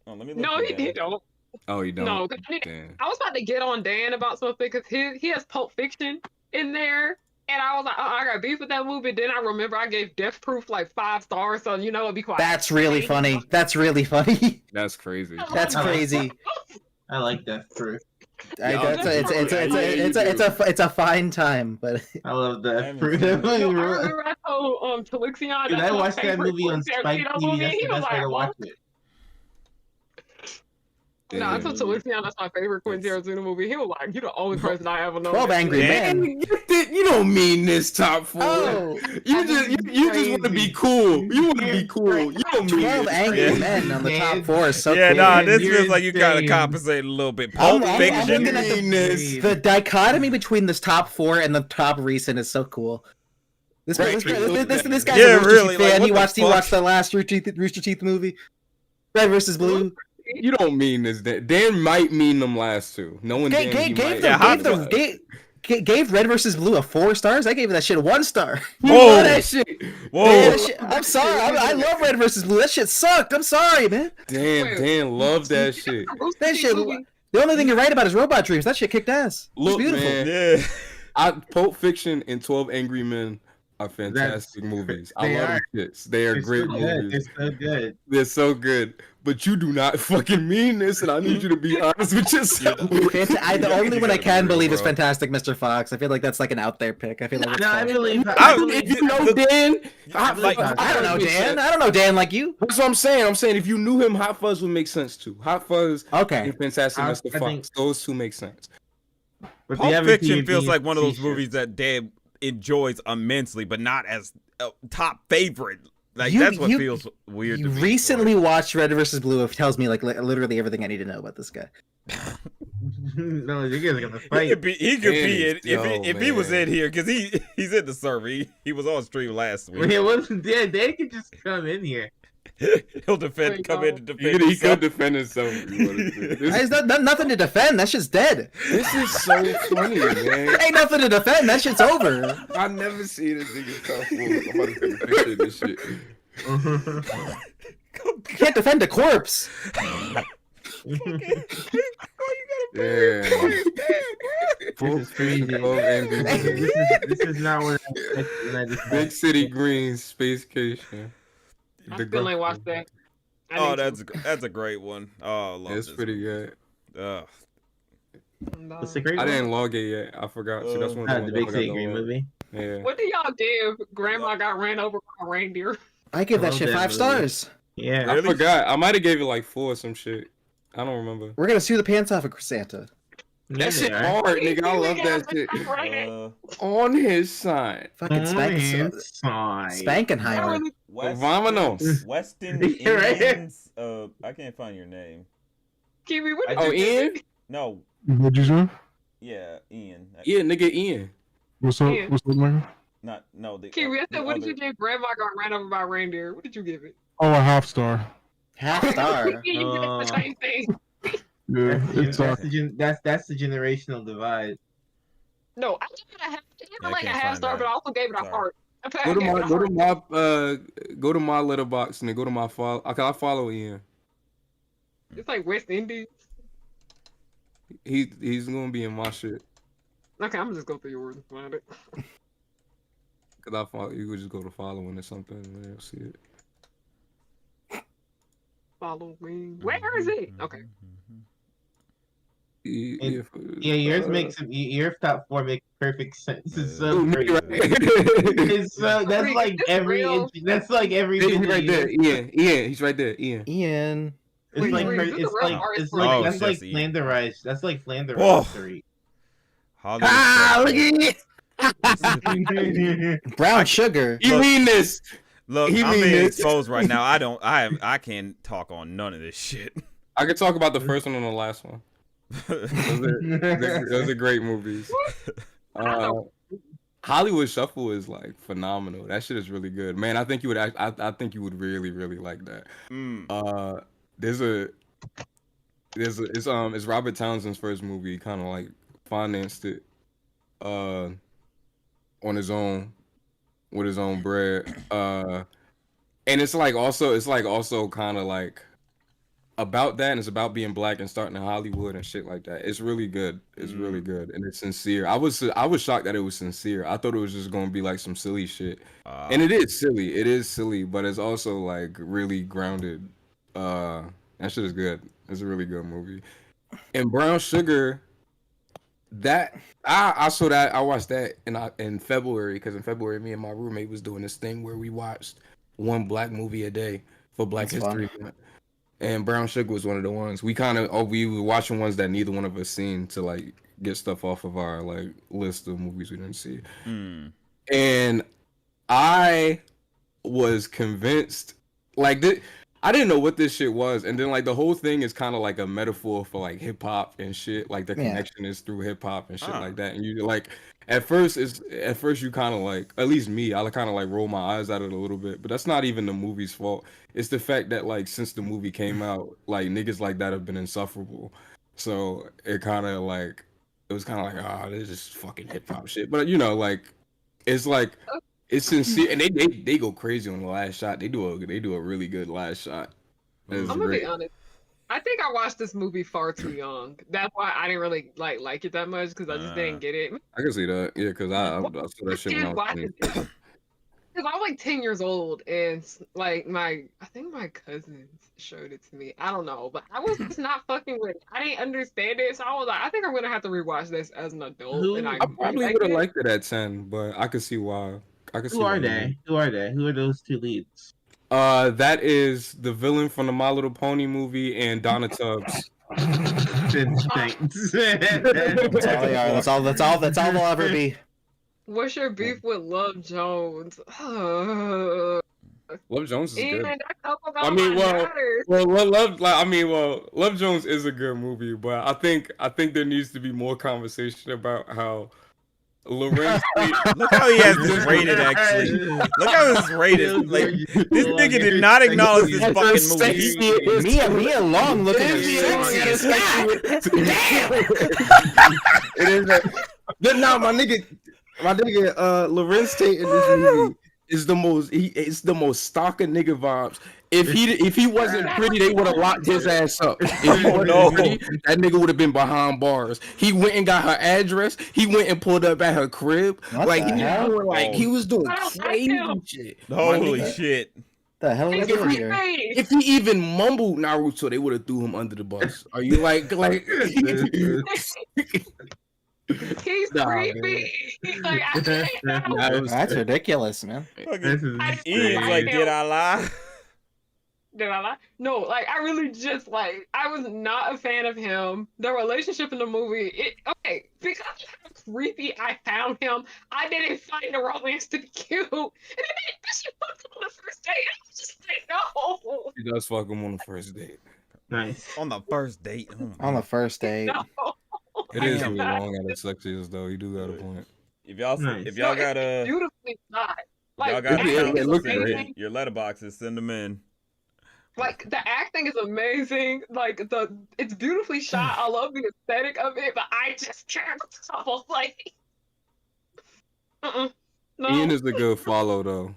Oh, let me look No, for he Dan. don't. Oh, you don't. No, Damn. I was about to get on Dan about something because he has Pulp Fiction in there, and I was like, I got beef with that movie. Then I remember I gave Death Proof like 5 stars, so you know it'd be quiet. That's really funny. That's really funny. That's crazy. That's crazy. I like that proof. It's a fine time, but I love that proof. I remember I told Talixion. Dude, I watched that movie on Spike TV. That's the best way to watch it. No, I told Talixion that's my favorite Quentin Tarantino movie. He was like, "You're the only person I ever know." 12 Angry Men. You don't mean this top 4. Oh, you just want to be cool. You want to be cool. You don't mean 12 this. Angry Men on the top 4 is so Yeah, cool. nah, this You're feels like you kind of insane. compensate a little bit. Pulp I'm Fiction. looking at This. the dichotomy between this top 4 and the top recent is so cool. This guy's Yeah, a Rooster really, Teeth like, fan. what He the watched fuck? the last Rooster Teeth movie, Red versus Blue. You don't mean this. Dan might mean them last 2. No one Gave Red versus Blue a 4 stars. I gave that shit a 1 star. You Whoa. love that shit. Whoa! Man, I'm sorry. I love Red versus Blue. That shit sucked. I'm sorry, man. Dan loved that shit. That shit. The only thing you're right about is Robot Dreams. That shit kicked ass. It's Look, beautiful. man. Yeah. Pulp Fiction and 12 Angry Men are fantastic movies. I love them shits. They are great movies. It's so good. They're so good. but you do not fucking mean this, and I need you to be honest with yourself. The only one I gotta be can real, believe is bro. Fantastic Mr. Fox. I feel like that's like an out there pick. I feel like it's No, I fun. believe. If you know Dan, I believe- I don't know Dan. I don't know Dan like you. That's what I'm saying. I'm saying if you knew him, Hot Fuzz would make sense too. Hot Fuzz Okay. and Fantastic I Mr. Fox. think- Those two make sense. But Pulp the Fiction Everything feels like one of those t-shirt. movies that Dad enjoys immensely, but not as top favorite. Like You- that's what you- feels weird. You to me. recently watched Red vs. Blue. It tells me like literally everything I need to know about this guy. No, you guys are gonna He fight. could be in Yo, if he was man. in here because he's in the server. He was on stream last week. It wasn't Dan. Dan could just come in here. He'll come in to defend. He himself. could defend himself. If he wanted to. There's nothing to defend. That shit's dead. This is so funny, man. Ain't nothing to defend. That shit's over. I never see this nigga tough. I'm about to take a picture of this shit. You can't defend a corpse. Yeah. This is crazy. This is not what I expected when I just Big City Greens Space Cation. I still ain't watched that. I Oh, need that's a great one. Oh, I love It's this. pretty good. to. What's the great I one? didn't log it yet. I forgot. So that's one of The the Big ones I City forgot to Green log. movie. Yeah. What do y'all do if Grandma got ran over by a reindeer? I give that love shit that 5 movie. stars. Yeah. I forgot. I might have gave it like 4 or some shit. I don't remember. We're gonna sue the pants off of Santa. That shit hard, nigga. I love that shit. On his side. Fucking Spank. Side. Spankenheimer. Vámonos. Weston You're right. Indians. I can't find your name. Kiwi, what did Oh, you do? Ian? No, What'd you say? yeah, Ian. Yeah, nigga, Ian. What's up? Yeah. What's up, Michael? Not no. The, Kiwi, I the said, what did other- you do if Grandma got ran over by a reindeer? What did you give it? Oh, a half star. Half star. you did the same thing. Yeah, it's That's the generational divide. No, I gave it a half. I gave it I like a can't half find star, that. but I also gave it a Sorry. heart. Go to my letterbox and then go to my follow. Okay, I follow Ian. It's like West Indies. He's gonna be in my shit. Okay, I'm gonna just go through yours and find it. Cause I follow. You could just go to following or something and you'll see it. Follow me. Where is it? Okay. Yeah, Yeah, yours makes your top 4 make perfect sense. It's so Ooh, great. right. It's so that's Tariq, like is this every real? inch. That's like every. He's right there, Ian. He's right there, Ian. Ian. It's Wait, like wait, is this it's a real like art it's form? like Oh, that's like Jesse. Flanderized. That's like Whoa. Flanderized. Hollywood Look stuff. at it. Brown sugar. You mean this? Look, He I'm mean being this. exposed right now. I can't talk on none of this shit. I could talk about the first one and the last one. Those are great movies. Hollywood Shuffle is like phenomenal. That shit is really good, man. I think you would. I think you would really, really like that. Mm. It's Robert Townsend's first movie. He kind of like financed it, on his own, with his own bread. And it's also kind of like about that, and it's about being black and starting in Hollywood and shit like that. It's really good. It's really good, and it's sincere. I was shocked that it was sincere. I thought it was just gonna be like some silly shit, and it is silly. It is silly, but it's also like really grounded. That shit is good. It's a really good movie. And Brown Sugar, that I saw that. I watched that in February, because in February me and my roommate was doing this thing where we watched one black movie a day for Black That's History Month. And Brown Sugar was one of the ones. We were watching ones that neither one of us seen to like get stuff off of our like list of movies we didn't see. Mm. And I was convinced, like, I didn't know what this shit was, and then like the whole thing is kind of like a metaphor for like hip hop and shit. Like the connection is through hip hop and shit like that. And you like, at first you kind of like, at least me, I kind of like roll my eyes at it a little bit, but that's not even the movie's fault. It's the fact that like since the movie came out, like niggas like that have been insufferable. So it kind of like, it was kind of like, ah, this is fucking hip hop shit. But you know, like, it's like, it's sincere, and they go crazy on the last shot. They do a really good last shot. I'm gonna be honest. I think I watched this movie far too young. That's why I didn't really like it that much, because I just didn't get it. I can see that, yeah, because I saw that shit when I was 20. Because I was like 10 years old, and like I think my cousins showed it to me. I don't know, but I was just not fucking with it. I didn't understand it, so I was like, I think I'm gonna have to rewatch this as an adult. And I probably would have liked it at 10, but I could see why. Who are they? Who are they? Who are those two leads? That is the villain from the My Little Pony movie and Donna Tubbs. Thanks. That's all they are. That's all they'll ever be. What's your beef with Love Jones? Love Jones is good. And I mean, Love Jones is a good movie, but I think there needs to be more conversation about how Lorenz. Look how he has this rated. Actually, look how this is rated. Like this nigga did not acknowledge this fucking movie. Mia Long looking at It is. No, my nigga, Lorenz Tate in this movie is the most. It's the most stalker nigga vibes. If he wasn't pretty, they would have locked his ass up. If he wasn't pretty, that nigga would have been behind bars. He went and got her address. He went and pulled up at her crib. He was doing crazy shit. Holy shit! The hell is doing here? If he even mumbled Naruto, they would have threw him under the bus. Are you like? He's creepy. Like, I can't know. That's ridiculous, man. This is Ian's like, did I lie? Did I lie? No, like I really just like I was not a fan of him. The relationship in the movie, because of how creepy I found him, I didn't find the romance to be cute. And then she fucked him on the first date. I was just like, no. He does fuck him on the first date. nice. On the first date. On the first date. No. It is really long at its sexiest though. You do got a point. If y'all Nice. if y'all got it's beautifully shot. Like, y'all got the it looks acting is great. amazing. your letterboxes, send them in. Like the acting is amazing. Like it's beautifully shot. I love the aesthetic of it, but I just can't tell. Like, no. Ian is a good follow though.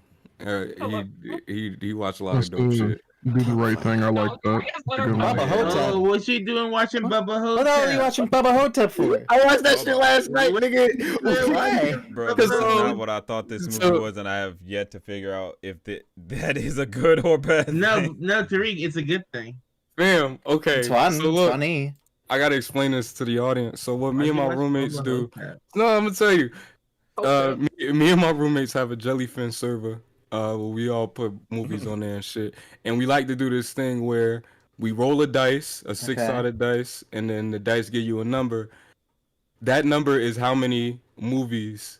He watched a lot of dope shit. Do the right thing. I like that. Bubba Hotep. Oh, what's she doing watching Bubba Hotep? What the hell are you watching Bubba Hotep for? I watched that shit last night, nigga. Why? Bro, this is not what I thought this movie was, and I have yet to figure out if that is a good or bad No, thing. Tariq, it's a good thing. Fam, okay. It's fun. So look, It's funny. I gotta explain this to the audience. So what me and my roommates do. Hotep? No, I'm gonna tell you. Okay. Me and my roommates have a jellyfin server. Where we all put movies on there and shit. And we like to do this thing where we roll a dice, a six-sided dice, and then the dice give you a number. That number is how many movies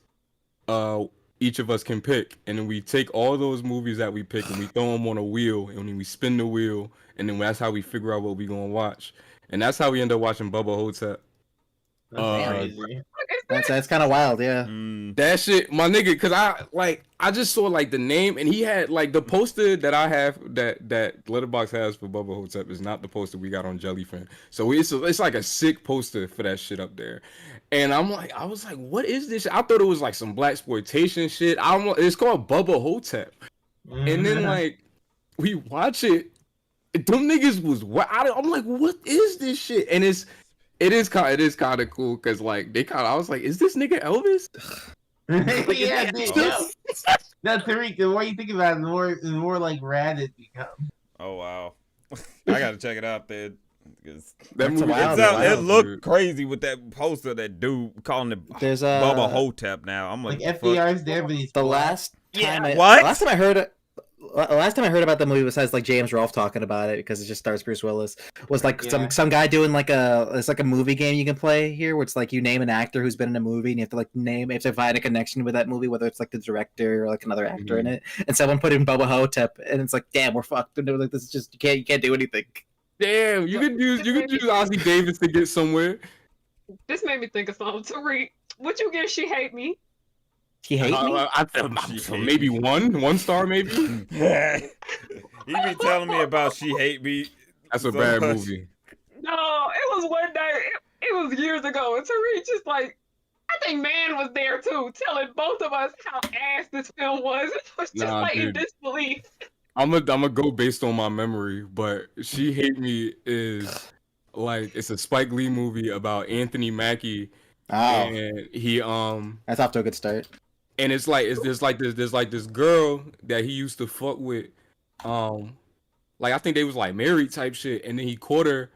each of us can pick. And then we take all those movies that we pick and we throw them on a wheel, and then we spin the wheel, and then that's how we figure out what we gonna watch. And that's how we end up watching Bubba Hotep. That's crazy. That's kind of wild, yeah. That shit, my nigga, cause I just saw like the name, and he had like the poster that I have that Letterboxd has for Bubba Hotep is not the poster we got on Jellyfin. So it's like a sick poster for that shit up there. And I was like, what is this? I thought it was like some blaxploitation shit. It's called Bubba Hotep. And then like we watch it, them niggas was I'm like, what is this shit? And it is kind of cool because like I was like, is this nigga Elvis? Yeah, dude. No, Tariq, the more you think about it, the more like rad it becomes. Oh wow, I gotta check it out then. That movie, It looked crazy with that poster. That dude calling it There's Bubba Hotep. Now I'm Like like, FDR's there, but he's The last time what? Last time I heard about the movie, besides like James Rolfe talking about it because it just stars Bruce Willis, was like some guy doing it's like a movie game you can play here, where it's like you name an actor who's been in a movie and you have to you have to find a connection with that movie, whether it's like the director or like another actor in it. And someone put in Bubba Hotep, and it's like, damn, we're fucked. And like, this is just you can't do anything. Damn, you could use Ozzy Davis to get somewhere. This made me think of something. Tariq, would you give She Hate Me? He hates me. I maybe one star, maybe. he be telling me about She Hate Me. That's a bad movie. No, it was one day. It was years ago. And Tariq just like, I think Mann was there too, telling both of us how ass this film was. It was just in disbelief. I'm gonna go based on my memory, but She Hate Me is like, it's a Spike Lee movie about Anthony Mackie. Oh, And he that's off to a good start. and it's like there's this girl that he used to fuck with, like I think they was like married type shit, and then he caught her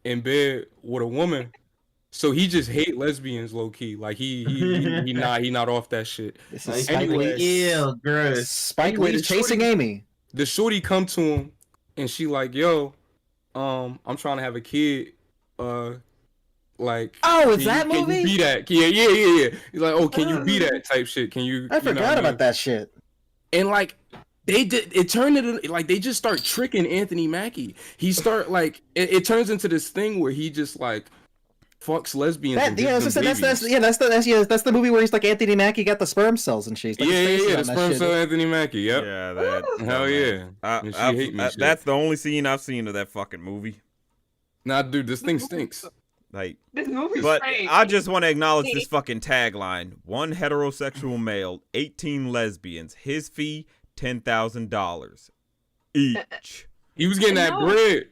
in bed with a woman. So he just hate lesbians low key. Like he not off that shit. This Like, is Spike anyway, Lee. ew, gross. Spike Anyway, Lee's the shorty- chasing Amy. The shorty come to him and she like, yo, I'm trying to have a kid. Like, Oh, it's can that you movie? be that? Yeah. He's like, oh, can you be that type shit? Can you? I you know forgot what I about mean? that shit. And like they did, it turned into like they just start tricking Anthony Mackie. He start like it turns into this thing where he just like fucks lesbians. That, and yeah, gives them that's babies. that's the movie where he's like Anthony Mackie got the sperm cells and shit. He's like his face is The on that sperm shit. cell Anthony Mackie. Yep. Yeah, that. Hell yeah. And she hate me shit. That's the only scene I've seen of that fucking movie. Nah, dude, this thing stinks. Like, This movie's but strange. I just want to acknowledge this fucking tagline: 1 heterosexual male, 18 lesbians. His fee $10,000 each. He was getting that No. bread.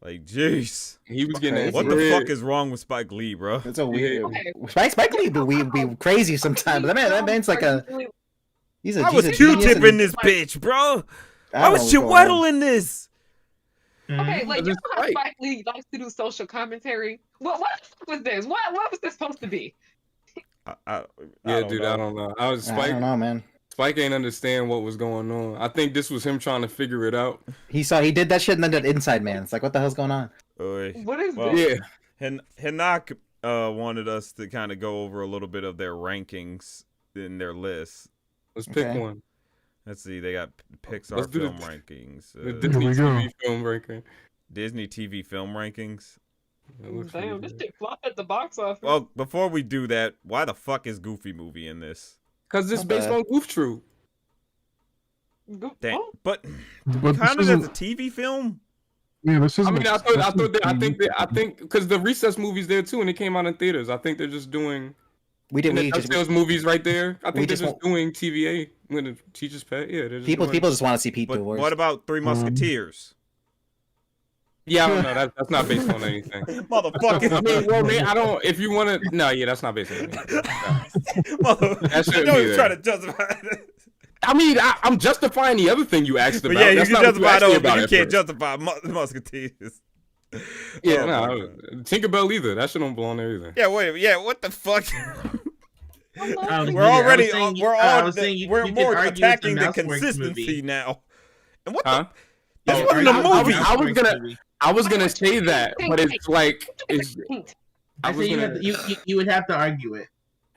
Like, jeez. He was getting that What bread. the fuck is wrong with Spike Lee, bro? It's a weird. Okay. Spike Lee be crazy sometimes. That man's like a. He's a. I was he's a genius Q-tip in and- this bitch, bro. I I don't was know what's going on. Chiweddle in this. Okay, like you know Just how fight. Spike Lee likes to do social commentary. What the fuck was this? What was this supposed to be? I Yeah, don't dude, know. I don't know. I was I Spike. don't know, man. Spike ain't understand what was going on. I think this was him trying to figure it out. He did that shit and then did Inside Man. It's like, what the hell's going on? Oy. What is Well, this? Yeah. Hinak wanted us to kind of go over a little bit of their rankings in their list. Let's pick Okay. one. Let's see, they got Let's Pixar do the- film rankings, The Here Disney we go. TV film ranking. Disney TV film rankings. It looks Damn, really this good. shit flopped at the box office. Well, before we do that, why the fuck is Goofy movie in this? Cause it's Not based bad. on Goof Troop. Damn, Oh, but But this counted as isn't. a TV film. Yeah, this I isn't. mean, I think because the Recess movie's there too, and it came out in theaters. I think they're just doing. We did. And the We just DuckTales movies right there. I we think they're just just doing TVA when the Teacher's Pet. Yeah, they're just people doing... just want to see Pete But do worse. what about Three Musketeers? Yeah, I don't know. That's not based on anything. Motherfucker. I mean, well, man, I don't. If you want to, no, yeah, that's not based on anything. No. That That shouldn't know be you're there. trying to justify it. I mean, I'm justifying the other thing you asked But about. yeah, you That's can not what you justify asked me those, about but you at can't first. justify Musketeers. Yeah, Oh, my no, God. Tinkerbell either. That shit don't belong there either. Yeah, wait, yeah, what the fuck? I was We're thinking- already, I was saying- we're I all, was saying you we're could more argue it's attacking the Mouseworks consistency movie. now. And what Huh? the? This Oh, wasn't a movie. I was gonna say that, but it's like it's. I I was say you, gonna, have to, you would have to argue it.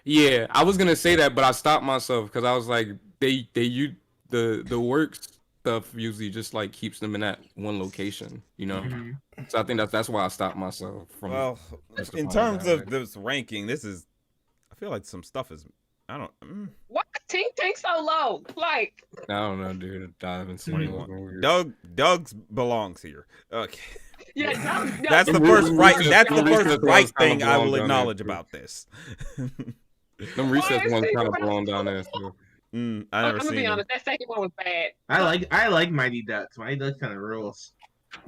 yeah, I was gonna say that, but I stopped myself because I was like, the work stuff usually just like keeps them in that one location, you know. Mhm. So I think that's why I stopped myself from. Well, in justifying terms that. of this ranking, this is. I feel like some stuff is. I don't. why Tink Tink so low? Like, I don't know, dude. I haven't seen it. 21. Doug's belongs here. Okay. yeah, That's the The first recess- right. That's the the first recess right ones kinda thing I will belong down there, acknowledge too. about this. Them recess is ones it? kind of belong down there. So. I I'm never gonna seen be them. honest. That second one was bad. I like Mighty Ducks. Mighty Ducks kind of rules.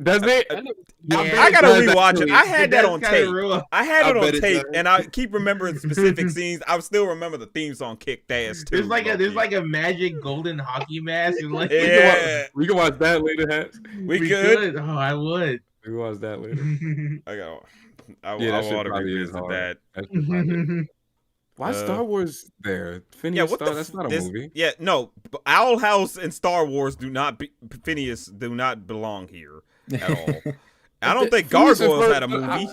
Does it? I never- I gotta does rewatch it. actually. I had that on tape. Rule. I had I it on bet it tape, does. and I keep remembering specific scenes. I still remember the theme song kicked ass too. There's like a magic golden hockey mask and like Yeah, We can watch that later, Hats. we could. Oh, I would. We can watch that later. I got. I Yeah, that I shit want to probably is revisit hard. that. That shit probably- Why Uh, Star Wars there? Phineas Yeah, what Star, the? that's not a this, movie. Yeah, no. Owl House and Star Wars do not. Phineas do not belong here at all. I don't think Phineas is Gargoyles first- had a movie.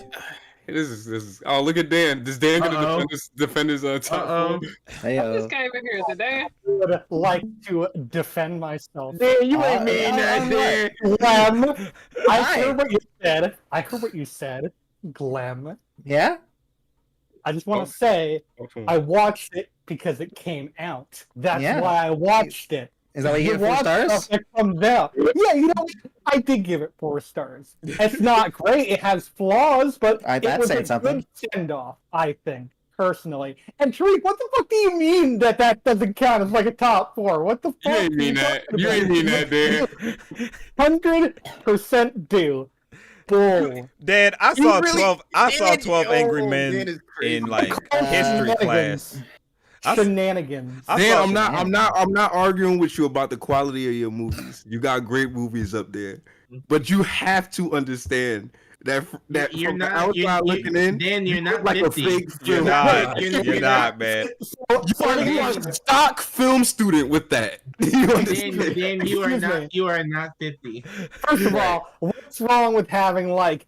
This is. Oh, look at Dan. Does Dan gonna Uh-oh. defend his top Uh-oh. four? Hey, I just came in here today. would like to defend myself. you ain't mean that, Dan. Glem, I Hi. heard what you said. I heard what you said, Glem. Yeah. I just want Oh. to say Okay. I watched it because it came out. That's Yeah. why I watched it. Is that why you give it 4 watch stars? stuff that comes out. Yeah, you know, I did give it 4 stars. It's not great. It has flaws, but it That's was saying a something. good send-off, I think, personally. And Tariq, what the fuck do you mean that doesn't count as like a top 4? What the fuck? You ain't mean that. You ain't mean that, Dan. 100% do. Bull. Dad, I You saw really 12. I saw did? 12 Angry Oh, Men Dan is crazy. in like Oh, history Megan. class. shenanigans. Dan, I'm not arguing with you about the quality of your movies. You got great movies up there, but you have to understand that You're from not- the outside looking in, Dan, you're not like 50. a fake You're film. not. You're You're not, man. You are a stock film student with that. You understand? Dan, you are Excuse not. me. You are not 50. First of all, what's wrong with having like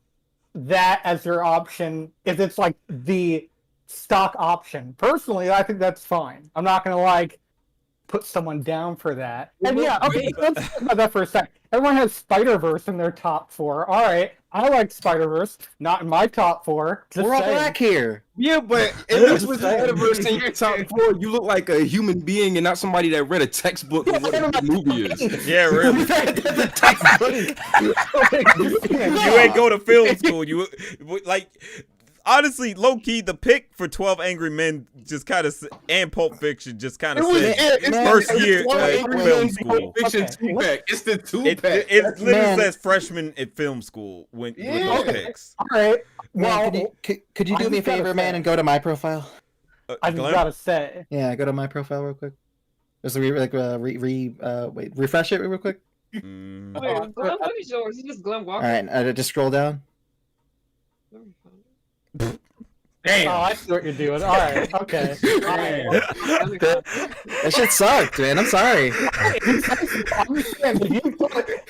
that as your option if it's like the stock option? Personally, I think that's fine. I'm not gonna like put someone down for that. And yeah, okay, let's talk about that for a sec. Everyone has Spider-Verse in their top 4. All right, I like Spider-Verse, not in my top 4. Just We're all saying. black here. Yeah, but at least with the Letterboxd in your top 4, you look like a human being and not somebody that read a textbook of what a movie is. Yeah, really. The textbook. You ain't go to film school. You like. Honestly, low key, the pick for 12 Angry Men just kind of and Pulp Fiction just kind of said first year film school. It's the It literally says freshman at film school when those picks. All right. Man, Well, could you do me a just gotta favor, man, say- and go to my profile? I just Glem? gotta say, Yeah, go to my profile real quick. Just refresh it real quick. Mm. Wait, Glem, what is yours? Is just Glem All Walker? right, just scroll down. oh, I see what you're doing. All right, okay. All right. That shit sucked, man. I'm sorry. I'm just saying, if you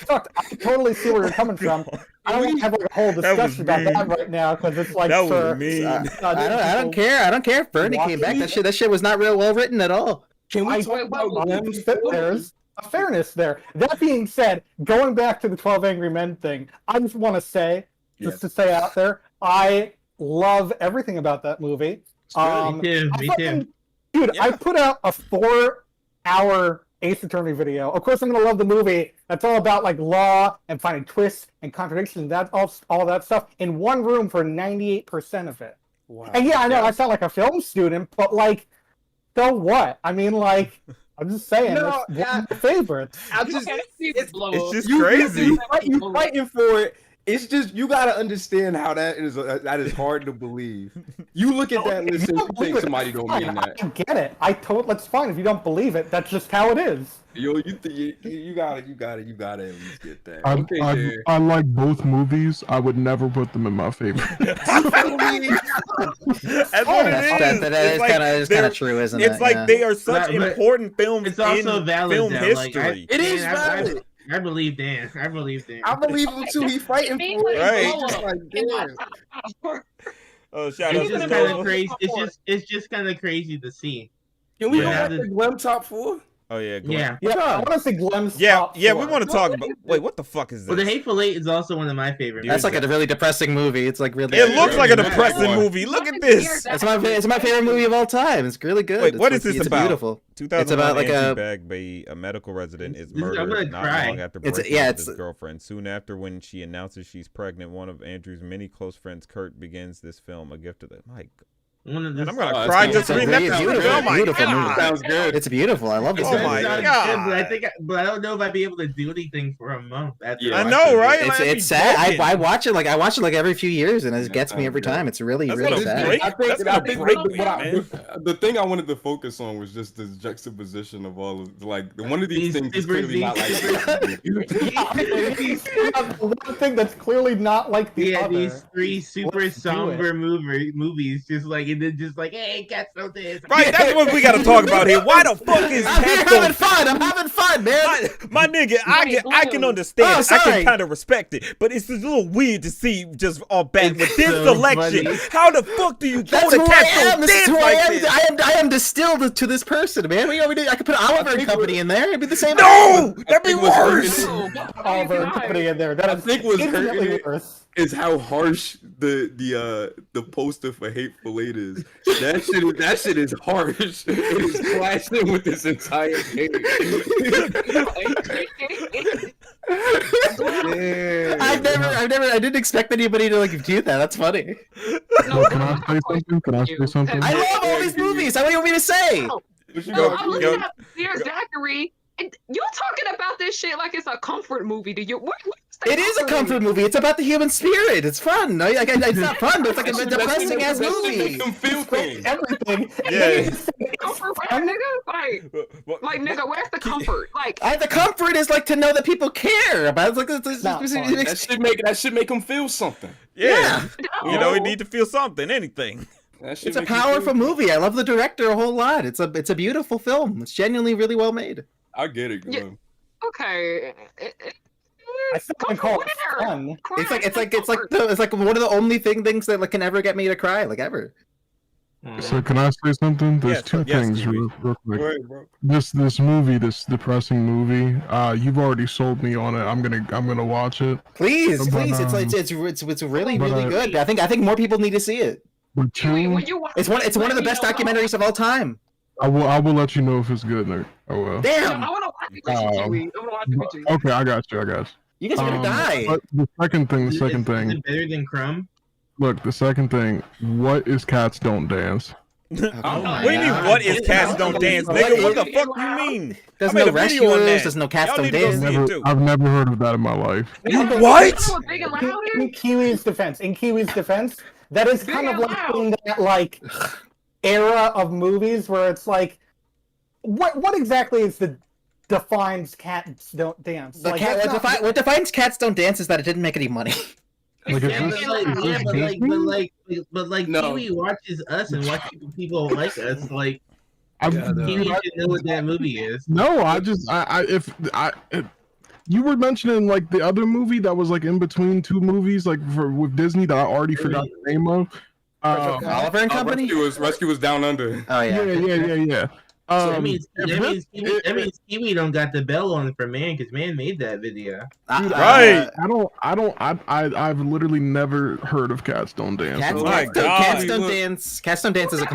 sucked, I totally see where you're coming from. I don't have like a whole That was discussion about mean. that right now because it's like That for was mean. I don't care. I don't care if Bernie came back. That shit was not real well written at all. Can we I talk about there's a fairness there. That being said, going back to the 12 Angry Men thing, I just want to say, just to say out there, I love everything about that movie. Me too. Dude, Yeah. I put out a 4-hour Ace Attorney video. Of course, I'm gonna love the movie. That's all about like law and finding twists and contradictions. That's all that stuff in one room for 98% of it. Wow. And yeah, I know I sound like a film student, but like, so what? I mean, like, I'm just saying, No, it's one of my favorites. I just, It's just you crazy. you fighting for it. It's just you gotta understand how that is hard to believe. You look at that list and you think somebody don't mean that. I get it. That's fine. If you don't believe it, that's just how it is. Yo, you gotta at least get that. I like both movies. I would never put them in my favorite. That's what it is. That It's is like kind of they're- true, isn't it? It's like yeah. they are such But important films It's also in valid. film though. history. It is Dan, valid. I believe Dan. I believe Dan. I believe him too. He fighting for it. Right. It's just like, damn. Oh, shout out It's to just kind of Nova. crazy. It's just kind of crazy to see. Can we go Yeah. back to Glem top 4? Oh yeah, go Yeah. ahead. Yeah, I want to see Glem's Yeah, top yeah. 4. We want to talk about. Wait, what the fuck is Well, The this? Hateful Eight is also one of my favorites. That's like a really depressing movie. It's like really. It looks like a Yeah. depressing movie. Look at this. It's my favorite movie of all time. It's really good. Wait, It's what like- is this it's about? Beautiful. 2001 It's about like Angie a- Bagby, a medical resident, is I'm murdered gonna not cry. long after It's- breaking yeah, up with his it's- girlfriend. Soon after, when she announces she's pregnant, one of Andrew's many close friends, Kurt, begins this film, a gift to the Mike. One of And the. I'm gonna Oh, cry it's just a reading great, that. beautiful, Oh my beautiful god! movie. Sounds good. It's beautiful. I love it. Oh my Sounds God. good, but I don't know if I'd be able to do anything for a month. After Yeah, I watching know, it. right? It's Like, I'd be it's sad. broken. I watch it like every few years, and it Yeah, gets me every sounds time. It's really That's really gonna sad. break- I That's think, gonna I think break what me, man. the thing I wanted to focus on was just the juxtaposition of all of one of these These things is super clearly not like One thing that's clearly not like the Yeah, other. these three super Let's do somber movies, just like and then just like, hey, catch no this. Right, that's what we gotta talk about here. Why the fuck is I'm here Capcom? having fun. I'm having fun, man. My nigga, I can understand. Oh, I sorry. can kind of respect it, but it's just a little weird to see just all back with this so selection. funny. How the fuck do you go That's to who I catch am. those This is dance who I like am. this? I am distilled to this person, man. What do you want me to do? I could put Oliver and Company in there. It'd be the same. No, that'd be think what's worse. Oliver and Company in there. That I is think what's infinitely hurting it worse. is how harsh the poster for Hateful Eight is. That shit is harsh. It is clashing with this entire game. Yeah. I didn't expect anybody to like do that. That's funny. Well, can I say something? Can I say something? I love all these movies. What do you want me to say? What you No, got? I'm looking at Dear Zachary, and you're talking about this shit like it's a comfort movie. Do you? Where's It is a comfort movie. It's about the human spirit. It's fun. It's not fun, but it's like a depressing ass movie. Everything. Yeah. Comfort, nigga. Like, nigga, where's the comfort? Like, The comfort is like to know that people care about. It's like That should make him feel something. Yeah. You know, he need to feel something, anything. It's a powerful movie. I love the director a whole lot. It's a beautiful film. It's genuinely really well made. I get it, Glem. Yeah. Okay. I still can call it fun. It's like one of the only things that like can ever get me to cry, like ever. So can I say something? There's two things Kiwi. real quick. Go ahead, bro. This movie, this depressing movie. You've already sold me on it. I'm gonna watch it. Please. But, It's really good. I think more people need to see it. But two, It's one of the best documentaries of all time. I will let you know if it's good. Nick. I will. Damn. I want to watch it with you, Kiwi. I want to watch it with you. Okay, I got you. You guys are gonna die. But the second thing. Is it better than Crumb? Look, the second thing. What is Cats Don't Dance? What do you mean, what is Cats Don't Dance, nigga? What the fuck you mean? There's I made no a video on rescuers. that. There's no Cats Y'all Don't need to go Dance. see it too. I've never heard of that in my life. What? In Kiwi's defense, that is kind of like in that like era of movies where it's like, what exactly is the defines Cats Don't Dance? What defines Cats Don't Dance is that it didn't make any money. Like, But No. Kiwi watches us and watches people like us. Like, I've, Kiwi should know what that movie is. No, if you were mentioning like the other movie that was like in between two movies, like with Disney that I already forgot the name of. Oliver and Company. Rescue was Down Under. Oh yeah. Yeah. That means Kiwi don't got the bell on for Man because Man made that video. Right. I've literally never heard of Cats Don't Dance. Cats Don't Dance is a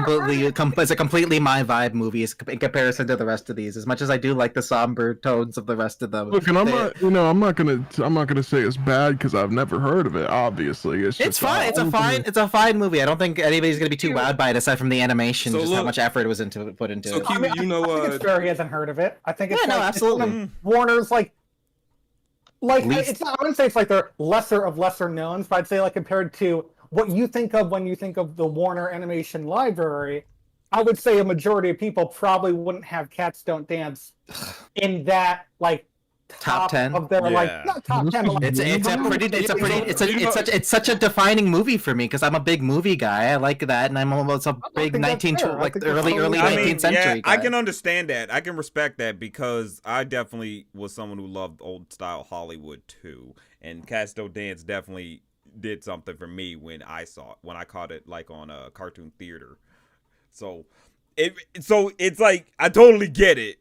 completely my vibe movie in comparison to the rest of these. As much as I do like the somber tones of the rest of them. Look, and I'm not gonna say it's bad because I've never heard of it. Obviously, it's fine. It's a fine movie. I don't think anybody's gonna be too wowed by it aside from the animation, So just look- how much effort was put into it. Kiwi, you know, I think it's fair he hasn't heard of it. I think it's absolutely. It's one of Warner's it's not. I wouldn't say it's like they're lesser of lesser knowns, but I'd say like compared to what you think of when you think of the Warner Animation Library, I would say a majority of people probably wouldn't have Cats Don't Dance in that like top 10 of their like not top 10. But, like, It's such a defining movie for me because I'm a big movie guy. I like that, and I'm almost a big think that's 19th fair. I like think that's early totally 19th century guy. I can understand that. I can respect that because I definitely was someone who loved old style Hollywood too, and Cats Don't Dance definitely did something for me when I saw it, when I caught it like on a cartoon theater. So it's like I totally get it.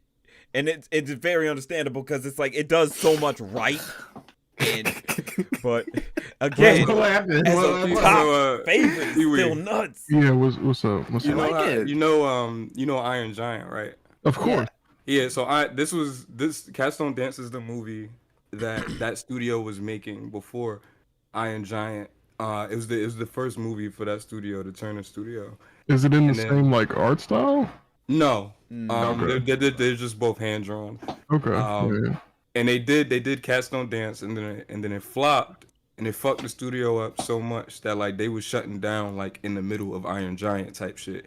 And it's very understandable because it's like it does so much right. But again, What happened? as What- a what- top favorite, it's Kiwi. still nuts. Yeah, what's up? What's You up? know, you know Iron Giant, right? Of course. Yeah. So this Cats Don't Dance is the movie that studio was making before Iron Giant. It was the first movie for that studio, the Turner Studio. Is it in the And then- same like art style? No, Okay. they're just both hand drawn. Okay. Yeah. And they did Cats Don't Dance, and then it flopped, and it fucked the studio up so much that like they was shutting down like in the middle of Iron Giant type shit.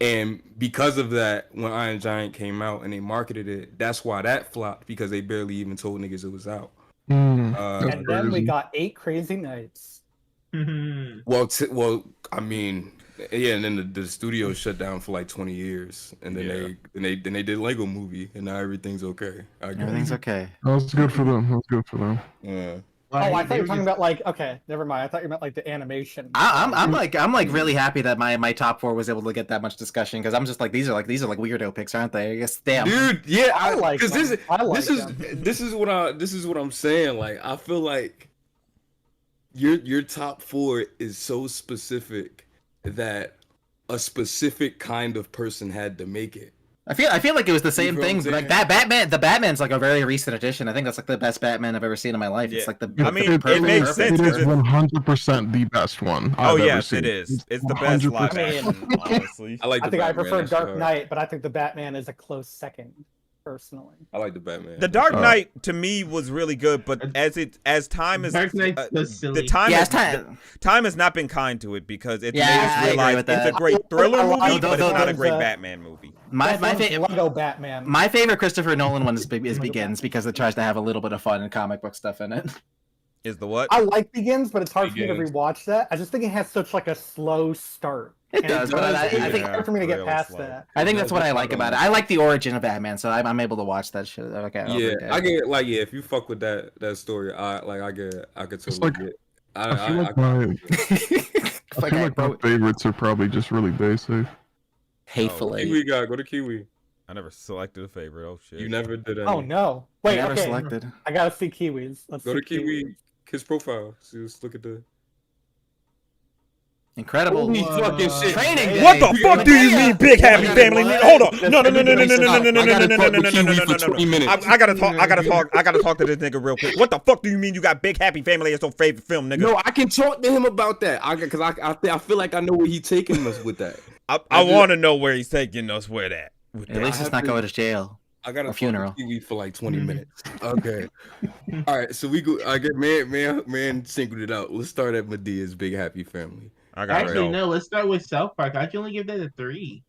And because of that, when Iron Giant came out and they marketed it, that's why that flopped because they barely even told niggas it was out. That's and then we crazy. got 8 Crazy Nights. Well, I mean, yeah, and then the studio shut down for like 20 years, and then they did Lego Movie, and now everything's okay. Everything's okay. That's good for them. Yeah. Oh, I thought you were talking about like never mind. I thought you meant like the animation. I'm like really happy that my top 4 was able to get that much discussion because I'm just like these are like weirdo picks, aren't they? I guess damn. Dude, yeah, I like because them. this is what I'm saying. Like, I feel like your top 4 is so specific that a specific kind of person had to make it. I feel like it was the same feel what thing. I'm But like saying? that Batman's like a very recent addition. I think that's like the best Batman I've ever seen in my life. It's Yeah. like the I mean, the it makes sense. It is It's- 100% the best one. Oh I've ever yes, seen. it is. It's the best live 100%. action, honestly. I like. I the think I Batman, prefer that's Dark hard. Knight, but I think the Batman is a close second. personally. I like the Batman. The Dark Knight to me was really good, but as time is Dark Knight's so silly. the time Yeah, is, it's time. time has not been kind to it because it's Yeah, made I us agree realize with it's a that. great thriller movie, like but it's not a those, great Batman movie. My Lego Batman. my favorite Christopher Nolan one is Begins because it tries to have a little bit of fun and comic book stuff in it. Is the what? I like Begins, but it's hard for me to Begins. rewatch that. I just think it has such like a slow start. It And does, but I it's think hard for me to get really past slow. that. I think that's what I like about it. I like the origin of Batman, so I'm able to watch that shit. Okay, Yeah, I get like if you fuck with that story, I could totally like- get. I feel like my favorites are probably just really basic. Hatefully. Kiwi guy, go to Kiwi. I never selected a favorite. Oh shit. You never did that. Oh no! Wait, Never okay. selected. I gotta see Kiwis. Let's Go see to Kiwi, his profile. See, let's look at the. Incredible. Holy fucking shit. Training Day. What the fuck do you mean, big happy family? Hold on. No. I gotta talk to this nigga real quick. What the fuck do you mean you got big happy family as your favorite film, nigga? No, I can talk to him about that. Because I feel like I know where he taking us with that. I want to know where he's taking us with that. At least it's not going to jail. I got a funeral. Kiwi for like 20 minutes. Okay. All right. So we go. I get man singled it out. Let's start at Medea's Big Happy Family. I got Actually, no. Let's start with South Park. I can only give that a 3.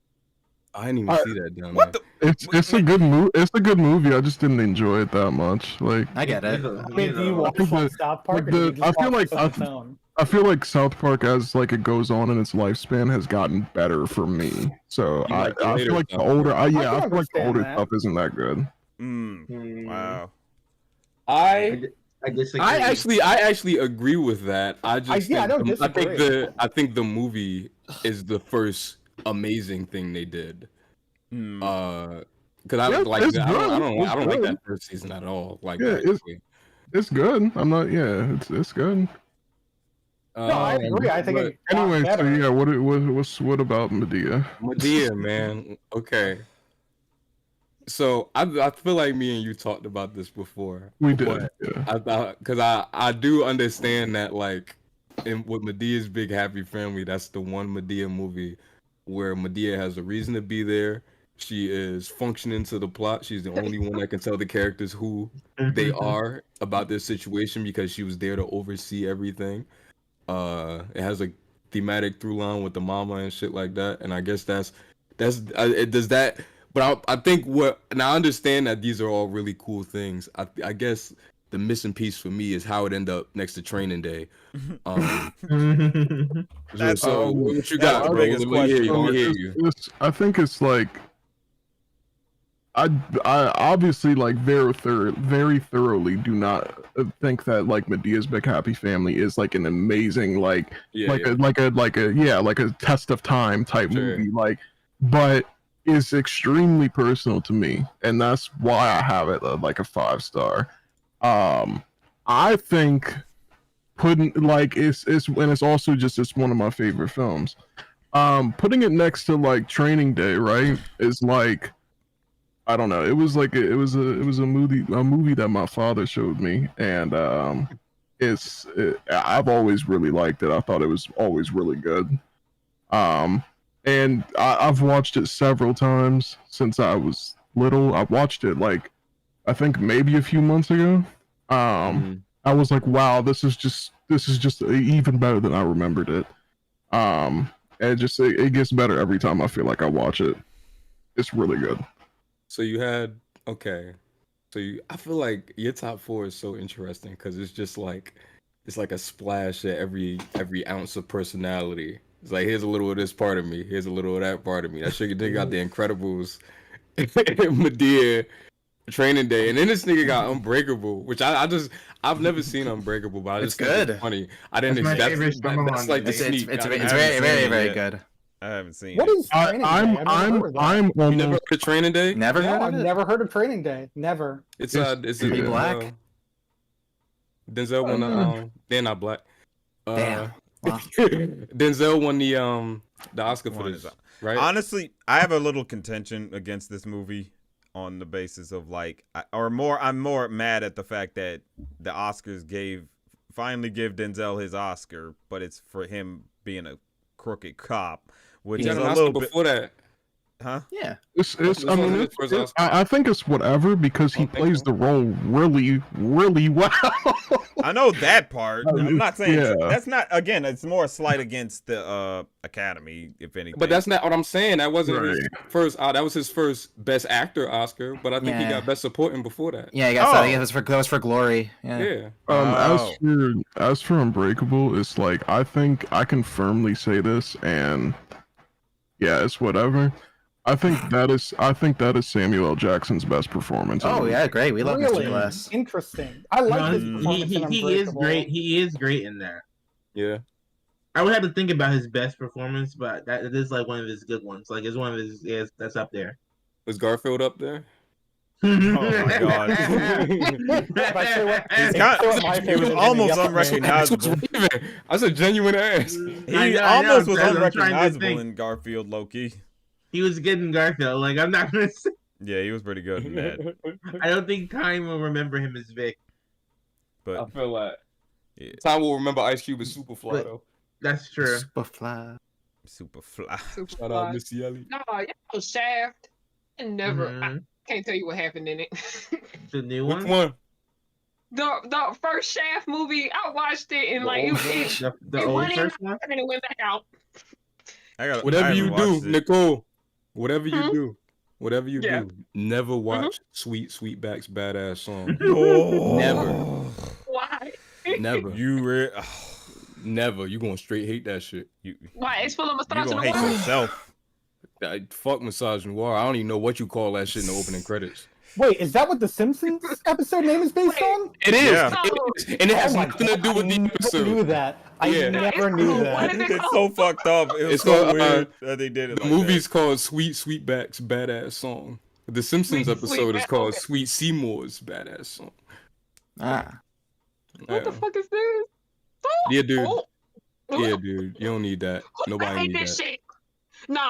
I didn't even see that down What there. the? It's a good movie. It's a good movie. I just didn't enjoy it that much. Like I get it. I mean, do you watch the- South Park? like or do you the- just I feel watch like it on its own? I feel like South Park, as like it goes on in its lifespan, has gotten better for me. So You like the I later feel like the stuff. older, I can feel like the understand older that. stuff isn't that good. Wow. I disagree. I actually agree with that. I just I don't disagree. I think the movie is the first amazing thing they did. Because I Yeah, like it's that. I good. don't It's like good. that first season at all. Like Yeah, actually. It's good. I'm not. Yeah, it's good. No, I agree. I think but it got Anyway, so better. yeah, what about Medea? Medea, man. Okay. So I feel like me and you talked about this before. We did. but Yeah. Because I do understand that like with Medea's Big Happy Family, that's the one Medea movie where Medea has a reason to be there. She is functioning to the plot. She's the only one that can tell the characters who they are about this situation because she was there to oversee everything. It has a thematic through line with the mama and shit like that, and I guess it does that. But I think I understand that these are all really cool things. I guess the missing piece for me is how it ended up next to Training Day. So what you got, the bro? biggest Let me hear you. question Let me hear you. I think it's like I obviously like very thoroughly do not think that like Medea's Big Happy Family is like an amazing like a test of time type Sure. movie, like, but is extremely personal to me, and that's why I have it like a 5-star. I think putting like it's and it's also just it's one of my favorite films. Putting it next to like Training Day, right, is like, I don't know. It was like it was a movie that my father showed me, and I've always really liked it. I thought it was always really good. And I've watched it several times since I was little. I watched it like I think maybe a few months ago. I was like, wow, this is just even better than I remembered it. And it gets better every time I feel like I watch it. It's really good. So you had I feel like your top 4 is so interesting because it's just like it's like a splash of every ounce of personality. It's like here's a little of this part of me, here's a little of that part of me. That shit nigga got The Incredibles, Medea, Training Day, and then this nigga got Unbreakable, which I've never seen Unbreakable, but I just think good. It's funny. I didn't That's my expect favorite Shyamalan that's like the movie. sneak. It's I very, didn't- very, very yet. good. I haven't seen What it. is Training Day? I'm I've never heard of that. I'm You never almost heard of Training Day? Never No, heard I've of it? never heard of Training Day. Never. It's Is a he black? Denzel won the they're not black. Damn. Wow. Denzel won the Oscar for One this, is- right? Honestly, I have a little contention against this movie on the basis of like, I'm more mad at the fact that the Oscars finally give Denzel his Oscar, but it's for him being a crooked cop, which He is got a an Oscar little bit. before that. Huh? Yeah. It's This I mean, wasn't his first Oscar. I think it's whatever because he I don't think plays so. the role really, really well. I know that part. I'm not saying Yeah. that's not. Again, it's more a slight against the Academy, if anything. But that's not what I'm saying. That wasn't his Right. first. That was his first Best Actor Oscar. But I think he Yeah. got Best Supporting before that. Yeah, I guess I think Oh. that was for Glory. Yeah. Yeah. Oh. As for Unbreakable, it's like I think I can firmly say this, and yeah, it's whatever. I think that is Samuel L. Jackson's best performance. in the Oh movie. yeah, great. We love Really Mr. Glass. interesting. I like No, his he- performance in he is Unbreakable. great. He is great in that. Yeah. I would have to think about his best performance, but that it is like one of his good ones. Like it's one of his that's up there. Was Garfield up there? Oh my god. If I say what- He's if I kind- say what my he favorite was is, almost then unrecognizable. That's a genuine ass. He I know, almost was I'm trying to unrecognizable think. in Garfield, Loki. He was good in Garfield. Like I'm not gonna say, Yeah, he was pretty good in that. I don't think time will remember him as Vic. I But feel like yeah, time will remember Ice Cube as Superfly But- though. That's true. Superfly. super fly. Super Shout out fly. Missy Elliott. No, y'all Shaft. I never. I Mhm. can't tell you what happened in it. The new Which one. one? the first Shaft movie, I watched it and like old The it old went in first one. and it went back out. I Whatever you haven't do, watched it. Nicole. Whatever you Hmm? do. Whatever you Yeah. do, never watch Sweetback's badass song. No. Never. Why? Never. You Never. You gonna straight hate that shit. Why? It's full of you gonna hate misogyny. yourself. Fuck Massage Noir. I don't even know what you call that shit in the opening credits. Wait, is that what the Simpsons episode name is based on? It is. Yeah. It is. And it has Oh my nothing to do with God, the I never episode. knew that. I Yeah. never knew What that. is it It's so called? fucked up. It was It's so called, weird that they did it. The like movie's called Sweetback's Badass Song. The Simpsons Sweet episode is Sweetback, called okay. Sweet Seymour's Badass Song. Ah. What the Yeah. fuck is this? Yeah, dude. Oh. Yeah, dude. You don't need that. I Nobody hate need this that. shit. No,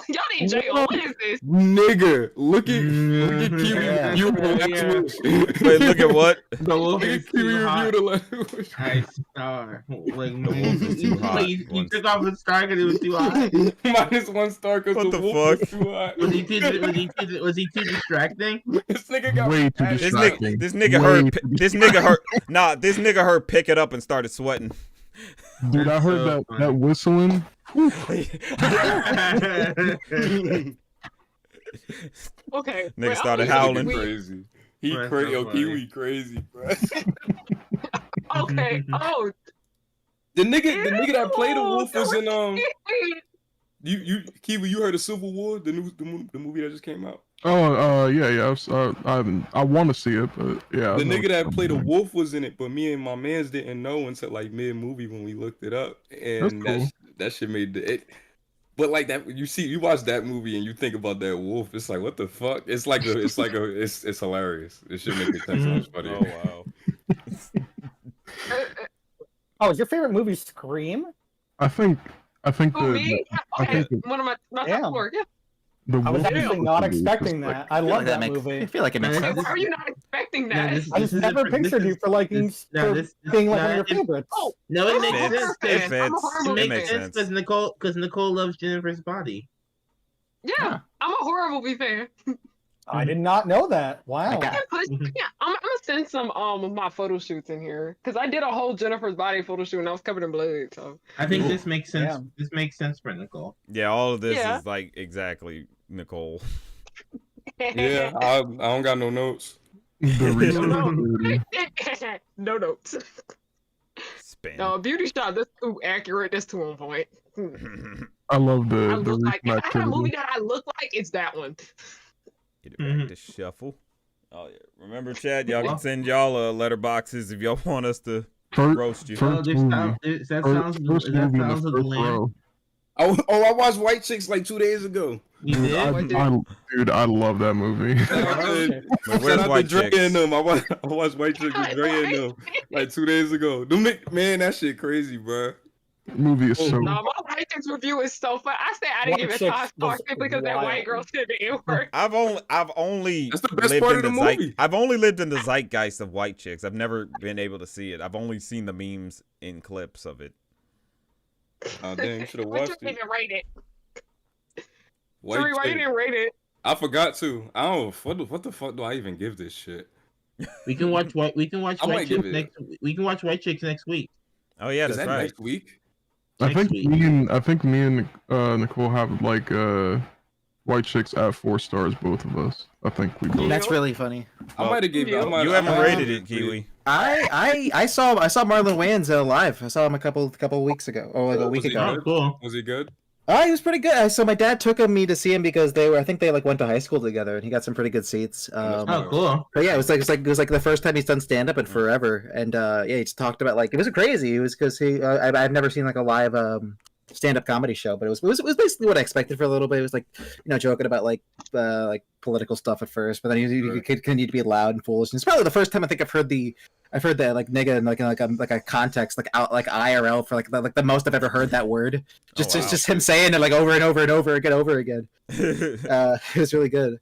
y'all need jail. What is this? Nigga, look at Kiwi Yeah. review the last Yeah. week. that. Wait, look at what? The wolf Look is at Kiwi too hot. review the last week. I star. Like the wolf is too hot. He took off the star because it was too hot. -1 star because What the the wolf fuck? was too hot. Was he too distracting? This nigga got Way too mad. distracting. This nigga heard. This nigga heard pick it up and started sweating. Dude, I heard So that whistling. Okay. Nigga wait, started I'm howling. Crazy. He That's crazy. so Yo, funny. Kiwi crazy, bro. Okay. Oh. The nigga that played the wolf was in Ew. you Kiwi. You heard of Civil War, the movie that just came out. Oh, yeah. I want to see it, but yeah. The nigga that played the wolf was in it, but me and my mans didn't know until like mid movie when we looked it up, and That's cool. that shit made it. But like that, you watch that movie and you think about that wolf. It's like what the fuck? It's hilarious. It should make it 10 times funnier. Oh wow. Oh, is your favorite movie Scream? I think Oh, the me? I Okay. think One of my Damn. top four. Yeah. the I was wolf actually is not the wolf is expecting like- that. I I feel love like that makes. movie. I feel like it makes Okay, Okay, sense. why are you not expecting No, that? this- I just this is never a- this pictured you is- for liking this- no, for this- being like no, one of your it- favorites. Oh, No, it I'm a makes horror sense. It fan. I'm a fits. horror It movie makes fan. sense. because Nicole loves Jennifer's body. Yeah, I'm a horror movie fan. I did not know that. Wow. Okay. Yeah, I'm gonna send some of my photo shoots in here because I did a whole Jennifer's body photo shoot and I was covered in blood. So I think this makes sense. Damn. This makes sense for Nicole. Yeah, all of this Yeah. is like exactly Nicole. Yeah, I don't got no notes. The recent no. movie. No notes. Spin. No beauty shot. That's too accurate. That's too on point. I love I the look like recent if I had a movie activity. that I look like, it's that one. Get it back to shuffle. Oh yeah. Remember, Chad, y'all can send y'all letterboxes if y'all want us to roast you. First movie. That sounds First movie in the of first Lamb. row. I watched White Chicks like 2 days ago. You Dude, did? dude, I love that movie. Wait, Shout where's out to White Dre Chicks? and them. I watched White Chicks with Dre and them like 2 days ago. Man, that shit crazy, bro. Movie is so. No, my White Chicks review is so fun. I said I didn't White give it Chicks 5 stars was simply because that wild. white girl said the N word. I've only That's the best lived part in of the the movie. I've only lived in the zeitgeist of White Chicks. I've never been able to see it. I've only seen the memes in clips of it. Oh damn, you should have What you watched it. even rate it? White Tariq, why you chick. didn't rate it? I forgot to. I don't. What the fuck do I even give this shit? We can watch White. We can watch I might White give Chicks it- next. We can watch White Chicks next week. Oh yeah, Is that's that right. next week? I Next think week. me and Nicole have like White Chicks at 4 stars, both of us. I think we both. That's really funny. I might have given. You- You haven't rated it, Kiwi. I saw Marlon Wayans live. I saw him a couple weeks ago, or like a week Was he ago. Oh, good? cool. Was he good? Oh, he was pretty good. So my dad took me to see him because I think they like went to high school together, and he got some pretty good seats. Oh, cool. But yeah, it was like the first time he's done stand up in forever, and yeah, he just talked about like it was crazy. It was because I've never seen like a live stand up comedy show, but it was basically what I expected for a little bit. It was like joking about like political stuff at first, but then you continue to be loud and foolish. And it's probably the first time I think I've heard that like nigga in like a context like out like IRL for like the most I've ever heard that word. Just wow. just him saying it like over and over and over again. It was really good,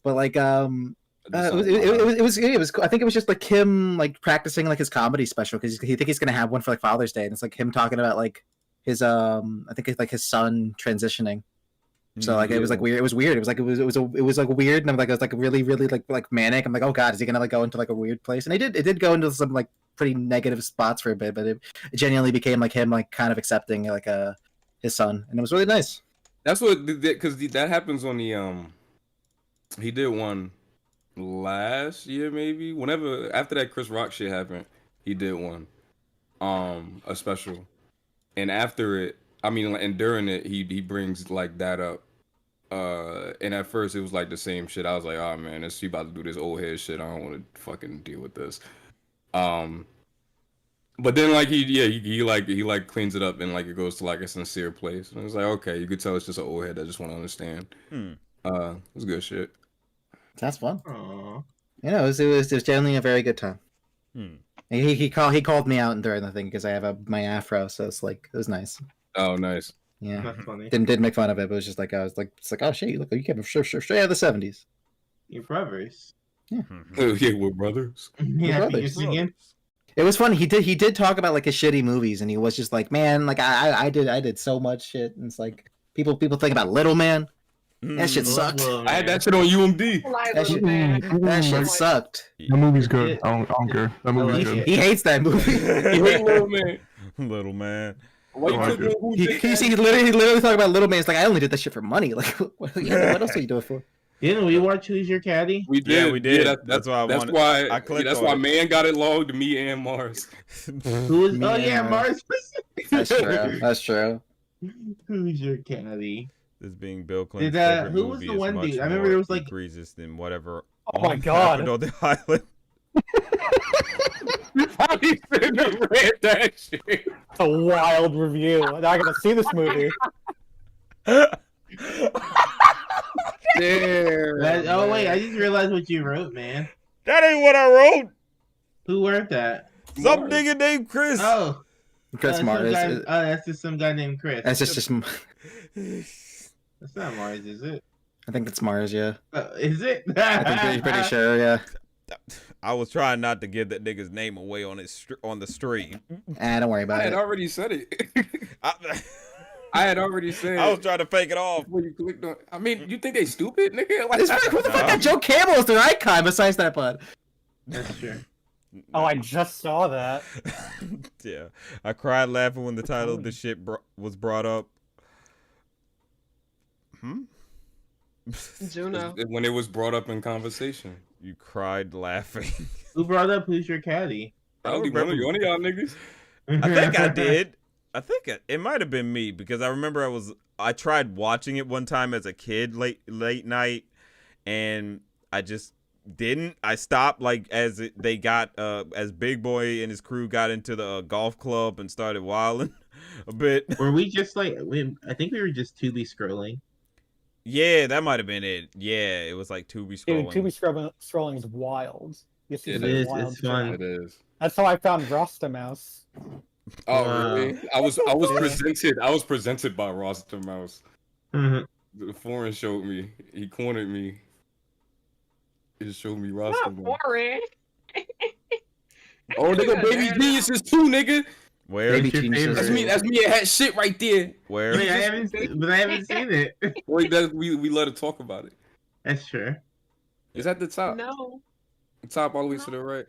but like it was I think it was just like him like practicing like his comedy special because he think he's gonna have one for like Father's Day, and it's like him talking about like his I think it's like his son transitioning. So like it was like weird. It was weird. It was like weird, and I'm like it was like really like manic. I'm like, oh god, is he gonna like go into like a weird place? And it did go into some like pretty negative spots for a bit, but it genuinely became like him like kind of accepting like his son, and it was really nice. That's what because that happens on the he did one last year maybe whenever after that Chris Rock shit happened he did one a special, and after it and during it he brings like that up. And at first it was like the same shit. I was like, oh man, she about to do this old head shit. I don't want to fucking deal with this. But then like he cleans it up and like it goes to like a sincere place. And it's like, okay, you could tell it's just an old head that just want to understand. It's good shit. That's fun. Aww. It was generally a very good time. He called me out during the thing because I have my afro, so it's like it was nice. Oh, nice. Yeah, That's funny. didn't make fun of it, but it was just like it's like oh shit, look, you came straight out of the '70s. Your brothers. Yeah, we're brothers. Yeah, brothers. you're singing. It was funny. He did talk about like his shitty movies, and he was just like, man, like I did so much shit, and it's like people think about Little Man. That shit sucked. I had that shit on UMD. That shit sucked. That movie's good. I don't care. That movie's good. He hates that movie. You hate Little Man. Little man. Why you like took it. who He literally talking about Little Man. It's like I only did that shit for money. Like what else are you doing it for? Didn't we watch Who's Your Caddy? We did. Yeah, we did. Yeah, That's why I that's wanted- why I clicked that's on why it. Man got it logged to me and Mars. Who was? Oh yeah, Yeah. Mars. That's true. That's true. Who's Your Caddy? This being Bill Clinton's Did, favorite who was movie the is one much dude? I remember more there was, like- egregious than whatever. Oh my God. happened on the island. How he finna read that shit? It's a wild review. I'm not gonna see this movie. Oh wait, I just realized what you wrote, man. That ain't what I wrote. Who wrote that? Some Mars. nigga named Chris. Oh, Chris some Mars. guy- that's just some guy named Chris. That's just. That's not Mars, is it? I think that's Mars. Yeah. Is it? I think pretty sure. Yeah. I was trying not to give that nigga's name away on the stream. Don't worry I about had it. already said it. I I had already said. was trying to fake it off. When you clicked on, I mean, you think they stupid, nigga? Like, What the fuck? Got Joe Campbell as their icon besides that pod. That's true. Oh, I just saw that. Yeah, I cried laughing when the title of the shit was brought up. Juno. when it was brought up in conversation. You cried laughing. Who brought up Who's Your Caddy? I don't remember. remember one of y'all niggas. I think I did. I think it might have been me because I remember I tried watching it one time as a kid late night, and I just didn't. I stopped like as Big Boy and his crew got into the golf club and started wilding a bit. Were we just like? I think we were just Tubi scrolling. Yeah, that might have been it. Yeah, it was like Tubi Dude, scrolling. Tubi scrolling is wild. You see It some is, wild it's shit. fun. It is. That's how I found Rasta Mouse. Oh Wow. really? I was presented by Roster Mouse. Mhm. The foreign showed me. He cornered me. He just showed me Roster Not Mouse. boring. Oh, nigga, Baby Geniuses too, nigga. Where? Baby What's your Geniuses. favorite? That's me and hat shit right there. Where? Wait, I haven't seen it. Wait, we let her talk about it. That's true. It's at the top. No. The top all the way to the right.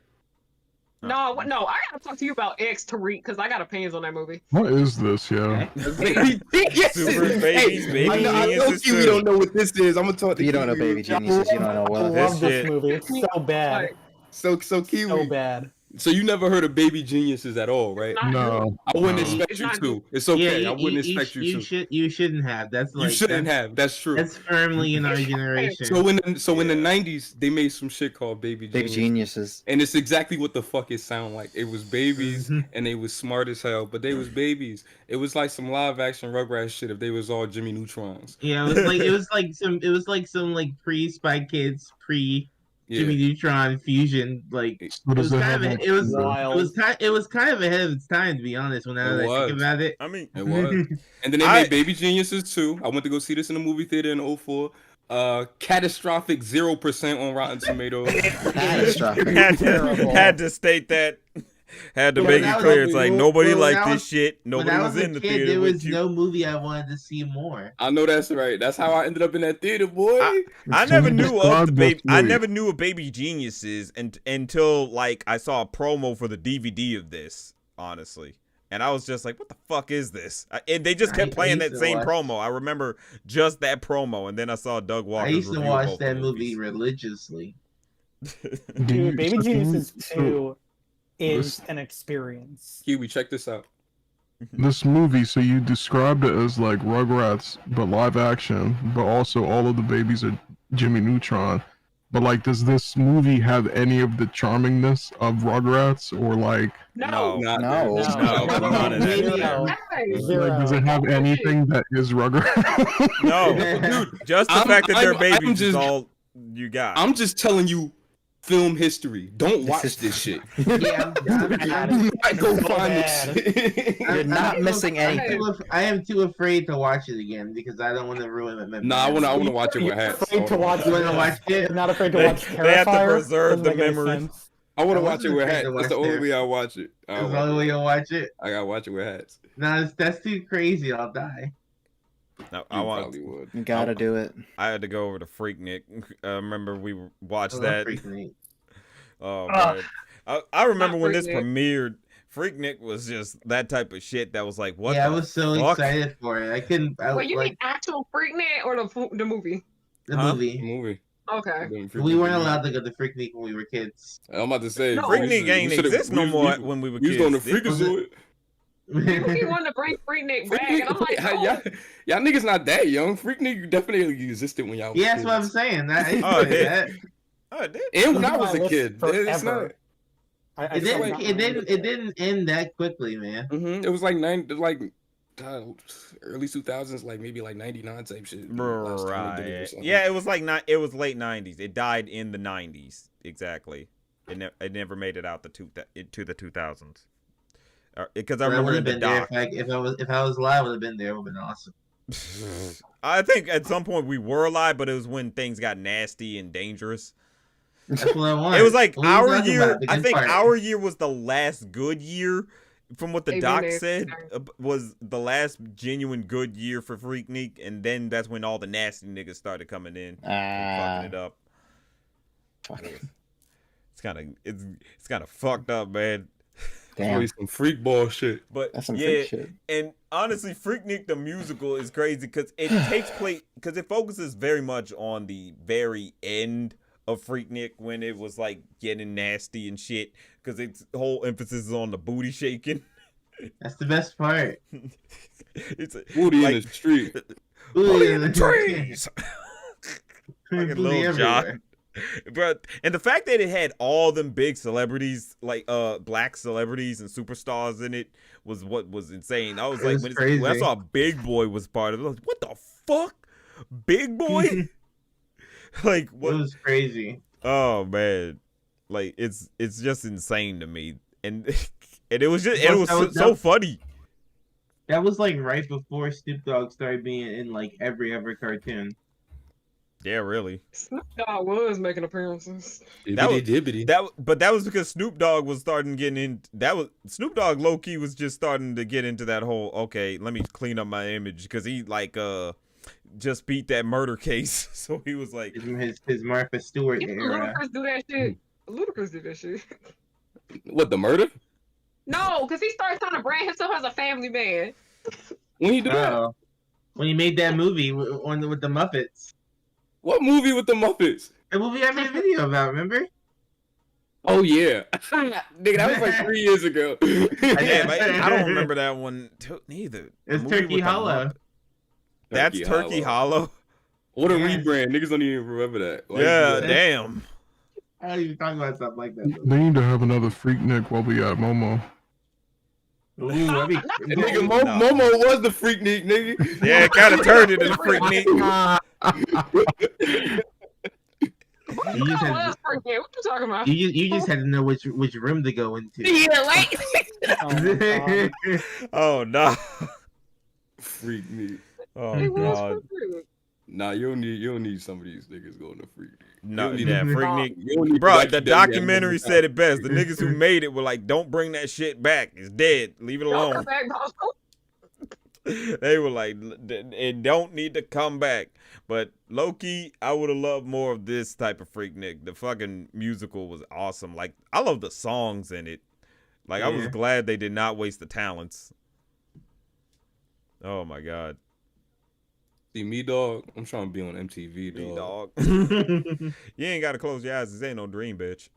No, I gotta talk to you about X Tariq because I got opinions on that movie. What is this, yo? Baby geniuses. Super babies, baby I know geniuses Kiwi too. don't know what this is. I'm gonna talk to You don't know Kiwi. Baby Geniuses. You don't know I what. love This shit. this movie. It's so bad. Like, So Kiwi. So bad. So you never heard of Baby Geniuses at all, right? not No. I wouldn't No. expect It's you not to. It's okay. I wouldn't expect you to. You shouldn't have. That's like You shouldn't have. That's true. That's firmly in our generation. So in the 90s, they made some shit called Baby Baby Geniuses. Geniuses. And it's exactly what the fuck it sound like. It was babies Mhm. and they was smart as hell, but they was babies. It was like some live action Rugrats shit if they was all Jimmy Neutrons. Yeah, it was like some pre Spy Kids, pre Yeah. Jimmy Neutron fusion. Like What it does was it kind have of on it was Wild. it was kind of ahead of its time, to be honest. When now that I think about it, I mean, It was. And then they made Baby Geniuses too. I went to go see this in the movie theater in 04. Catastrophic 0% on Rotten Tomatoes. Catastrophic. had to state that. Had to Well, make that it was clear. like- It's like well, nobody well, liked when I this shit. when Nobody I was was in a the kid, theater there with was you. no movie I wanted to see more. I know that's right. That's how I ended up in that theater, boy. I So never you knew of the described this baby. I movie. never knew of Baby Geniuses until like I saw a promo for the DVD of this. Honestly, and I was just like, "What the fuck is this?" And they just kept I playing used that to same watch- promo. I remember just that promo, and then I saw Doug I Walker's used to review of watch both that the movie movies. religiously. Dude, Baby So Geniuses so 2 is this- an experience. Kiwi, check this out. This movie, so you described it as like Rugrats, but live action, but also all of the babies are Jimmy Neutron. But like, does this movie have any of the charmingness of Rugrats, or like, No. Not No. this. No, none of that Maybe- shit. Hey, Zero. like does it have anything that is Rugrats? No, Dude, just the I'm- fact that they're I'm babies is just- all you got. I'm just telling you film history. Don't This watch is- this shit. Yeah, I'm Do not go So find bad. this shit. You're not missing anything. I am too afraid to watch it again because I don't want to ruin it. Nah, I wanna watch it with You're hats. afraid to watch You wanna this. watch it? You're not afraid to They- watch they have to Terrifier? preserve Doesn't the make any memory. sense. I want I to watch it wasn't with afraid hats. to That's watch the only there. way I watch it. That's the only way you'll watch it. I gotta watch it with hats. No, that's too crazy. I'll die. No, You I want. probably would. You gotta do it. I had to go over to Freaknik. Remember we watched I love that. Freaknik. Oh man, I remember Not when this Freaknik. premiered. Freaknik was just that type of shit that was like, what? Yeah, I the was so fuck? excited for it. I couldn't. I, Wait, you like mean actual Freaknik or the movie? the Huh? movie. Movie. Okay. We weren't allowed to go to Freaknik when we were kids. I'm about to say. No. Freaknik ain't exist no more when we were We was going to kids. Freakazoid. He wanted to bring Freaknik back, and I'm like, no. Y'all niggas not that young. Freaknik definitely existed when y'all was Yeah, that's what I'm kids. saying. I Oh, did yeah. that. Oh, it did. And when It's I on was my a list kid. It's not. forever. I It still didn't. not It remember didn't. It didn't end that quickly, man. It was like early 2000s, like maybe like 99 type shit. Last time they did it or Right. something. Yeah, it was like it was late 90s. It died in the 90s. Exactly. It never made it out to the 2000s. Because I But I remember would in have the been there doc. if I was alive. I would have been there. It would have been awesome. I think at some point we were alive, but it was when things got nasty and dangerous. That's what I want. It was like What are you our talking year. about? The I good think part. our year was the last good year, from what the Maybe doc they- said, was the last genuine good year for Freaknik, and then that's when all the nasty niggas started coming in, and fucking it up. Fuck. It's kind of fucked up, man. Really Damn. some freak ball shit. But That's some yeah, freak shit. and honestly, Freaknik the musical is crazy because it takes place because it focuses very much on the very end of Freaknik when it was like getting nasty and shit because its whole emphasis is on the booty shaking. That's the best part. It's Booty like, in the street. booty in the trees. Booty Fucking Lil everywhere. Jon. But and the fact that it had all them big celebrities, like black celebrities and superstars in it, was what was insane. I was It like, was when crazy. I saw Big Boy was part of it, I was like, what the fuck, Big Boy? Like It what? was crazy. Oh man, like it's just insane to me, and and it was just it was so funny. That was like right before Snoop Dogg started being in like every cartoon. Yeah, really. Snoop Dogg was making appearances. That was- Dibbity. But that was because Snoop Dogg was starting getting in. Snoop Dogg low key was just starting to get into that whole, okay, let me clean up my image, because he just beat that murder case, so he was like, his Martha Stewart Didn't era. Ludacris do that shit? Ludacris did that shit. What, the murder? No, because he started trying to brand himself as a family man. When he do that? Oh, when he made that movie with the Muppets. What movie with the Muppets? The movie I made a video about, remember? Oh yeah, nigga, that was like 3 years ago. damn, I don't remember that one neither. It's The movie Turkey with the Hollow. Muppet- That's Turkey Hollow. What a Yeah. rebrand. Niggas don't even remember that. Like, Yeah, damn. I don't even talk about stuff like that. They need to have another Freak Nick while we at Momo. Ooh, that'd be, And nigga, No. Momo was the freak Nick, nigga. Yeah, it kind of turned into the freak neat. You just What had, else, Frank? What you talking about? you just had to know which room to go into. Yeah, right. Oh, my God. Oh no. Freak Nick. Oh It was god. Frank. Nah, you don't need some of these niggas going to freak Nick. No, You yeah, don't need- freak neat. you don't need Bro, to the actually do that. documentary said it best. The niggas who made it were like, "Don't bring that shit back. It's dead. Leave it Don't alone." come back, Bosco. They were like, "It don't need to come back." But low key, I would have loved more of this type of freak Nick. The fucking musical was awesome. Like, I love the songs in it. Like, I was Yeah. glad they did not waste the talents. Oh my god, See me, dog. I'm trying to be on MTV, me dog. dog. You ain't gotta close your eyes. This ain't no dream, bitch.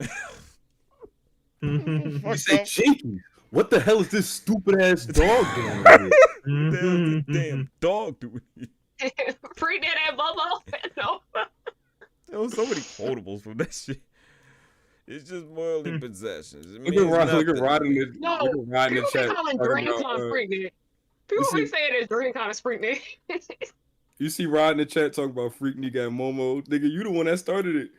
You say Jinky. What the hell is this stupid ass dog doing? Right here? Damn dog, dude. Free that Bobo. No. There was so many quotables from that shit. It's just worldly possessions. It Look means at nothing. riding the No, riding the people chat. be calling talking about, DreamCon Freaknik. People you be see- saying it's DreamCon Freaknik. You see Rod in the chat talking about Freak Nick and Momo. Nigga, you the one that started it.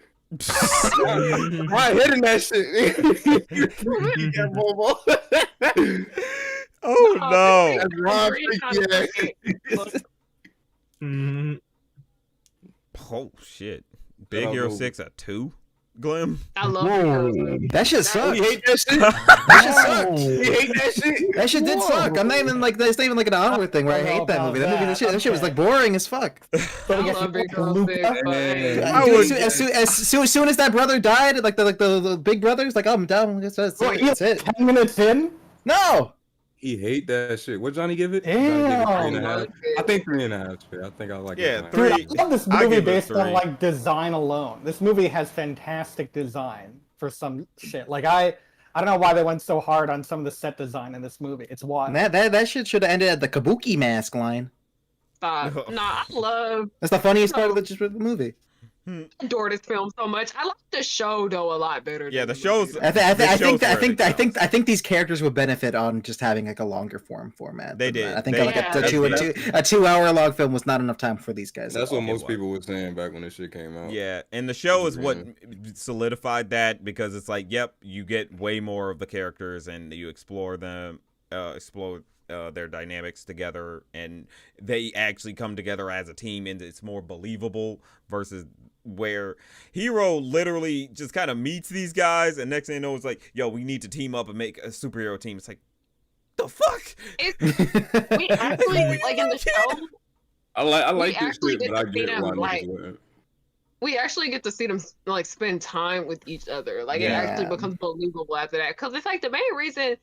Why hitting that shit? Freak Nick and Momo. Oh no. That's Rod freaky ass. Oh shit. Big Oh, Hero no. 6 at 2? Glem? I love Whoa. it. That shit sucks. You hate that shit? That shit sucks. You hate that shit? That shit did suck. I'm not even like it's not even like an onward thing where I hate that movie. That shit was like boring as fuck. So we I get love Big to Girl Luca. 6, but hey. I Dude, would- as soon as that brother died, like the big brother's like, oh, I'm down. That's it. 10 minutes in? No. He hate that shit. What Johnny give it? Damn. Johnny give it 3.5. I think 3.5. I think I like Yeah, it. 3. Dude, I love this I movie give it a based on 3. like design alone. This movie has fantastic design for some shit. Like I don't know why they went so hard on some of the set design in this movie. It's wild. That shit should have ended at the Kabuki mask line. Stop. Nah, I That's the funniest part of the movie. adore this film so much. I like the show though a lot better. Yeah, than the movie, show's- though. I think these characters would benefit on just having like a longer format. They than did. that. I think They like did. a 2 hour long film was not enough time for these guys. That's at what all. most people were saying back when this shit came out. Yeah, and the show is what solidified that, because it's like, yep, you get way more of the characters and you explore them, explore their dynamics together, and they actually come together as a team, and it's more believable versus where Hero literally just kind of meets these guys, and next thing you know, it's like, yo, we need to team up and make a superhero team. It's like, the fuck? We actually like in the show. I like this actually shit, get but I to see get them, why like, niggas went. We actually get to see them like spend time with each other. Like it Yeah. actually becomes believable after that. Because it's like the main reason.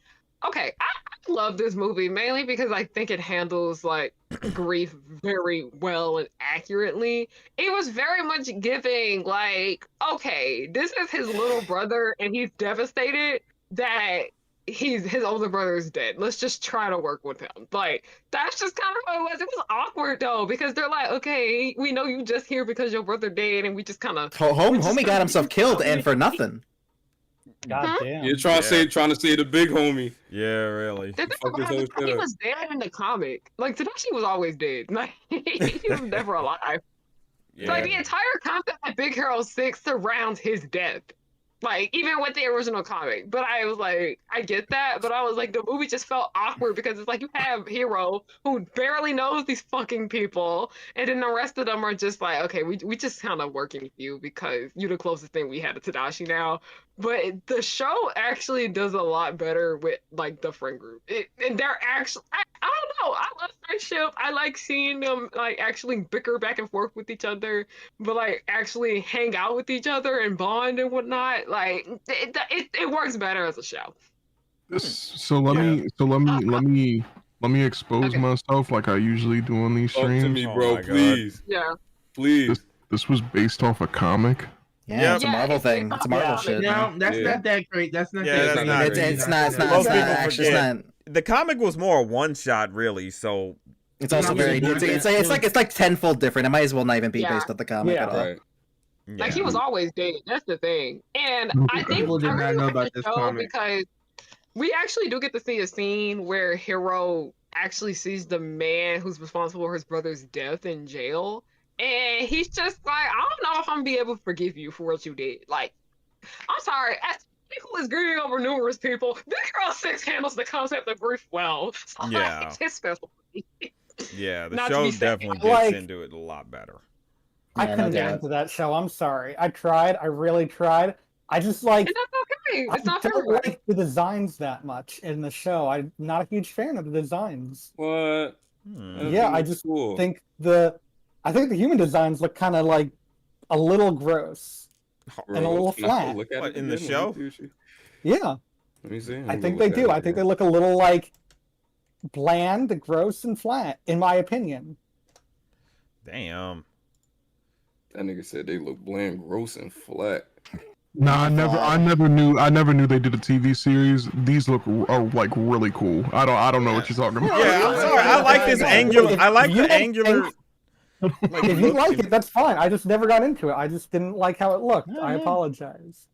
Okay, I love this movie mainly because I think it handles like grief very well and accurately. It was very much giving like, okay, this is his little brother and he's devastated that his older brother is dead. Let's just try to work with him. Like that's just kind of what it was. It was awkward though because they're like, okay, we know you just here because your brother dead, and we just kind of Homie got himself killed and for nothing. God damn. You're trying to say the big homie. Yeah, really. The thing Fuck this about it is whole he shit. was dead in the comic. Like Tadashi was always dead. Like he was never alive. Yeah. Like the entire concept of Big Hero 6 surrounds his death. Like, even with the original comic. But I was like, I get that, but I was like, the movie just felt awkward because it's like you have Hero who barely knows these fucking people, and then the rest of them are just like, okay, we just kind of working with you because you're the closest thing we had to Tadashi now. But the show actually does a lot better with like the friend group. And they're actually, I don't know, I love friendship. I like seeing them like actually bicker back and forth with each other, but like actually hang out with each other and bond and whatnot. Like it works better as a show. So let me expose Okay. myself like I usually do on these Talk to streams. me, Oh bro, my God. please. Yeah. Please. This was based off a comic. Yeah, Yep. it's a Marvel thing. It's a Marvel Yeah. shit. No, that's Yeah. not that great. That's not Yeah, that that's great. not great. It's not. It's not. Most It's not people actually. It's forget. not. The comic was more a one shot, really. So It's also Yeah, very. it's It's like tenfold different. It might as well not even be Yeah. based off the comic Yeah. at all. Right. Like he was always dead. That's the thing. And I think People did I not really know like about the this show comic. because we actually do get to see a scene where Hero actually sees the man who's responsible for his brother's death in jail. And he's just like, I don't know if I'm gonna be able to forgive you for what you did. Like, I'm sorry. As people is grieving over numerous people, Big Girl 6 handles the concept of grief well. So, like, Yeah. it's special. yeah, the Not to show be sad. definitely gets Like- into it a lot better. I Yeah, couldn't no get doubt. into that show. I'm sorry. I tried. I really tried. I just like. And that's okay. I It's not for don't everybody. like the designs that much in the show. I'm not a huge fan of the designs. What? Hmm. Yeah, I just cool. think the human designs look kind of like a little gross and a little Can I flat. look at What, it in the again? show? Yeah, Let me see. I think they do. I think they look a little like bland, gross, and flat, in my opinion. Damn. That nigga said they look bland, gross, and flat. Nah, I never knew they did a TV series. These are like really cool. I don't know what you're talking about. Yeah, I'm sorry. I like this angular. I like If you the don't angular. think- Like, If you look like and- it, that's fine. I just never got into it. I just didn't like how it looked. Oh, I yeah. apologize.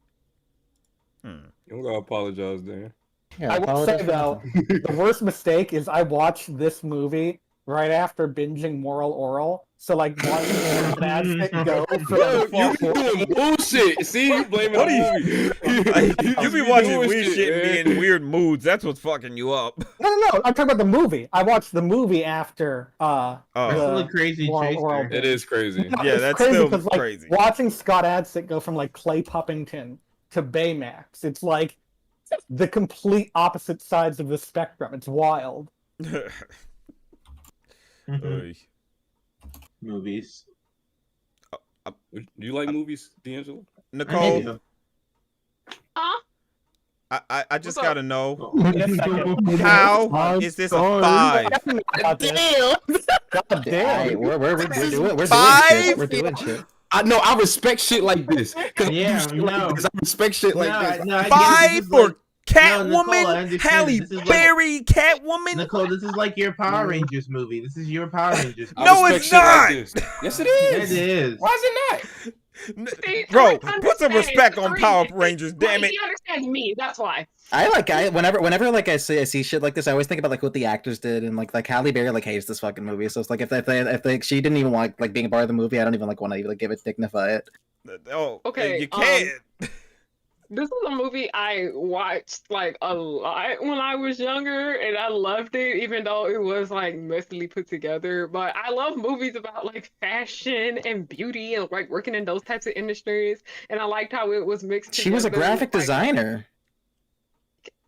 You don't gotta apologize, Dan. Yeah, I will say apologize for though, nothing. the worst mistake is I watched this movie right after binging Moral Oral. So like watching that shit go for Yo, like you be doing bullshit. See, you blaming What the are movie. You be watching doing weird shit and man. be in weird moods. That's what's fucking you up. No. I'm talking about the movie. I watched the movie after Oh. That's the still a crazy Moral Oral chaser. bit. It is crazy. No, Yeah, it's that's crazy still 'cause, like, crazy. Watching Scott Adsit go from like Clay Puppington to Baymax, it's like the complete opposite sides of the spectrum. It's wild. Oy. Movies. Do you like movies, Deangelo? I Nicole, do. Huh? I just What's up? gotta know, In a second. how is this a 5? God damn! God damn! Hey, we're doing shit. Five? We're doing shit. I know. I respect shit like this. Cause Yeah, I do shit like no. this. I respect shit like this. No, I get it. This 5 is for like- Nicole, I Catwoman, understand. Halle This is like- Berry, Catwoman. Nicole, this is like your Power Rangers movie. This is your Power Rangers movie. I No, respect it's shit not. Like this. Yes, it It is. is. Why is it not? See, Bro, Tariq put some understands respect on Tariq. Power Rangers, Like, damn it. He understands me. That's why. Whenever like I see shit like this, I always think about like what the actors did and like Halle Berry like hates this fucking movie. So it's like if she didn't even want like being a part of the movie, I don't even like want to even like give it dignify it. Oh, Okay, you can't. This is a movie I watched like a lot when I was younger, and I loved it, even though it was like messily put together. But I love movies about like fashion and beauty and like working in those types of industries. And I liked how it was mixed. She was a together with, graphic like, designer.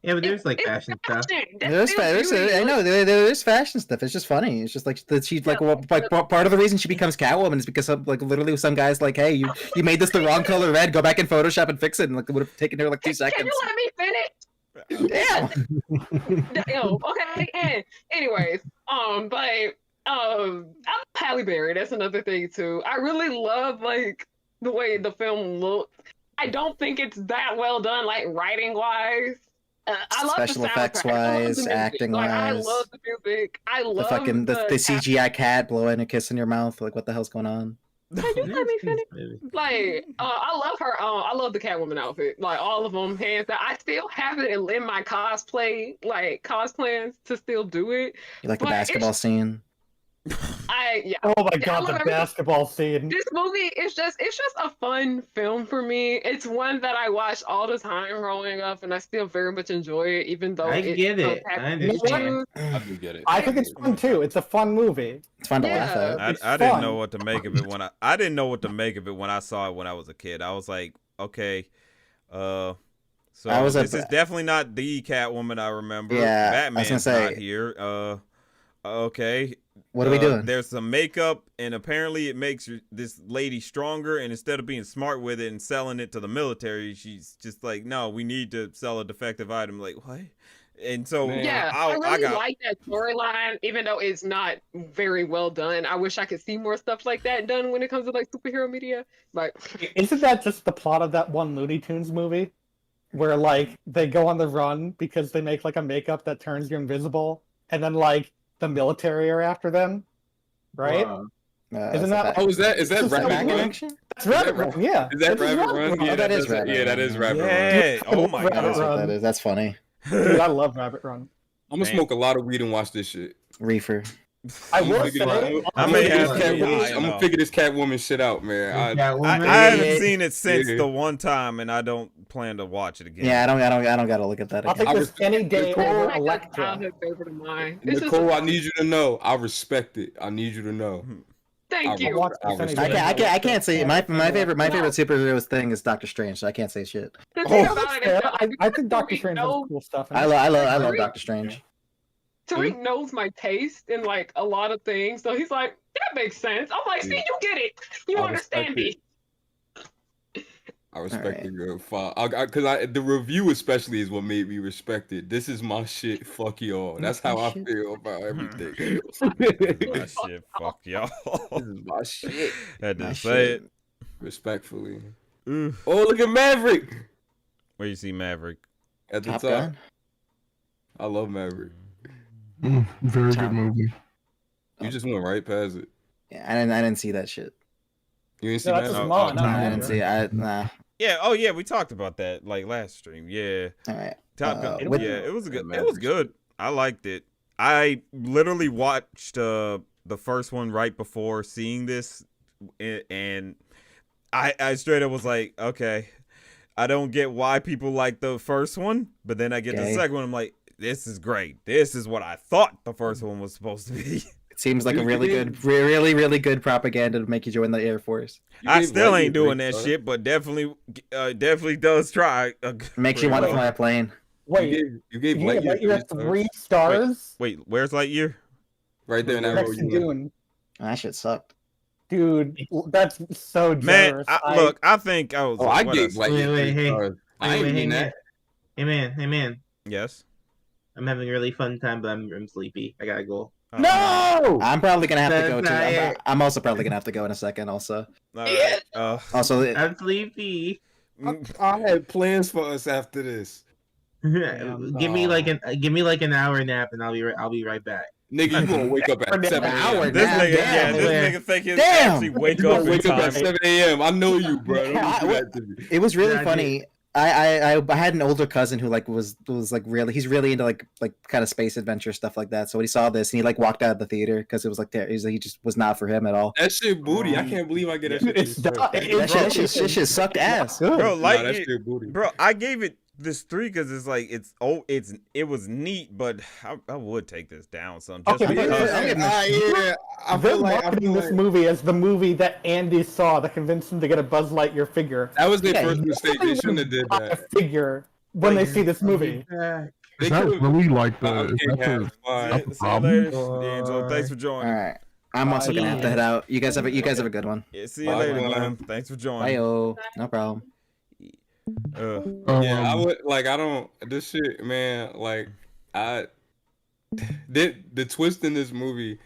Yeah, but there's like it's fashion stuff. fashion. That's There's, still beauty. I know there's fashion stuff. It's just funny. It's just like that she's like part of the reason she becomes Catwoman is because of, like literally some guy's like, hey, you made this the wrong color red. Go back in Photoshop and fix it. And like it would have taken her like 2 Can seconds. you let me finish? Damn. Damn, okay. And anyways, but I love Halle Berry. That's another thing too. I really love like the way the film looks. I don't think it's that well done, like writing wise. I love Special the effects soundtrack. I love the wise, music. acting Like, I wise. love the music. I The love fucking the the CGI cat blowing a kiss in your mouth. Like what the hell's going on? Can you let me finish? Like, I love her. I love the Catwoman outfit. Like all of them, hands down. I still have it in my cosplay, like cosplans to still do it. You like the But basketball scene? Oh my I god, love the everything. basketball scene. This movie is just a fun film for me. It's one that I watched all the time growing up, and I still very much enjoy it, even though I it's get it. packed I with understand. issues. I do get it. I think it's fun too. It's a fun movie. It's fun to laugh Yeah. at. It's I didn't fun. know what to make of it when I didn't know what to make of it when I saw it when I was a kid. I was like, okay, so this is definitely not the Catwoman I remember. Yeah, Batman's I was gonna not say. here. Okay. What are we doing? There's some makeup, and apparently it makes this lady stronger. And instead of being smart with it and selling it to the military, she's just like, no, we need to sell a defective item. Like, what? And so Man. Yeah, I really like that storyline, even though it's not very well done. I wish I could see more stuff like that done when it comes to like superhero media. But Isn't that just the plot of that one Looney Tunes movie? Where like they go on the run because they make like a makeup that turns you invisible, and then like the military are after them, right? Wow. Isn't that? Oh, is that Is that Rabbit back in Run? action? That's Rabbit Run, yeah. Is that This Rabbit Run? Oh, that is Rabbit Yeah, that Run, is yeah. Rabbit Run. Yeah. Oh my Rabbit That's god. what Run. that is. That's funny. Dude, I love Rabbit Run. I'm gonna smoke a lot of weed and watch this shit. Reefer. I I'm will gonna figure say, I may have to. I'm gonna figure this Catwoman shit out, man. I Catwoman. haven't seen it since Yeah. the one time, and I don't plan to watch it again. Yeah, I don't gotta look at that I'll again. take this any day Nicole, over it's like a Electra. childhood favorite of mine. It's just Nicole, a- I need you to know. I respect it. I need you to know. Thank I you. watch I this respect any I day. can't say my favorite superhero thing is Doctor Strange, so I can't say shit. The thing Oh, about it is Yeah, that I think Doctor Tariq Strange has knows- cool stuff. In I it. love Doctor Strange. Tariq knows my taste in like a lot of things, so he's like, that makes sense. I'm like, see, you get it. You I understand respect me. I respect Alright. the good because the review especially is what made me respect it. This is my shit. Fuck y'all. That's how I Shit. feel about everything. My shit, fuck y'all. This is my shit. Had to My say shit. Respectfully. it. Oh, look at Maverick Where you see Maverick? at the Top top. Gun. I love Maverick. Very Top. good movie. You just went right past it. Yeah, I didn't see that shit. You didn't see No, that? that's his Oh, mom. oh, not I him. didn't see it. Nah. Yeah. Oh yeah, we talked about that like last stream. Yeah. All right. Top Gun. It was- Yeah, it was good. Yeah, It was Maverick's good. I liked it. I literally watched the first one right before seeing this, and I straight up was like, okay, I don't get why people like the first one, but then I get the Okay. second one, I'm like, this is great. This is what I thought the first one was supposed to be. It seems like a You really did- good, really good propaganda to make you join the Air Force. You I gave still Lightyear ain't doing great that start. shit, but definitely does try. Makes you want to Well, fly a plane. Wait, You gave you Lightyear Lightyear 3 stars. 3 stars Wait, where's Lightyear? Right there in that next row. to You went. Dune. That shit sucked. Dude, that's so Man, generous. look, I think I was. Oh, I what gave else? Lightyear Wait, 3 hey. stars. I ain't mean that. Hey man. Yes. I'm having a really fun time, but I'm sleepy. I gotta go. Oh, No! I'm probably gonna have to go That's not too. it. I'm also probably gonna have to go in a second. Also, all right. also, I'm sleepy. I had plans for us after this. give me like an hour nap, and I'll be right back. Nigga, you gonna wake up at 7 hour a.m. This Damn, nigga, damn, this man. nigga think he'll Damn. actually wake You up gonna in wake up time. at 7 a.m. I know you, bro. Don't Yeah, do that to me. it was really Yeah, I funny. I had an older cousin who like was like really he's really into like kind of space adventure stuff like that. So when he saw this and he like walked out of the theater because it was like he just was not for him at all. That shit booty. I can't believe I get that shit. It's three stars. not- That shit sucked ass. Good. Bro, Nah, like that shit booty. bro, I gave it this 3 because it's like it was neat, but I would take this down some just Okay, but because. I They're feel like marketing this movie as the movie that Andy saw that convinced him to get a Buzz Lightyear figure. That was their Yeah, first mistake. They shouldn't have did Buy a that. figure when they see this movie. They Is that could've- really like the? Okay, Is that yeah, the fine. that's the See you problem? later, Deangelo. Thanks for All joining. right, I'm also gonna have to head out. You guys have a good one. Yeah, see you Bye, later, Glem. Glem. Thanks for Bye, joining. yo. No problem. Yeah, I Um, would like. I don't. This shit, man. Like, the twist in this movie.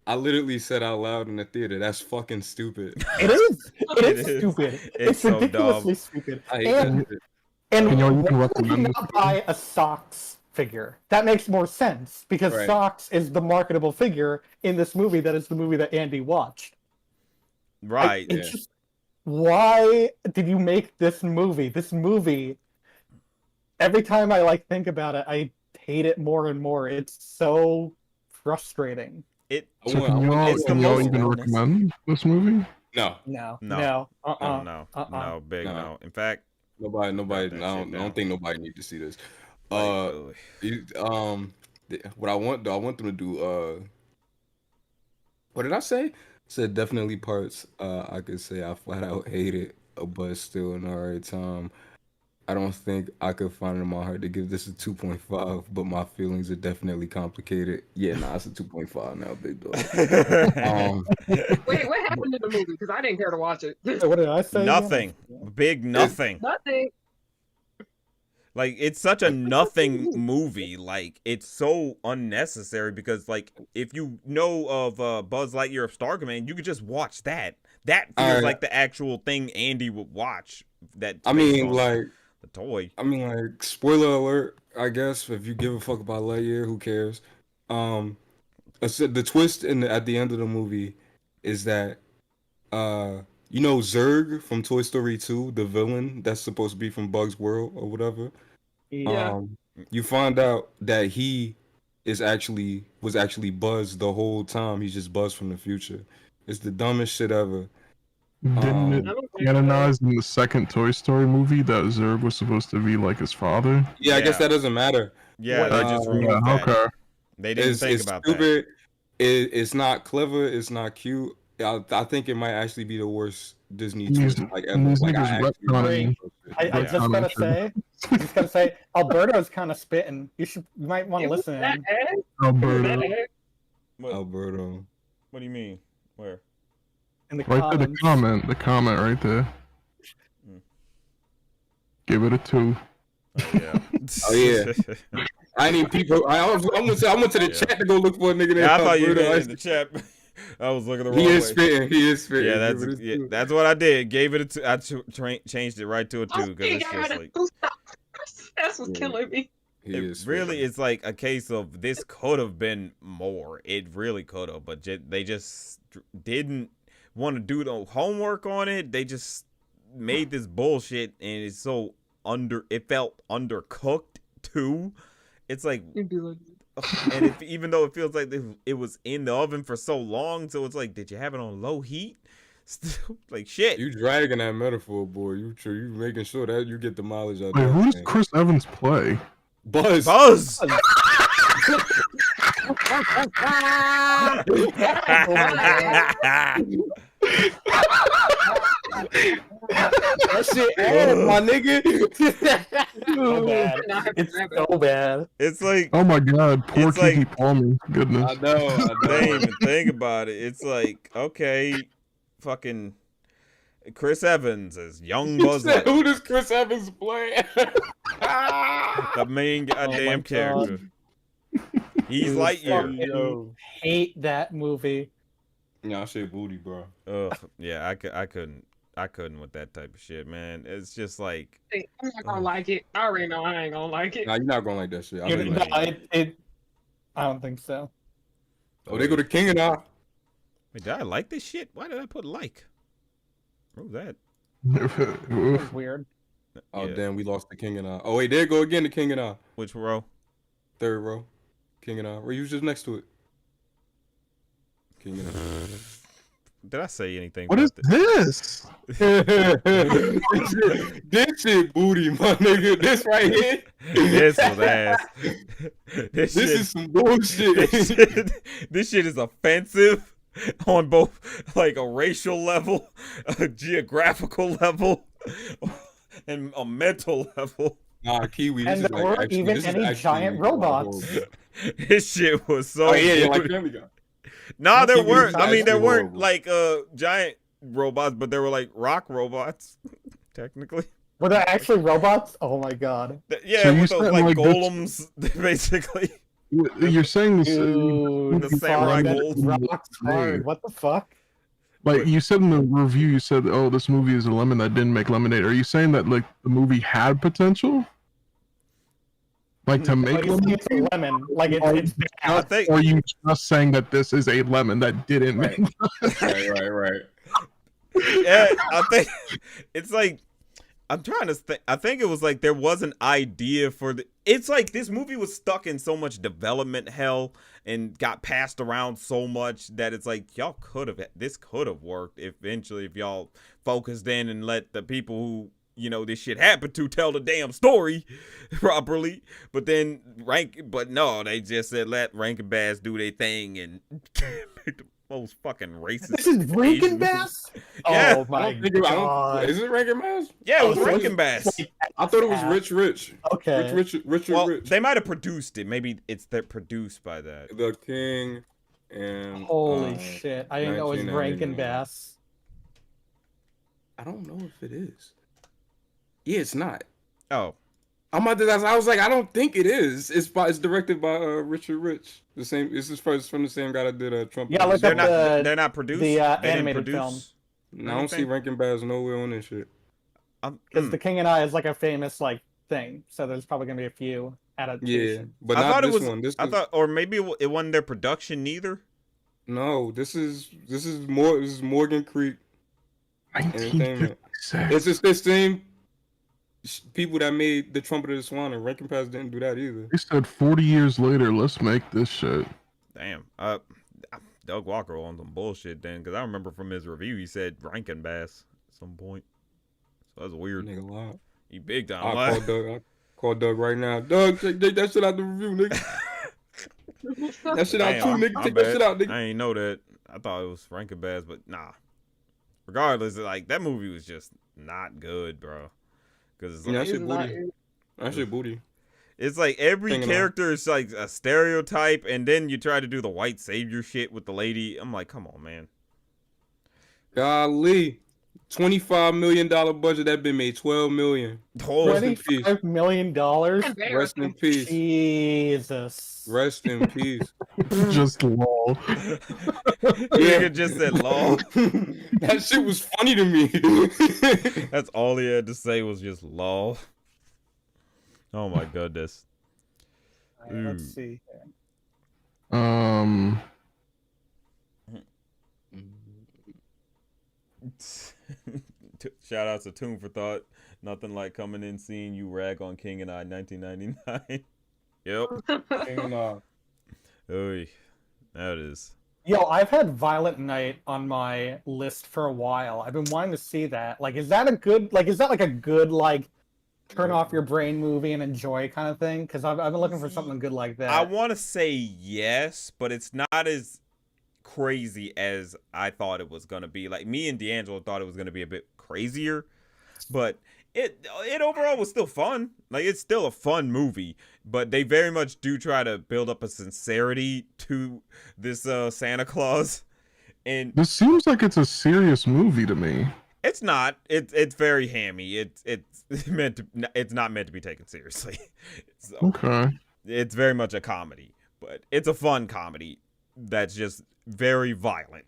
I literally said out loud in the theater, "That's fucking stupid." It is. It It is is. stupid. It's so ridiculously dumb. stupid. I hate And that shit. and Can y'all even why would you recommend this not movie? buy a Socks figure? That makes more sense because Right. Socks is the marketable figure in this movie. That is the movie that Andy watched. Right. It's just, why did you make this movie? This movie. Every time I think about it, I hate it more and more. It's so frustrating. It I So want- I can want- y'all, it's the can y'all most even honest. recommend this movie? No, No. No. Uh-uh. no, big No. no. In fact, nobody. that shit I don't down. think nobody needs to see this. like, Uh, what I want though, I want them to do. What did I say? Said definitely parts. I could say I flat out hate it, but still an alright time. I don't think I could find it in my heart to give this a 2.5, but my feelings are definitely complicated. Yeah, nah, it's a 2.5 now, big dog. Wait, what happened in the movie? Because I didn't care to watch it. What did I say? nothing. Big nothing. Nothing. Like, it's such a nothing movie. Like, it's so unnecessary because, like, if you know of Buzz Lightyear of Star Command, you could just watch that. That feels Alright. like the actual thing Andy would watch. That I based mean, on like, the toy. I mean, like, spoiler alert. I guess if you give a fuck about Lightyear, who cares? The twist at the end of the movie is that, you know, Zurg from Toy Story 2, the villain that's supposed to be from Bug's World or whatever. Yeah. You find out that he was actually Buzz the whole time. He's just Buzz from the future. It's the dumbest shit ever. Didn't it I don't think so. canonize in the second Toy Story movie that Zurg was supposed to be like his father? Yeah, I guess Yeah. that doesn't matter. Yeah, they just Uh, removed that. Okay. They didn't think It's about that. stupid. It's not clever. It's not cute. I think it might actually be the worst Disney These- twist like ever. these Like, niggas I actually retconning. I Yeah. just gotta say, Alberto's kind of spitting. You might want to It was listen to that him. ass. Alberto. That ass. What, Alberto. what do you mean? Where? In the Right there, comments. the comment right there. Mm. Give it a 2. Oh, yeah. Oh, yeah. I didn't people. I went to the Yeah. chat to go look for a nigga named Yeah, I thought you Alberto. meant in the chat. I was looking the wrong He way. is spitting. He is spitting. Yeah, Give it a that's two. that's what I did. Gave it a 2. I changed it right to a 2 Oh, because it's just like That's what's Yeah. killing me. He it is really spitting. is like a case of this could have been more. It really could have, but they just didn't want to do the homework on it. They just made this bullshit, and it's so it felt undercooked too. It's like, and even though it feels like it was in the oven for so long, so it's like, did you have it on low heat? Still, like shit. You dragging that metaphor, boy. You making sure that you get the mileage out Wait, there. who does man. Chris Evans play? Buzz. Buzz. That shit ass, my nigga. So bad. It's so bad. It's like, Oh my god, poor It's like- Kiki Palmer. Goodness. I know. they didn't even think about it. It's like, okay, fucking Chris Evans as young Buzz Said, Lightyear, who does Chris Evans play? the main goddamn God. character. He's Lightyear. Fucking hate that movie. Yeah, I say booty, bro. Ugh, yeah, I couldn't with that type of shit, man. It's just like, I'm not gonna like it. I already know I ain't gonna like it. Nah, you're not gonna like that shit. I You're- really no, like it. I don't think so. Oh, they go to King and I. wait, did I like this shit? Why did I put like? What was that? It was weird. Oh Yeah. damn, we lost the King and I. Oh wait, there go again the King and I. Which row? Third row. King and I. Where you was just next to it. King and I. Did I say anything? What is about this? This shit booty, my nigga. This right here. This was ass. This shit- is some bullshit. this shit is offensive on both like a racial level, a geographical level, and a mental level. Nah, Kiwi. And This is there weren't actually, even this is any actually giant robots. horrible. This shit was so. Oh yeah, like booty. Family Guy. Nah, there Kiwi weren't. is I mean, there actually weren't horrible. like giant robots, but there were like rock robots, technically. Were there actually robots? Oh my god. Yeah, So you with those said, like like, golems, basically. You're saying this, Dude, The samurai fuck, gold. rocks hard. What the fuck? like you said in the review, you said, "Oh, this movie is a lemon that didn't make lemonade." Are you saying that like the movie had potential, like to make Like, lemonade? it's a lemon. Like it's I think. Or are you just saying that this is a lemon that didn't Right. make? Right. Yeah, I think it's like I'm trying to think. I think it was like there was an idea for the. It's like this movie was stuck in so much development hell and got passed around so much that it's like y'all could have. This could have worked eventually if y'all focused in and let the people who this shit happened to tell the damn story properly. But then but no, they just said let Rankin Bass do their thing and make the most fucking racist. This is Rankin Bass? Yeah. Oh my god. Is it Rankin Bass? Yeah, it was Oh, so Rankin Bass. I thought it was Rich. Okay. Rich. Well, they might have produced it. Maybe they're produced by that. The King and Holy shit. I didn't know it was Rankin 1999. Bass. I don't know if it is. Yeah, it's not. Oh, I was like, I don't think it is. It's directed by Richard Rich. The same. This is from the same guy that did Trump. Yeah, look they're up not. They're not produced. the They didn't animated produce film. No, I don't see Rankin Bass nowhere on this shit. Because The King and I is like a famous thing, so there's probably gonna be a few Yeah, adaptations. but I not thought it this was. one. I thought, or maybe it wasn't their production neither. No, this is Morgan Creek Entertainment. 1956. It's just the same people that made The Trumpet of the Swan, and Rankin Bass didn't do that either. They said 40 years later, let's make this shit. Damn. Doug Walker on some bullshit then, because I remember from his review he said Rankin Bass at some point. So that's weird. Nigga, lie. He big time. I call Doug right now. Doug, take that shit out the review, nigga. That shit out too, nigga. Take that shit out, nigga. I ain't know that. I thought it was Rankin Bass, but nah. Regardless, that movie was just not good, bro. Because Yeah, that shit booty. That shit booty. it's like every Thinking character is like a stereotype, and then you try to do the white savior shit with the lady. I'm like, come on, man. Golly. $25 million budget, that been made $12 million. Rest in peace. $25 million? Rest in peace. Jesus. Rest in peace. Just lol. Nigga just said lol. That shit was funny to me. That's all he had to say was just lol. Oh my goodness. Alright, let's see. Shout out to Tune for Thought. Nothing like coming in seeing you rag on King and I 1999. Yep. Oy, that is. Yo, I've had Violent Night on my list for a while. I've been wanting to see that. Like, is that a good turn off your brain movie and enjoy kind of thing? Because I've been looking for something good like that. I want to say yes, but it's not as crazy as I thought it was going to be. Like, me and Deangelo thought it was going to be a bit crazier, but it overall was still fun. Like, it's still a fun movie, but they very much do try to build up a sincerity to this Santa Claus. And this seems like it's a serious movie to me. it's not. It's very hammy. It's not meant to be taken seriously. So, Okay. it's very much a comedy, but it's a fun comedy that's just very violent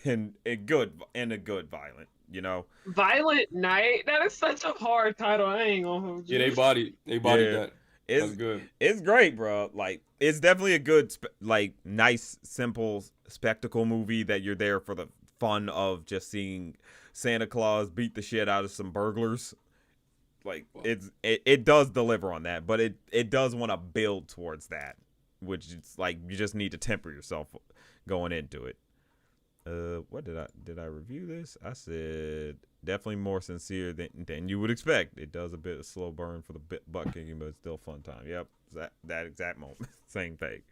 and a good violent, Violent Night? That is such a hard title. I ain't gonna hold you. Yeah, they bodied that. That's good. It's great, bro. Like, it's definitely a good, nice, simple spectacle movie that you're there for the fun of just seeing Santa Claus beat the shit out of some burglars. Like, it does deliver on that, but it does want to build towards that, which is like you just need to temper yourself going into it. What did I review this? I said definitely more sincere than you would expect. It does a bit of slow burn for the butt kicking, but it's still fun time. Yep, that exact moment, same thing.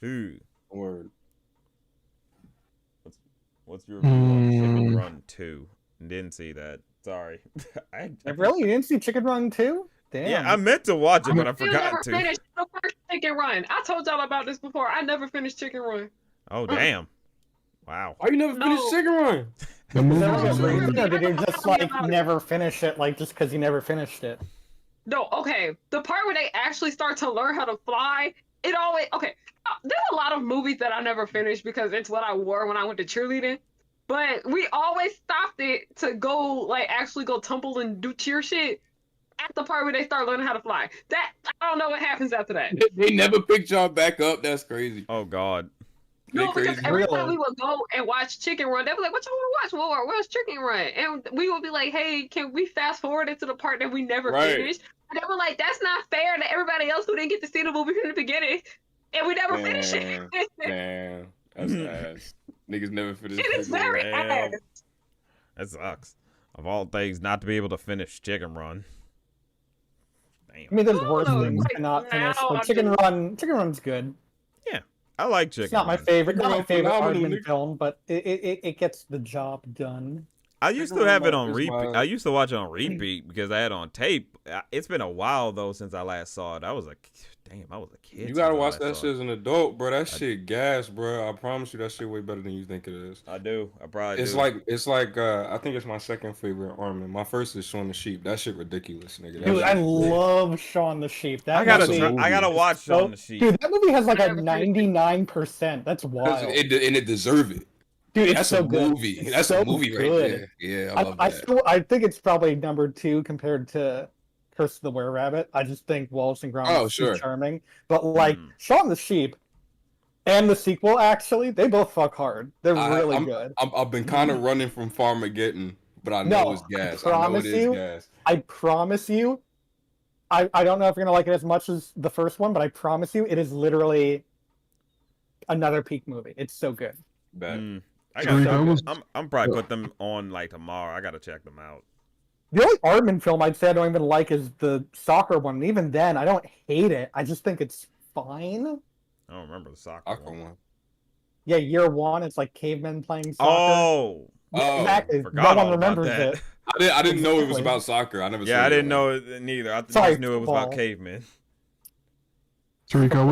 Ooh, Word. what's your review on Chicken Run 2? Didn't see that. Sorry. I Really? You didn't see Chicken Run 2? Damn. Yeah, I meant to watch it, but I Still forgot never to. finished the first Chicken Run. I told y'all about this before. I never finished Chicken Run. Oh, damn. Wow. Why you never finished Chicken Run? The Is movie that like a was reason, or did you just never finish it, just because you never finished it? No, okay. The part where they actually start to learn how to fly, it always okay. There's a lot of movies that I never finished because it's what I wore when I went to cheerleading. But we always stopped it to go actually go tumble and do cheer shit at the part where they start learning how to fly. That I don't know what happens after that. They never picked y'all back up. That's crazy. Oh, God. No, because crazy. every time Really? we would go and watch Chicken Run, they'd be like, "What you want to watch? Well, where's Chicken Run?" And we would be like, "Hey, can we fast forward it to the part that we never Right. finished?" And they were like, "That's not fair to everybody else who didn't get to see the movie from the beginning, and we never finished it." Damn, that's ass. Niggas never finished. It is very Damn. ass. That sucks. Of all things, not to be able to finish Chicken Run. Damn. I mean, there's No, worse no, things like, to not finish, now but I'm Chicken just- Run's good. I like Chicken It's not my Run. favorite, not my Chicken favorite Run phenomenal, Aardman nigga. film, but it gets the job done. I used Chicken to have Run it on is repeat. my- I used to watch it on repeat because I had it on tape. It's been a while though since I last saw it. I was a kid. You gotta since I watch last that saw shit it. as an adult, bro. That shit gas, bro. I promise you, that shit way better than you think it is. I do. I probably It's do. like I think it's my second favorite Armin. My first is Shaun the Sheep. That shit ridiculous, nigga. That Dude, shit I is great. love Shaun the Sheep. That I gotta movie try, I gotta is watch so- Shaun the Sheep. Dude, that movie has like I a never finished it. 99%. That's wild. And it deserve it. Dude, it's That's so a good. movie. It's That's so a movie right good. there. Yeah, I love that. I think it's probably number 2 compared to Curse of the Were-Rabbit. I just think Wallace and Gromit Oh, is sure. too charming. But like Mm. Shaun the Sheep and the sequel, actually, they both fuck hard. They're really I'm- good. I've been kind of running from Farmageddon, but I know No, it's gas. I I know it promise is you, gas. I promise you, I don't know if you're gonna like it as much as the first one, but I promise you, it is literally another peak movie. It's so good. Bet. I Sorry, gotta, that was- I'm probably put them on like tomorrow. I gotta check them out. The only Aardman film I'd say I don't even like is the soccer one. And even then, I don't hate it. I just think it's fine. I don't remember the soccer Aqua one. one. Yeah, year one, it's like cavemen playing soccer. Oh, Yeah, Oh, exactly. forgot No all one about remembers that. it. I didn't know it was Exactly. about soccer. I never. yeah, saw I didn't it. know it neither. I Sorry, just knew it was about football. cavemen. Tariq, I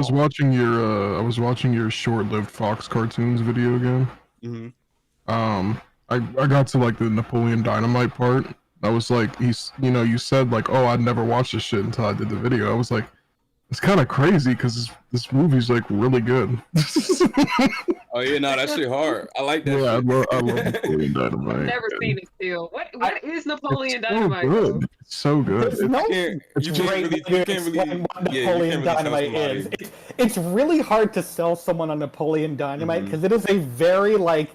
was watching your short-lived Fox cartoons video again. Mhm. I got to like the Napoleon Dynamite part. I was like, you said like, oh, I'd never watched this shit until I did the video. I was like, it's kind of crazy because this movie's like really good. Oh yeah, no, that shit hard. I like that. Yeah, shit. I love Napoleon Dynamite. I've never seen it still. What is Napoleon It's so Dynamite? good. though? It's so good. There's no can't- it's you can't great really- way to you can't really- explain what yeah, you Napoleon can't really tell Dynamite is. somebody. It's really hard to sell someone on Napoleon Dynamite Mhm. because it is a very like,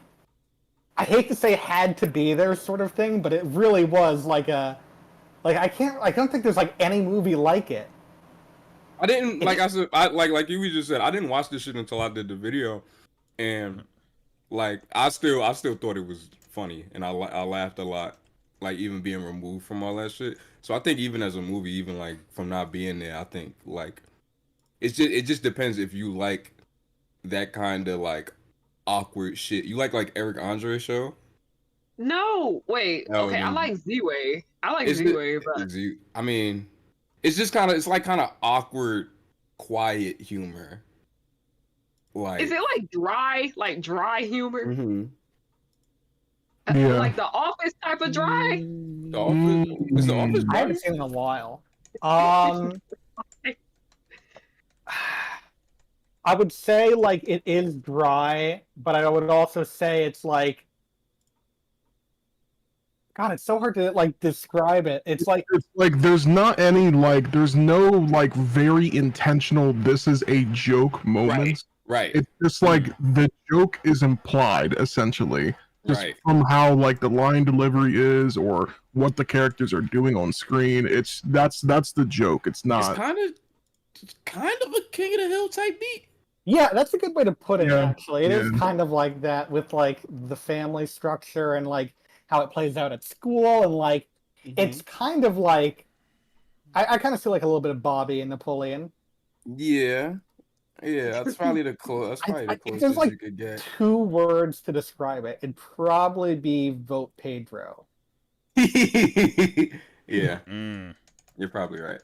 I hate to say had to be there sort of thing, but it really was like a, like I don't think there's like any movie like it. I didn't like. I said, like you just said. I didn't watch this shit until I did the video, and like I still thought it was funny, and I laughed a lot. Like even being removed from all that shit. So I think even as a movie, even like from not being there, I think like it just depends if you like that kind of like awkward shit. You like Eric Andre show? No, wait. No, Okay, I then- like Z-Way. I like Is it- Z-Way, but is you- I mean, it's just kind of awkward, quiet humor. Like is it like dry humor? Mhm. Yeah. Like The Office type of dry? The Office? Is The Office? I haven't seen it in a while. I would say like it is dry, but I would also say it's like, God, it's so hard to like describe it. It's like It's like there's no like very intentional this is a joke moments. Right. It's just like the joke is implied essentially. Just Right. from how like the line delivery is or what the characters are doing on screen. That's the joke. It's It's not. kind of a King of the Hill type beat. yeah, that's a good way to put it. Yeah, Actually, it is yeah. kind of like that with like the family structure and like how it plays out at school and like it's kind of like I kind of feel like a little bit of Bobby and Napoleon. Yeah. That's probably the I think closest there's, like, you could get. 2 words to describe it. It'd probably be vote Pedro. Yeah, Mm. you're probably right.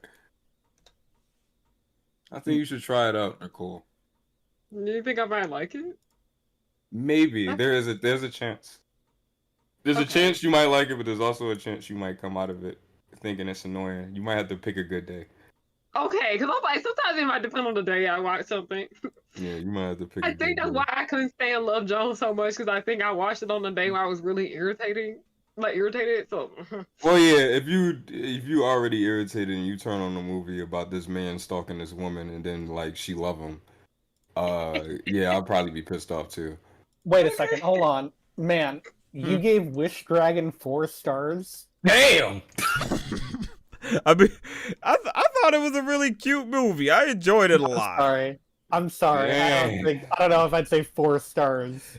I think you should try it out, Nicole. You think I might like it? Maybe Okay. there's a chance. There's a Okay. chance you might like it, but there's also a chance you might come out of it thinking it's annoying. You might have to pick a good day. Okay, because I'm like, sometimes it might depend on the day I watch something. Yeah, you might have to pick. I a think good that's day. why I couldn't stand Love Jones so much, because I think I watched it on the day where I was really irritated. So Well, yeah, if you already irritated and you turn on a movie about this man stalking this woman and then like she love him, Yeah, I'll probably be pissed off too. Wait a second. Hold on, man. You gave Wish Dragon 4 stars. Damn. I mean, I thought it was a really cute movie. I enjoyed it a lot. Sorry. I'm sorry. I don't know if I'd say 4 stars.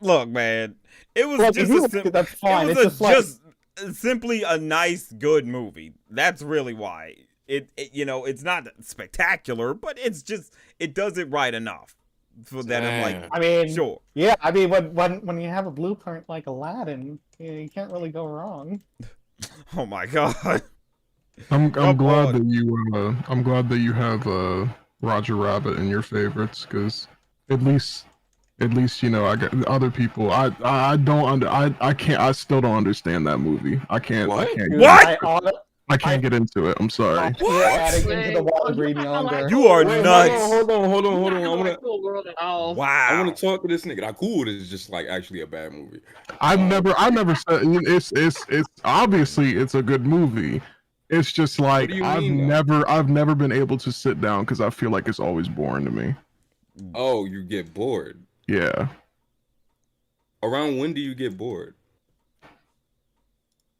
Look, man, it was Like, just if you like it, that's fine. It It's was just simply a nice, good movie. That's really why it it's not spectacular, but it does it right enough for that. I'm like, I mean, sure. Yeah, I mean, when you have a blueprint like Aladdin, you can't really go wrong. Oh my god. I'm glad that you have Roger Rabbit in your favorites, because at least I got other people. I still don't understand that movie. I can't. What? I can't get into it. I'm sorry. You're adding into the water breathing younger. You are Wait, nuts. Hold on. Not I like wanna, Cool World at all. Wow. I want to talk to this nigga. Now, Cool is just like actually a bad movie. I've never said it's obviously it's a good movie. It's just like do you mean, I've never been able to sit down because I feel like it's always boring to me. Oh, you get bored. Yeah. Around when do you get bored?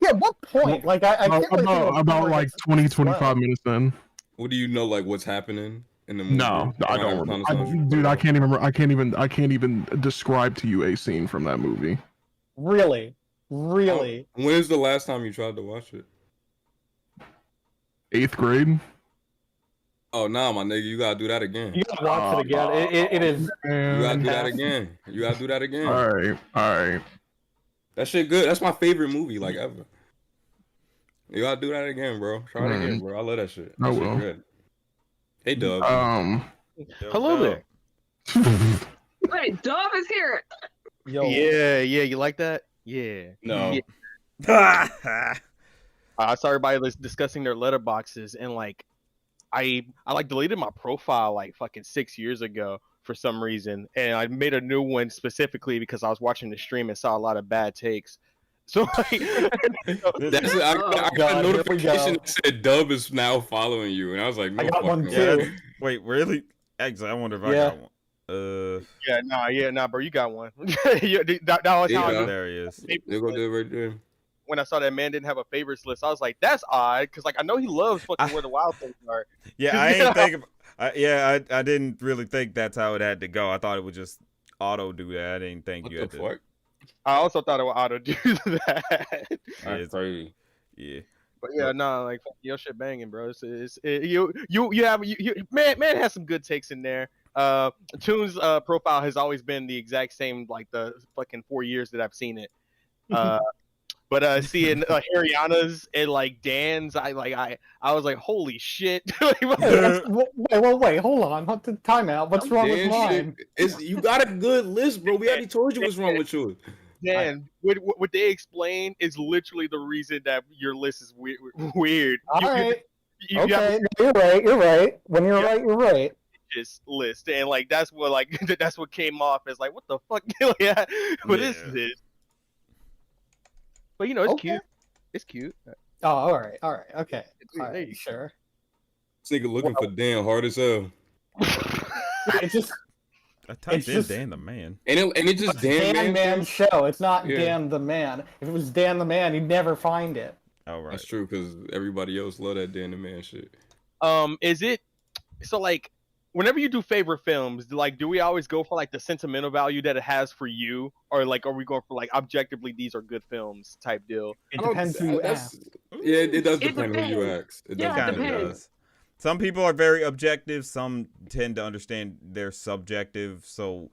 Yeah, what point? Like, I can't really think of a about point like that's 20, slow. 25 minutes in. What do you know, like what's happening in the movie? No, I don't Around remember. the time Dude, I can't even describe to you a scene from that movie. Really? When is the last time you tried to watch it? 8th grade. Oh, nah, my nigga, you gotta do that again. You gotta watch it again. It is. You gotta do that again. You gotta do that again. All right. That shit good. That's my favorite movie, like ever. You gotta do that again, bro. Try it again, bro. I love that shit. I That shit will. good. Hey, Dub. Hello there. Wait, Dove is here. Yo. Yeah, you like that? Yeah. No. Yeah. I saw everybody discussing their letterboxes, and like, I like deleted my profile like fucking 6 years ago for some reason, and I made a new one specifically because I was watching the stream and saw a lot of bad takes. So like, I got a notification that said Dub is now following you, and I was like, no, I got one fucking way. too. Wait, really? Actually, I wonder if I got one. yeah, bro, you got one. that was how I knew. There he is. They're gonna do it right there. When I saw that man didn't have a favorites list, I was like, that's odd, because like I know he loves fucking Where the Wild Things Are. Yeah, I ain't think. I didn't really think that's how it had to go. I thought it would just auto do that. I didn't think you had to. Fuck? I also thought it would auto do that. That's crazy. Yeah. But yeah, no, like your shit banging, bro. Man has some good takes in there. Toon's profile has always been the exact same, like the fucking 4 years that I've seen it. But seeing Harriyanna's and like Dan's, I was like, holy shit! Wait, hold on. Time out. What's wrong with mine? You got a good list, bro. We already told you what's wrong with yours. Dan, what they explain is literally the reason that your list is weird. All right. You Okay, you're right. When you're right, you're right. This list, and like that's what came off as like, what the fuck? What is this? But it's cute. It's cute. Oh, all right, okay. All There right, you sure. This nigga looking for Dan hard as hell. It's just I typed in just- Dan the Man. And it just Dan Man show. It's not Yeah. Dan the Man. If it was Dan the Man, you'd never find it. Oh right. That's true, because everybody else love that Dan the Man shit. Is it so like whenever you do favorite films, like do we always go for like the sentimental value that it has for you, or like are we going for like objectively these are good films type deal? It depends who you ask. Yeah, it does It depend who you depends. ask. It Yeah, does it Kind of depend. depends. does. Some people are very objective. Some tend to understand they're subjective. So,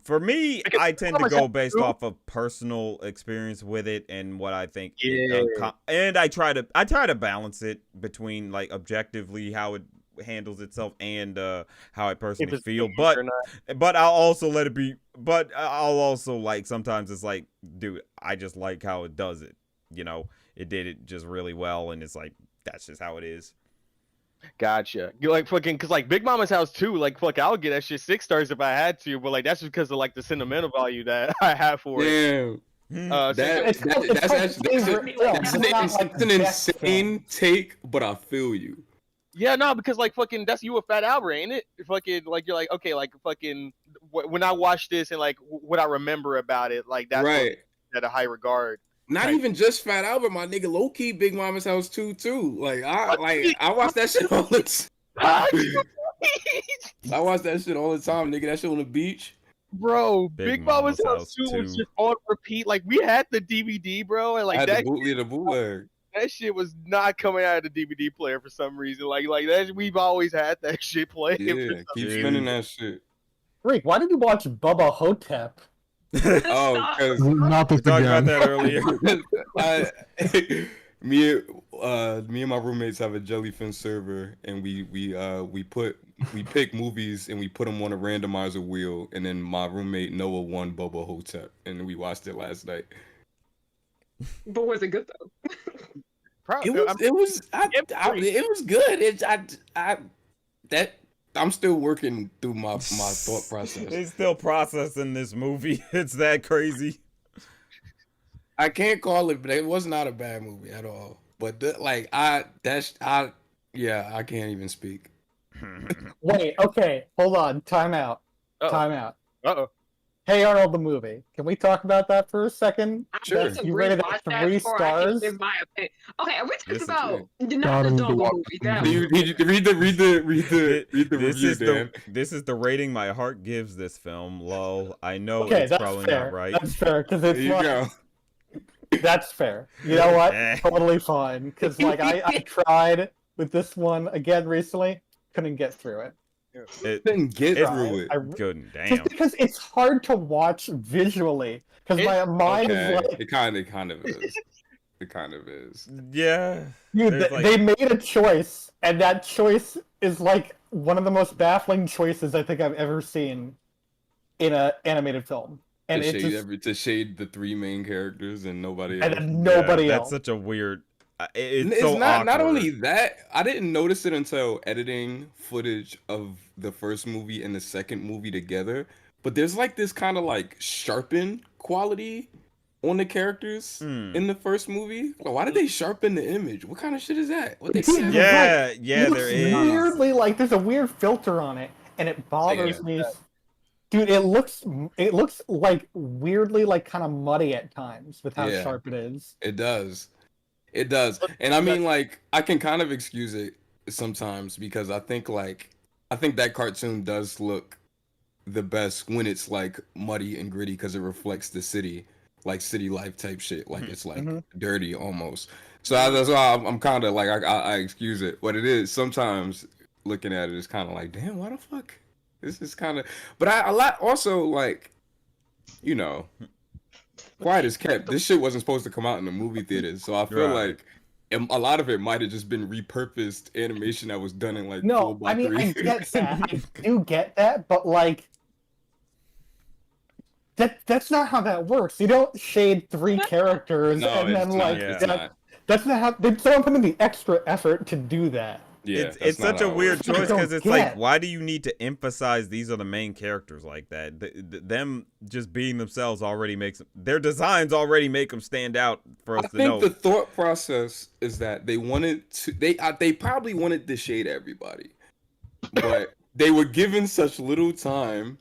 for me, I tend to go based off of personal experience with it and what I think. And I try to balance it between like objectively how it handles itself and how I personally feel. But I'll also let it be. But I'll also like sometimes it's like, dude, I just like how it does it. It did it just really well, and it's like that's just how it is. Gotcha. You like fucking because like Big Mama's House too. Like fuck, I would get that shit 6 stars if I had to, but like that's just because of like the sentimental value that I have for it. Damn. So- That's an insane take, but I feel you. Yeah, no, because like fucking that's you a Fat Albert, ain't it? Fucking like you're like okay, like fucking when I watch this and like what I remember about it, like that's Right. at a high regard. Not Right. even just Fat Albert, my nigga. Low key, Big Mama's House too. Like I watch that shit all the time. I watch that shit all the time, nigga. That shit on the beach. Bro, Big Mama's House 2 was just on repeat. Like we had the DVD, bro, and like I had that the bootleg. that shit was not coming out of the DVD player for some reason. Like that we've always had that shit playing. Yeah, keep spinning that shit. Rick, why did you watch Bubba Hotep? Oh, because Not this We talked again. about that earlier. me and my roommates have a jellyfin server, and we pick movies and we put them on a randomizer wheel, and then my roommate Noah won Bubba Hotep, and we watched it last night. But was it good though? It was good. I'm still working through my thought process. They still processing this movie. It's that crazy. I can't call it, but it was not a bad movie at all. But I can't even speak. Wait, okay, hold on, time out. Uh-oh. Hey Arnold, the movie. Can we talk about that for a second? Sure. You rated it 3 stars. In my opinion. Okay, are we talking Listen, about God, not the I'm Dumbo watching movie? That You read the This review, is Dan. this is the rating my heart gives this film. Lol. I know Okay, it's that's probably fair. not right. That's fair, because There it's you like, go. that's fair. You know what? Eh. Totally fine. Because like I tried with this one again recently, couldn't get through it. Didn't get It's through it. Good damn. Just because it's hard to watch visually. Because my mind Okay, is like, it kind of is. It kind of is. Yeah. dude, There's, like- they made a choice, and that choice is like one of the most baffling choices I think I've ever seen in an animated film. And To shade the 3 main characters and nobody else. and then nobody That's else. such a weird. It's It's so not awkward. only that, I didn't notice it until editing footage of the first movie and the second movie together. But there's like this kind of like sharpen quality on the characters in the first movie. Like, why did they sharpen the image? What kind of shit is that? What they Yeah, said? Yeah, It looks there is. weirdly like there's a weird filter on it, and it bothers me. Dude, it looks like weirdly like kind of muddy at times with how Yeah. sharp it is. It does. It does. And I mean, like, I can kind of excuse it sometimes because I think that cartoon does look the best when it's like muddy and gritty because it reflects the city, like city life type shit. Like it's like dirty almost. So that's why I'm kind of like, I excuse it. What it is, sometimes looking at it is kind of like, damn, why the fuck? This is kind of, but a lot also like, you know, quiet as kept. This shit wasn't supposed to come out in the movie theaters, so I feel like a lot of it might have just been repurposed animation that was done in like No, I mean I get that. I do get that, but like that's not how that works. You don't shade 3 characters No, and then it's like not, it's not. that's not how someone put in the extra effort to do that. Yeah, It's such a weird works. choice because it's I don't like, get. why do you need to emphasize these are the main characters like that? Them just being themselves already makes their designs already make them stand out for us I to think know. the thought process is that they wanted to. They probably wanted to shade everybody, but they were given such little time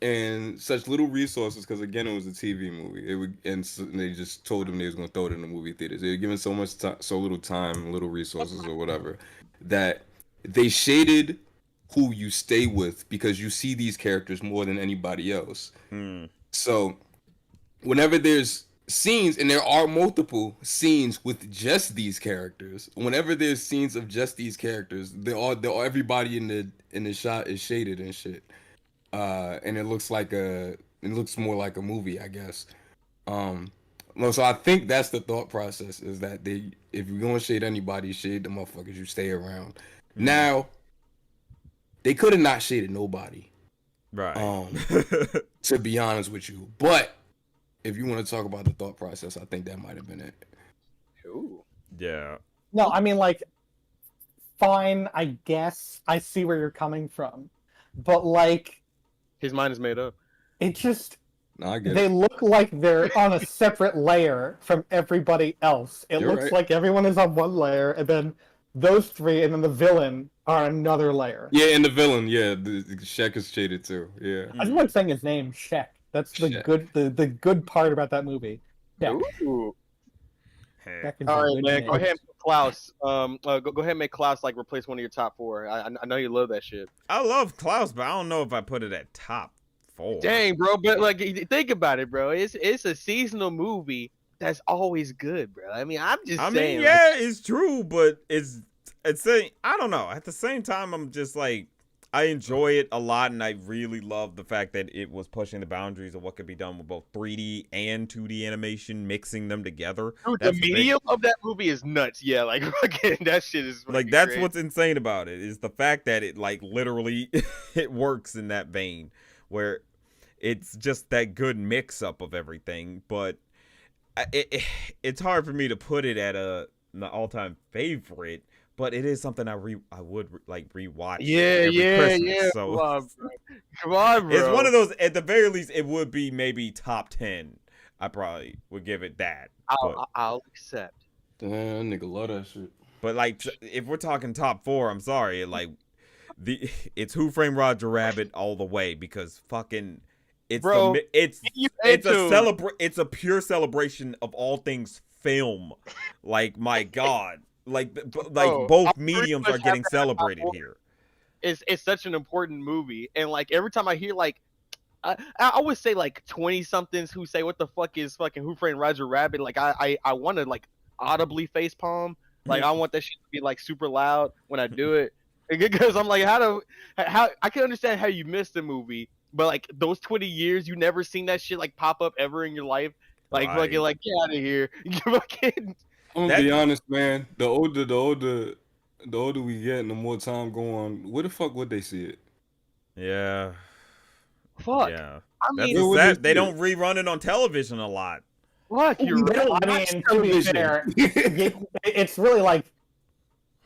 and such little resources because again, it was a TV movie. And they just told them they was gonna throw it in the movie theaters. They were given so little time, little resources, or whatever, that they shaded who you stay with because you see these characters more than anybody else. So whenever there's scenes, and there are multiple scenes with just these characters, whenever there's scenes of just these characters, everybody in the shot is shaded and shit. And it looks more like a movie, I guess. So I think that's the thought process, is that if you're gonna shade anybody, shade the motherfuckers you stay around. Now, they could have not shaded nobody. Right. To be honest with you. But if you want to talk about the thought process, I think that might have been it. Ooh. Yeah. No, I mean like fine, I guess I see where you're coming from. But like His mind is made up. it just No, I get they it. look like they're on a separate layer from everybody else. It You're looks right. like everyone is on one layer, and then those three, and then the villain are another layer. Yeah, and the villain, the Shek is shaded too. Yeah. I just like saying his name, Shek. That's the Shek. the good part about that movie. Shek. Ooh. Shek is All a right, good man. name. Go ahead, and make Klaus. Go ahead, and make Klaus like replace one of your top 4. I know you love that shit. I love Klaus, but I don't know if I put it at top 4. Dang, bro. But like, think about it, bro. It's a seasonal movie that's always good, bro. I mean, I'm just saying. Yeah, it's true, but it's I don't know. At the same time, I'm just like, I enjoy it a lot, and I really love the fact that it was pushing the boundaries of what could be done with both 3D and 2D animation, mixing them together. Dude, the medium of that movie is nuts. Yeah, like again, that shit is like that's great. What's insane about it is the fact that it like literally it works in that vein where it's just that good mix up of everything. But it's hard for me to put it at an all-time favorite. But it is something I would like rewatch. Every Christmas, so come on, bro. It's one of those. At the very least, it would be maybe top 10. I probably would give it that. I'll accept. Damn, nigga love that shit. But like, if we're talking top 4, I'm sorry. Like, it's Who Framed Roger Rabbit all the way because fucking it's bro, it's a pure celebration of all things film. Like, my God. Like both mediums are getting celebrated here. It's such an important movie, and like every time I hear like, I would say like 20-somethings who say what the fuck is fucking Who Framed Roger Rabbit. Like I want to like audibly facepalm. Like I want that shit to be like super loud when I do it, because I'm like how I can understand how you missed the movie, but like those 20 years you never seen that shit like pop up ever in your life. Like fucking like get out of here. I'm gonna be honest, man. The older we get and the more time go on, where the fuck would they see it? Yeah. Fuck. Yeah. I mean, they don't rerun it on television a lot. Fuck, you're right. I mean, to be fair, it's really like,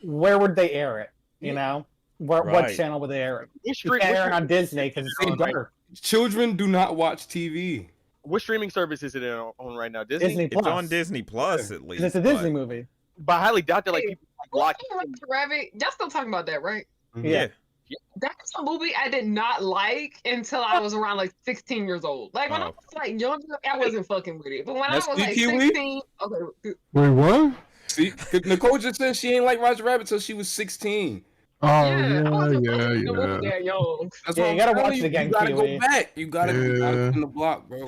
where would they air it? You know, what channel would they air it? You can't air it on Disney because it's too dark. Children do not watch TV. What streaming service is it on right now? Disney Plus. It's on Disney Plus at least. It's a Disney movie. But I highly doubt that like people like Rabbit. Y'all still talking about that, right? Yeah. That's a movie I did not like until I was around like 16 years old. Like when I was like younger, I wasn't fucking with it. But when I was like Kiwi? 16, okay. Wait, what? See, Nicole just said she ain't like Roger Rabbit till she was 16. Oh Yeah, yeah. you gotta watch it again. You gotta Kiwi. go back. You gotta go in the block, bro.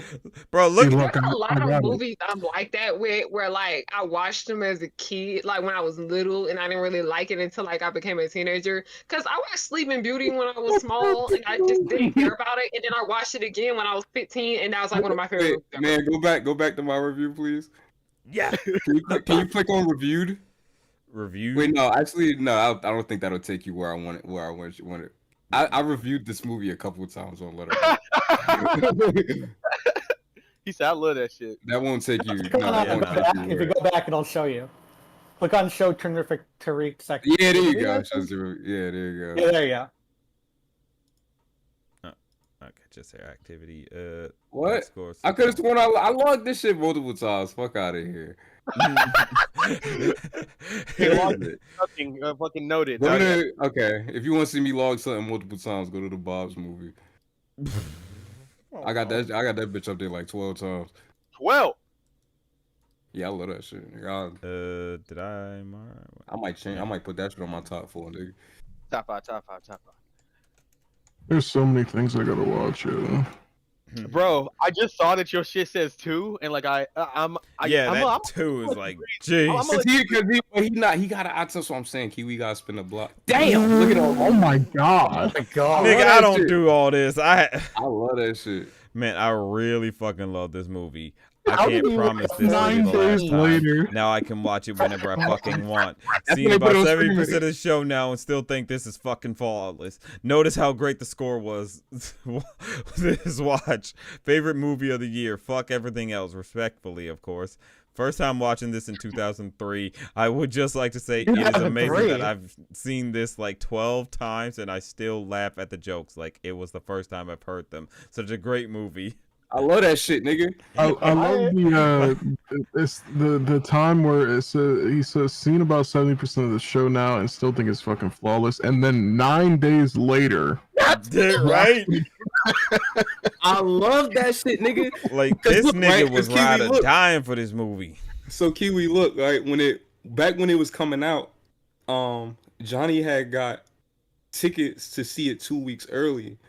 Bro, look. See, There's a lot of movies I'm like that with, where like I watched them as a kid, like when I was little, and I didn't really like it until like I became a teenager. Cause I watched Sleeping Beauty when I was small, and I just didn't care about it. And then I watched it again when I was 15, and that was like one of my favorite. Man, go back to my review, please. Yeah. Can you click on reviewed? Review? Wait, no, actually, no. I don't think that'll take you where I want it. I reviewed this movie a couple of times on Letterboxd. He said, "I love that shit." That won't take you. If you go back, it'll show you. Click on Show Tariq section. Yeah, there you go. Yeah, there you go. Yeah, there you go. Okay, just say activity. What? I could have sworn I logged this shit multiple times. Fuck out of here. Fucking noted. Okay, if you want to see me log something multiple times, go to the Bob's movie. I got that bitch up there like 12 times. 12. Yeah, I love that shit. Nigga. Did I? I might change. I might put that shit on my top 4, nigga. Top five. There's so many things I gotta watch. Yeah. Bro, I just saw that your shit says 2, and like I'm 2 is like, jeez. He got an accent, so I'm saying Kiwi gotta spin the block. Damn, look at that. Oh my god. Nigga, I don't do all this. I love that shit. Man, I really fucking love this movie. I can't promise this will be 9 the days last time. later. Now I can watch it whenever I fucking want. Seen about 70% of the show now and still think this is fucking flawless. Notice how great the score was. This watch. Favorite movie of the year. Fuck everything else. Respectfully, of course. First time watching this in 2003. I would just like to say it is amazing that I've seen this like 12 times and I still laugh at the jokes like it was the first time I've heard them. Such a great movie. I love that shit, nigga. I love the time where he says seen about 70% of the show now and still think it's fucking flawless, and then 9 days later, right? I love that shit, nigga. Like 'Cause this look, nigga right, was 'cause Kiwi, ride or look. dying for this movie. So Kiwi, look, right, back when it was coming out, Johnny had got tickets to see it 2 weeks early.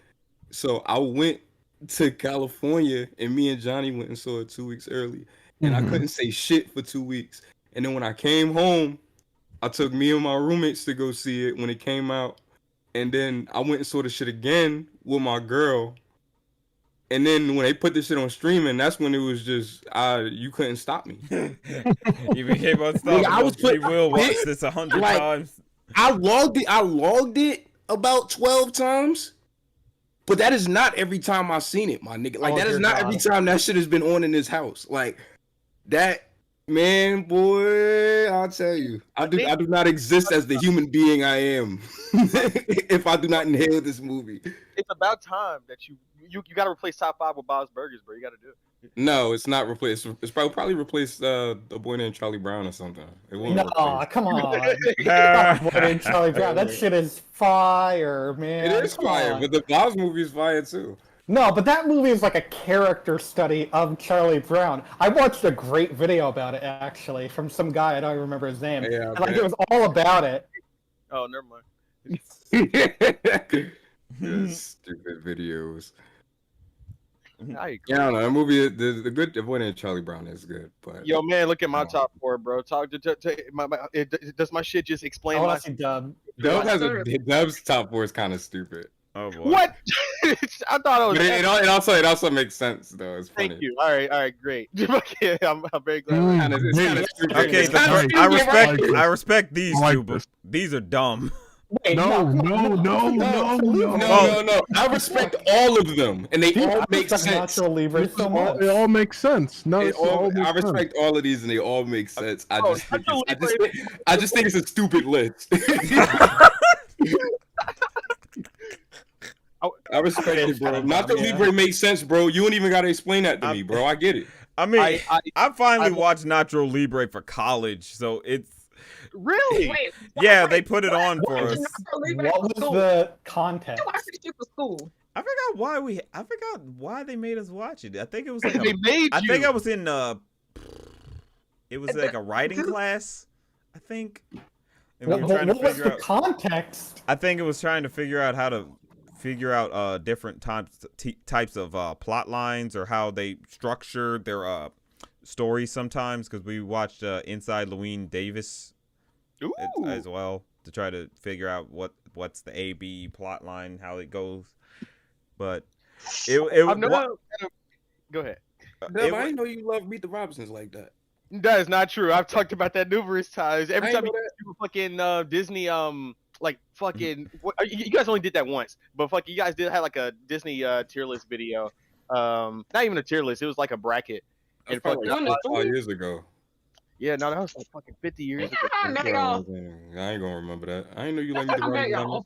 So I went to California and me and Johnny went and saw it 2 weeks early. And I couldn't say shit for 2 weeks. And then when I came home, I took me and my roommates to go see it when it came out. And then I went and saw the shit again with my girl. And then when they put this shit on streaming, that's when it was just you couldn't stop me. You became unstoppable. We will watch this 100 times. I logged it about 12 times. But that is not every time I've seen it, my nigga. Like that is not every time that shit has been on in this house. Like that, man, boy, I'll tell you. I do not exist as the human being I am if I do not inhale this movie. It's about time that you got to replace top 5 with Bob's Burgers, bro. You got to do it. No, it's not replaced. It's probably replaced a boy named Charlie Brown or something. It won't No, replace. come on. Boy named Charlie Brown. That shit is fire, man. It is fire, but the Bob's movie is fire too. No, but that movie is like a character study of Charlie Brown. I watched a great video about it actually from some guy, I don't remember his name. Yeah, and like it was all about it. Oh, never mind. Stupid videos. I don't know. The movie, the good boy named Charlie Brown is good, but yo, man, look at my top 4, bro. Does my shit just explain my? Dub's top 4 is kind of stupid. Oh boy. What? I thought it was. But it also makes sense though. It's funny. Thank you. All right, great. Okay, I'm very glad. It's kinda stupid. Okay, I respect these two, but these are dumb. Wait, no. I respect all of them, and they all make sense. Natural Libre so much. It all makes sense. No, I respect all of these, and they all make sense. I just think it's a stupid list. I respect it, bro. Natural Libre makes sense, bro. You don't even gotta explain that to me, bro. I get it. I mean, I finally watched Natural Libre for college, so it's. Really? Yeah, they put it on for us. What was the context? I watched it for school. I forgot why they made us watch it. I think it was like they made I you. think I was in it was like a writing class, I think. And we were trying to figure out context. I think it was trying to figure out how to figure out different types of plot lines or how they structure their stories sometimes, because we watched Inside Llewyn Davis as well to try to figure out what's the A-B plot line, how it goes. But go ahead. I didn't know you love Meet the Robinsons like that. That is not true. I've talked about that numerous times. Every time you do fucking Disney like fucking you guys only did that once, but fuck, you guys did have like a Disney tier list video. Not even a tier list, it was like a bracket. And fucking 5 years ago. Yeah, no, that was like fucking 50 years ago. I ain't gonna remember that. I didn't know you like Meet the Robinsons.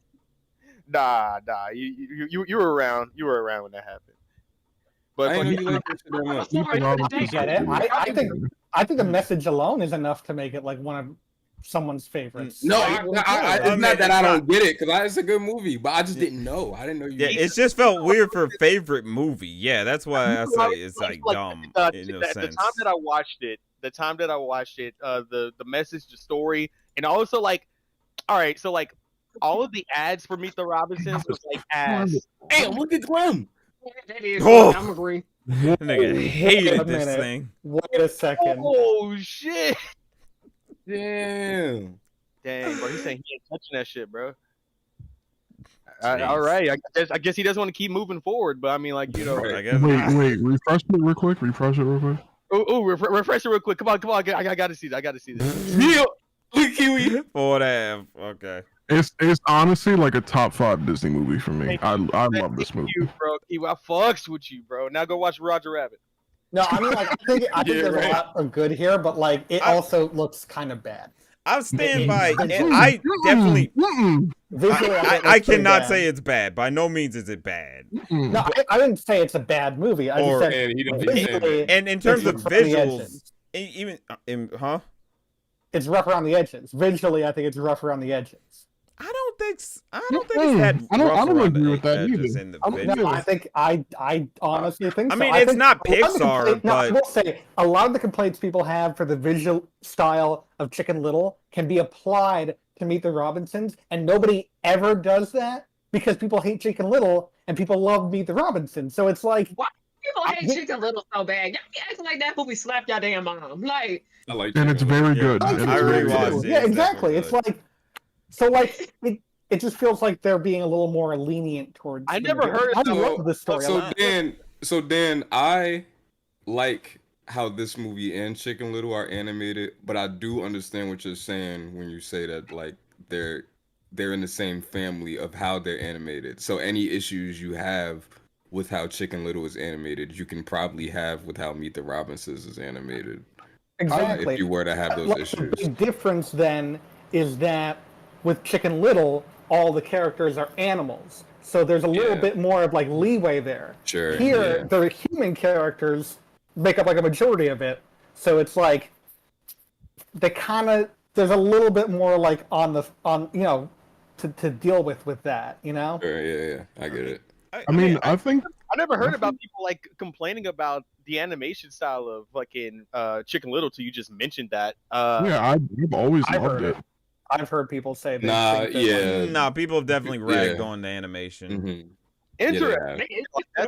Nah, you were around. You were around when that happened. But I didn't know you like that shit that much. I get it. I think the message alone is enough to make it like one of someone's favorites. No, it's not that I don't get it, because it's a good movie, but I just didn't know. I didn't know you. Yeah, it just felt weird for favorite movie. Yeah, that's why I say it's like dumb in a sense. The time that I watched it, the message, the story, and also like, all right, so like all of the ads for Meet the Robinsons was like ads. Hey, look at Glem. That is. Oh. I'm agree. Nigga hated this thing. Wait a second. Oh shit! Damn, bro. He's saying he ain't touching that shit, bro. All right, I guess he doesn't want to keep moving forward, but I mean, like, you know. I guess. Wait, refresh it real quick. Refresh it real quick. Come on. I gotta see this. Yeah, look, Kiwi. 4.5. Okay. It's honestly like a top 5 Disney movie for me. I love this movie. You, bro. Kiwi, I fucks with you, bro. Now go watch Roger Rabbit. No, I mean, like, I think there's a lot of good here, but like it also looks kind of bad. I stand by, and I definitely, Visually, I cannot say it's bad. By no means is it bad. No, I didn't say it's a bad movie. I just said And he don't visually, And in terms of it's rough around the visuals, edges. even It's rough around the edges. Visually, I think it's rough around the edges. I don't think it's that. I don't rough agree around with that edges either. in the I don't- visuals. No, I think I honestly think I so. mean, I it's think not a lot of the Pixar, complaint- no, I but- will say a lot of the complaints people have for the visual style of Chicken Little can be applied to Meet the Robinsons, and nobody ever does that because people hate Chicken Little and people love Meet the Robinsons. So it's like, Why people hate Chicken Little so bad? Y'all be acting like that movie slapped y'all damn mom. Like, I like And it's very good. I And it's I very rewatched good. it. yeah, It's exactly. definitely It's good. like, so like it just feels like they're being a little more lenient towards. I the never movie. heard I of- love this story a lot. Dan, I like how this movie and Chicken Little are animated, but I do understand what you're saying when you say that like they're in the same family of how they're animated. So any issues you have with how Chicken Little is animated, you can probably have with how Meet the Robinsons is animated. Exactly. If you were to have those Like, issues. the big difference then is that with Chicken Little, all the characters are animals. So there's a little Yeah. bit more of like leeway there. Sure. Here, yeah. the human characters make up like a majority of it. So it's like they kind of there's a little bit more like on to deal with that, you know? Sure, yeah, I get it. I mean, I think I never heard about people like complaining about the animation style of fucking Chicken Little till you just mentioned that. yeah, I've always I've loved heard it. I've heard people say they Nah, think that, yeah. Nah, people have definitely ragged Yeah. on the animation. Mhm. Interesting. Yeah.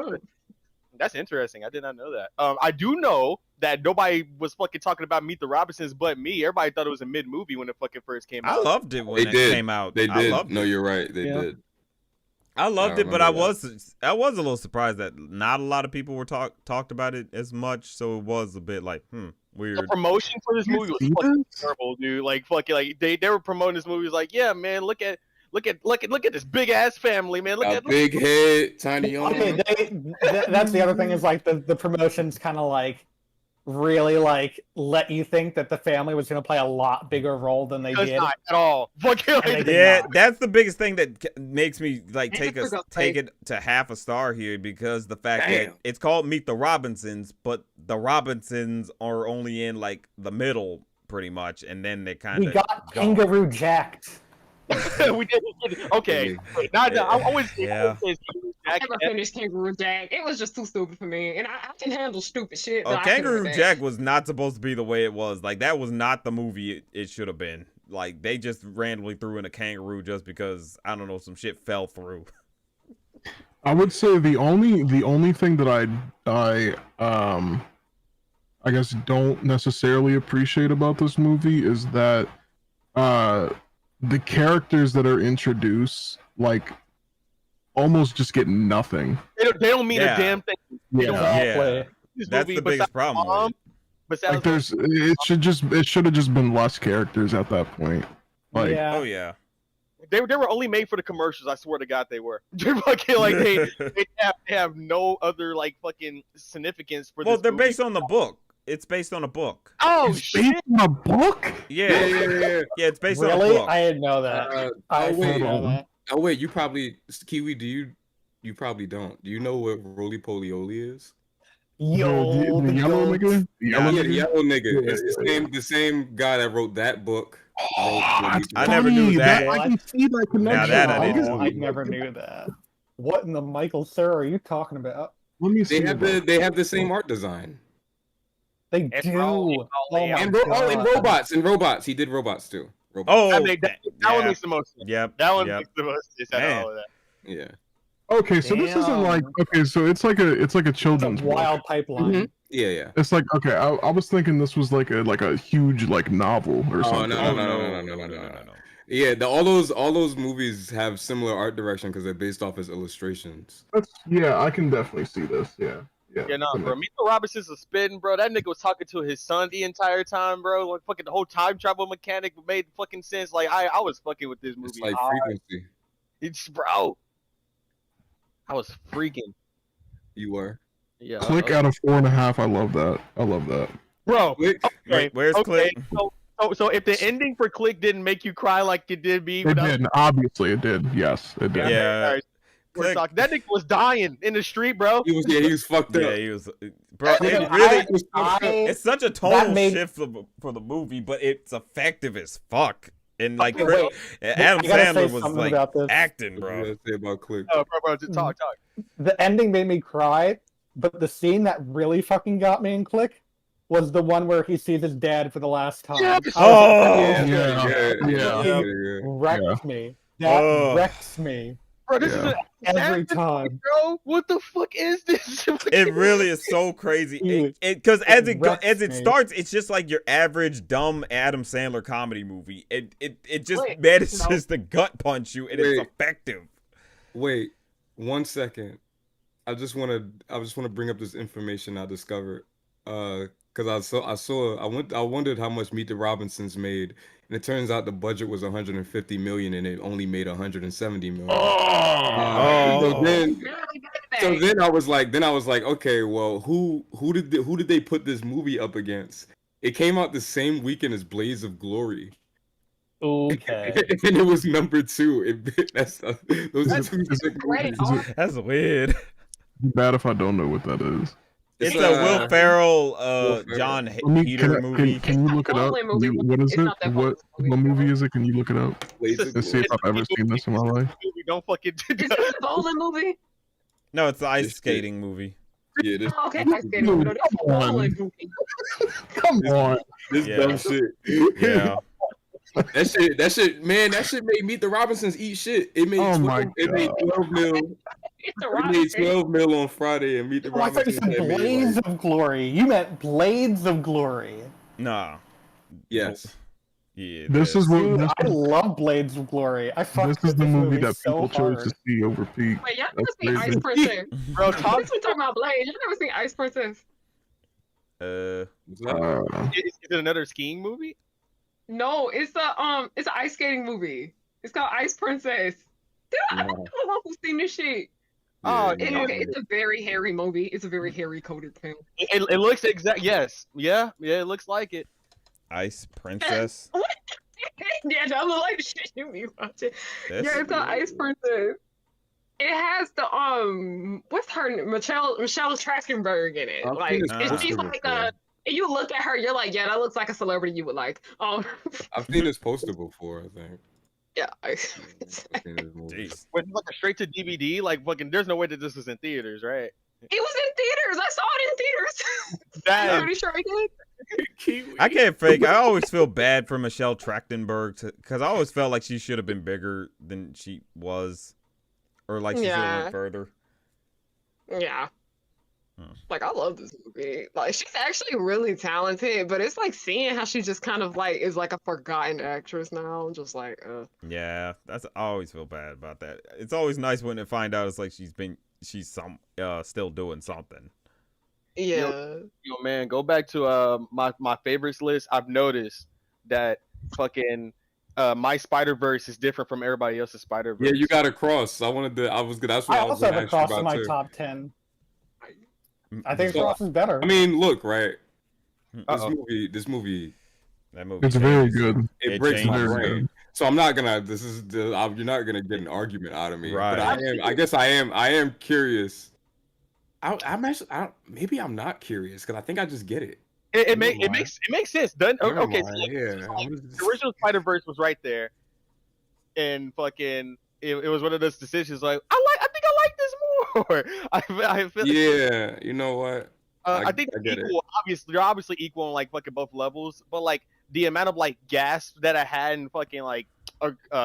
That's interesting. I did not know that. I do know that nobody was fucking talking about Meet the Robinsons but me. Everybody thought it was a mid movie when it fucking first came I out. loved it when They it did. came out. They I did. loved No, it. you're right. They Yeah. did. I loved I it, but I remember was a little surprised that not a lot of people were talked about it as much. So it was a bit like The weird. promotion for this You movie was see fucking this? terrible, dude. Like fucking like they were promoting this movie. It was like, yeah, man, look at this big ass family, man. Look A at big head, tiny arm. Okay, that's the other thing is like the promotions kind of like really like let you think that the family was going to play a lot bigger role than they it's did. not at all. Fucking And they like, did Yeah, not. that's the biggest thing that makes me like And I forgot, take it to half a star here because the fact that Damn. it's called Meet the Robinsons, but the Robinsons are only in like the middle pretty much, and then they kind We of got Kangaroo jacked. we did. Okay, wait, not I was Yeah. I never finished Kangaroo Jack. It was just too stupid for me, and I can handle stupid shit. Oh, but I couldn't Kangaroo with that. Jack was not supposed to be the way it was. Like that was not the movie it should have been. Like they just randomly threw in a kangaroo just because I don't know some shit fell through. I would say the only thing that I guess don't necessarily appreciate about this movie is that the characters that are introduced like almost just get nothing. They don't mean Yeah. a damn thing. Yeah. Yeah, This that's movie, the biggest problem with it. Besides, Like it should have just been less characters at that point. Like yeah. Oh yeah. they were only made for the commercials. I swear to God, they were. They're fucking like they have no other like fucking significance for Well, this they're movie. based on the book. It's based on a book. Oh it's shit! based on a book? Yeah, Yeah. it's based on a Really? book. I didn't know that. I Oh wait, didn't know that. oh wait. You probably Kiwi. You probably don't. Do you know what roly poly oly is? Yo, the yellow goats. nigga? The yellow Yeah, the nigga? yellow nigga. Yeah, It's yeah, the same guy that wrote that book. That's I never knew funny. that. I can see that connection. that I I didn't guess- know. I never knew that. What in the Michael Sir are you talking about? Let me see. They have the same art design. They And do. Rolly, Oh my And God. robots. He did robots too. Robots. Oh, that yeah. one makes the most sense. Yep. That one yep. makes the most sense out Man. of all of that. Yeah. Okay, so this isn't Damn. like so it's like a It's a children's book. wild pipeline. Mhm. Yeah. It's like okay, I was thinking this was like a huge like novel or Oh something. no. Yeah, all those movies have similar art direction because they're based off his illustrations. Yeah, I can definitely see this. Yeah. Yeah, no, bro. Meet the Robinsons is spitting, bro. That nigga was talking to his son the entire time, bro. Like fucking the whole time travel mechanic made fucking sense. Like I was fucking with this movie. It's like hard. frequency. It's bro. I was freaking. You were. Yeah. Click out of 4.5. I love that. Bro. Click. Okay. Where's okay. Click? So So if the ending for Click didn't make you cry like it did me, It did. Obviously, it did. Yes, it did. Yeah. All right, Click. that nigga was dying in the street, bro. He was fucked up. Yeah, he was. Bro, Click, it really. I- It's such a tonal made- shift for the movie, but it's effective as fuck. And like Okay, wait. Adam I gotta say Sandler was something like about this. acting, What bro. you gotta say about Click? Oh, bro, just talk. The ending made me cry, but the scene that really fucking got me in Click was the one where he sees his dad for the last time. Yes! Oh, Yeah. Wrecks me. That Oh. wrecks me Bro, this Yeah. is every time. bro. What the fuck is this? it really is so crazy. Dude, Because as it wrecks me. starts, it's just like your average dumb Adam Sandler comedy movie. It just Wait, manages to gut punch you, and it's Wait. effective. Wait, 1 second. I just want to bring up this information I discovered. Because I wondered how much Meet the Robinsons made, and it turns out the budget was 150 million, and it only made 170 million. Oh. So then I was like, okay, well, who did they put this movie up against? It came out the same weekend as Blades of Glory. Okay. And it was number 2. Those are two sick great. movies. That's weird. Bad if I don't know what that is. It's a Will Ferrell, Ferrell. John Let me- Peter movie. Can you look it up? Bowling movie. What is It's it? not that What movie is it? Can you look it up? Blades of Let's see if Glory. I've ever seen this in my life. We don't fucking. Is it a bowling movie? No, it's the ice This skating movie. Yeah, this, Oh, okay, I get it. No, that's a bowling movie. Come on. this Yeah. dumb shit. Yeah. That shit, man, that shit made Meet the Robinsons eat shit. It made Oh 12, my it made 12 mil. It's a It made Robinson. 12 mil on Friday, and Meet the Oh, I thought you Robinsons said had made, Blades like, of Glory. You meant Blades of Glory. Nah. yes. Yeah. This is what Dude, this, I love Blades of Glory. I fucked this is with the this movie that so people chose hard. to see over Peak. Wait, y'all That's never seen crazy. Ice Princess? Bro, Since we talking about Blade, y'all never seen Ice Princess? What's that? Is it another skiing movie? No, it's an ice skating movie. It's called Ice Princess. Dude, I'm No. the one who's seen this shit. Oh, Yeah, Okay, it's a very hairy movie. It's a very hairy coded film. It looks exact. Yes. Yeah. It looks like it. Ice Princess. Yeah, that look like the shit you be watching. That's Yeah, it's called Ice Princess. It has the what's her name? Michelle Trachtenberg in it. I've Like, seen this and she's poster like before. you look at her, you're like, yeah, that looks like a celebrity you would like. I've seen this poster before, I think. Yeah. I've seen this movie. Jeez. When it's like a straight to DVD, like fucking. There's no way that this was in theaters, right? It was in theaters. I saw it in theaters. That- I'm pretty sure I did. I can't fake. I always feel bad for Michelle Trachtenberg because I always felt like she should have been bigger than she was, or like she should have Yeah. went further. Yeah. Hmm. Like, I love this movie. Like, she's actually really talented, but it's like seeing how she just kind of like is like a forgotten actress now. I'm just like, Yeah, I always feel bad about that. It's always nice when they find out it's like she's still doing something. yeah. Yo, man, go back to my favorites list. I've noticed that fucking my Spider-Verse is different from everybody else's Spider-Verse. Yeah, you got a cross. That's what I I was also gonna have a ask you Cross in about my too. top 10. I think So, Cross is better. I mean, look, right? Uh-oh. This movie, That movie. It's very changes. good. it It breaks my changes. brain. So I'm not gonna. You're not gonna get an argument out of me. Right. But I guess I am curious. I'm actually. Maybe I'm not curious because I think I just get it. It Never mind. makes sense. Done. Never Okay, mind, so look, yeah. the original Spider-Verse was right there, and fucking it was one of those decisions. Like I think I like this more. I feel. Yeah, you know what? I think I get it. equal. Obviously, they're obviously equal on like fucking both levels, but like the amount of like gasp that I had in fucking like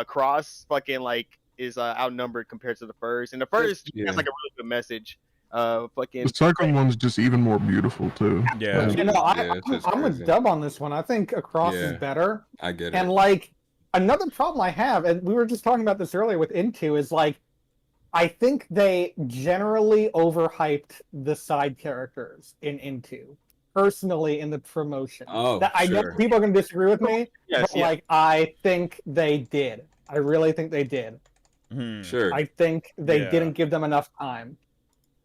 Cross fucking like is outnumbered compared to the first. And the first Yeah. has like a really good message. Fucking The second one's just even more beautiful too. Yeah. You know, it's just I'm with crazy. Dub on this one. I think Across Yeah. is better. I get it. And like another problem I have, and we were just talking about this earlier with Into, is like I think they generally overhyped the side characters in Into. Personally, in the promotion. Oh, I know sure. people are gonna disagree with me, yes, but like I think they did. I really think they did. Hmm. Sure. I think they Yeah. didn't give them enough time.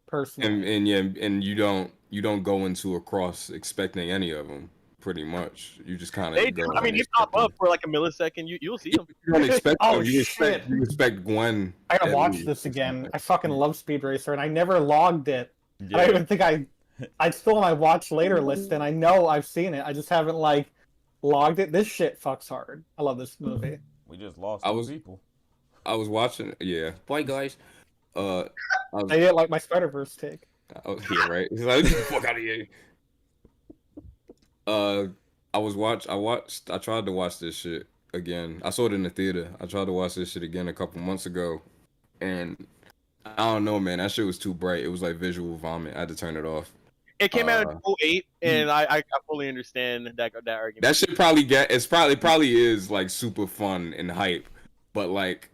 Personally. and yeah, and you don't go into a cross expecting any of them. pretty much. You just kind They of do. go. I mean, they pop up for like a millisecond. You'll see them. You don't expect Oh, them. shit. You expect Gwen. I gotta at watch least. this again. I fucking love Speed Racer, and I never logged it. Yeah. I don't even think I still on my watch later list, and I know I've seen it. I just haven't like logged it. This shit fucks hard. I love this movie. We just lost people. I was watching. Yeah. Bye, guys. I didn't like my Spider-Verse take. Oh, yeah, right. He's like, get the fuck out of here. I tried to watch this shit again. I saw it in the theater. I tried to watch this shit again a couple months ago, and I don't know, man. That shit was too bright. It was like visual vomit. I had to turn it off. It came out in 2008, and I fully understand that argument. That shit probably is like super fun and hype, but like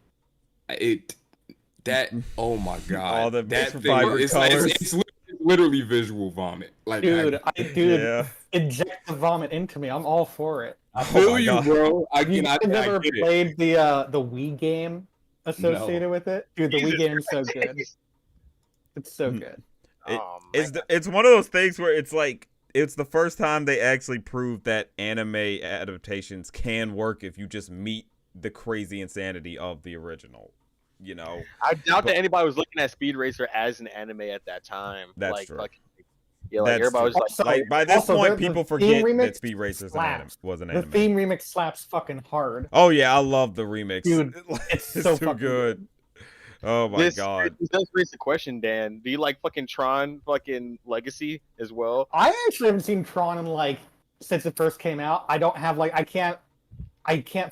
oh my god, all the that vibrant it's colors. It's literally visual vomit. Like, Dude, Yeah. inject the vomit into me. I'm all for it. I feel my you, God. bro. I You get never it. played the Wii game associated with it? Dude, the Wii game is so good. It's so good. It's one of those things where it's like it's the first time they actually proved that anime adaptations can work if you just meet the crazy insanity of the original. You know, I doubt that anybody was looking at Speed Racer as an anime at that time. That's like, true. Yeah, like That's everybody was true. like, Like by this Also, point, the people theme forget remix that Speed Racer's slaps. was an The anime. theme remix slaps fucking hard. Oh yeah, I love the remix. Dude, it's so too fucking good. Oh my god. This does raise the question, Dan. Do you like fucking Tron fucking Legacy as well? I actually haven't seen Tron in like since it first came out. I don't have like I can't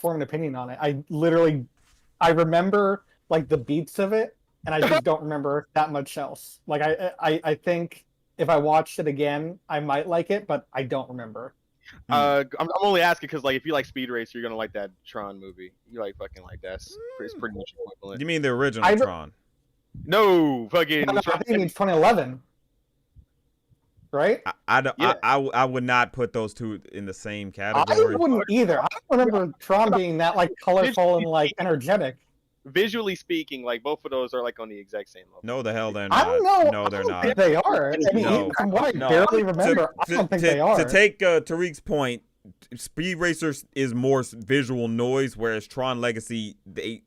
form an opinion on it. I remember like the beats of it, and I just don't remember that much else. Like I think if I watched it again, I might like it, but I don't remember. I'm only asking because like if you like Speed Racer, you're gonna like that Tron movie. You like fucking like that. It's pretty much equivalent. You mean the original Tron? No, fucking. No, I think it's 2011. Right? I would not put those two in the same I category. wouldn't either. I don't remember Tron being that like colorful and like energetic. Visually speaking, like both of those are like on the exact same level. No, the hell they're I not. don't know. No, they're I don't not. think they are. I mean, No. from what I No. barely remember, I don't think they are. To take Tariq's point, Speed Racer is more visual noise, whereas Tron Legacy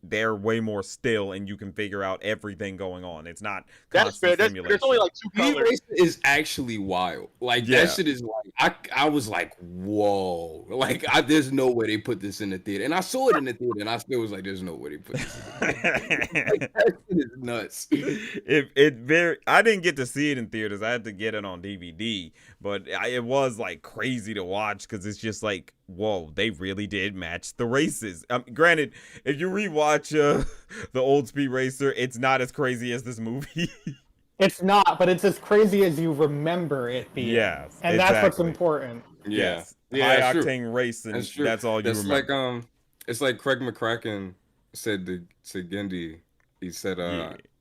they're way more still, and you can figure out everything going on. It's not That's fair. constant There's only like two Speed colors. Racer is actually wild. Like that shit is like I was like, whoa. Like there's no way they put this in the theater. And I saw it in the theater and I still was like, there's no way they put this in the theater. Like, that shit is nuts. I didn't get to see it in theaters. I had to get it on DVD, but it was like crazy to watch because it's just like, whoa, they really did match the races. Granted, if you rewatch the old Speed Racer, it's not as crazy as this movie. It's not, but it's as crazy as you remember it being. Yes, and that's what's important. Yes, yeah, high true. octane racing. That's all you That's remember. like it's like Craig McCracken said to Gendy. He said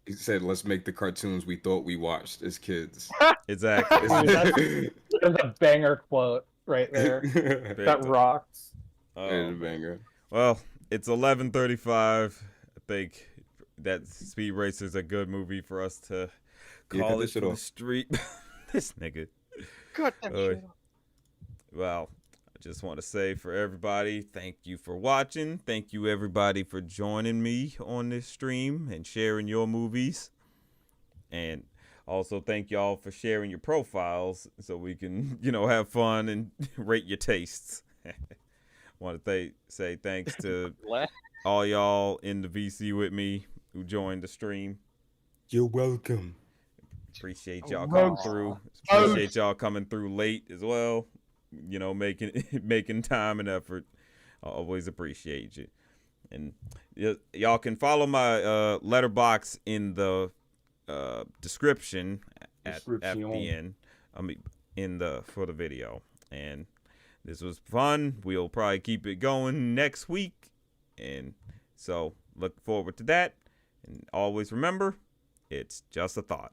he said, let's make the cartoons we thought we watched as kids. Exactly. There's a banger quote right there. That rocks. It's a banger. Well, it's 11:35. I think that Speed Racer's a good movie for us to call it for the street. This nigga. God damn shit. Well, I just want to say for everybody, thank you for watching. Thank you everybody for joining me on this stream and sharing your movies. And also thank y'all for sharing your profiles so we can, have fun and rate your tastes. Want to say thanks to all y'all in the VC with me who joined the stream. You're welcome. Appreciate y'all coming through. Appreciate y'all coming through late as well. Making time and effort. I always appreciate you. And y'all can follow my Letterboxd in the description at the end. For the video. And this was fun. We'll probably keep it going next week. And so look forward to that. And always remember, it's just a thought.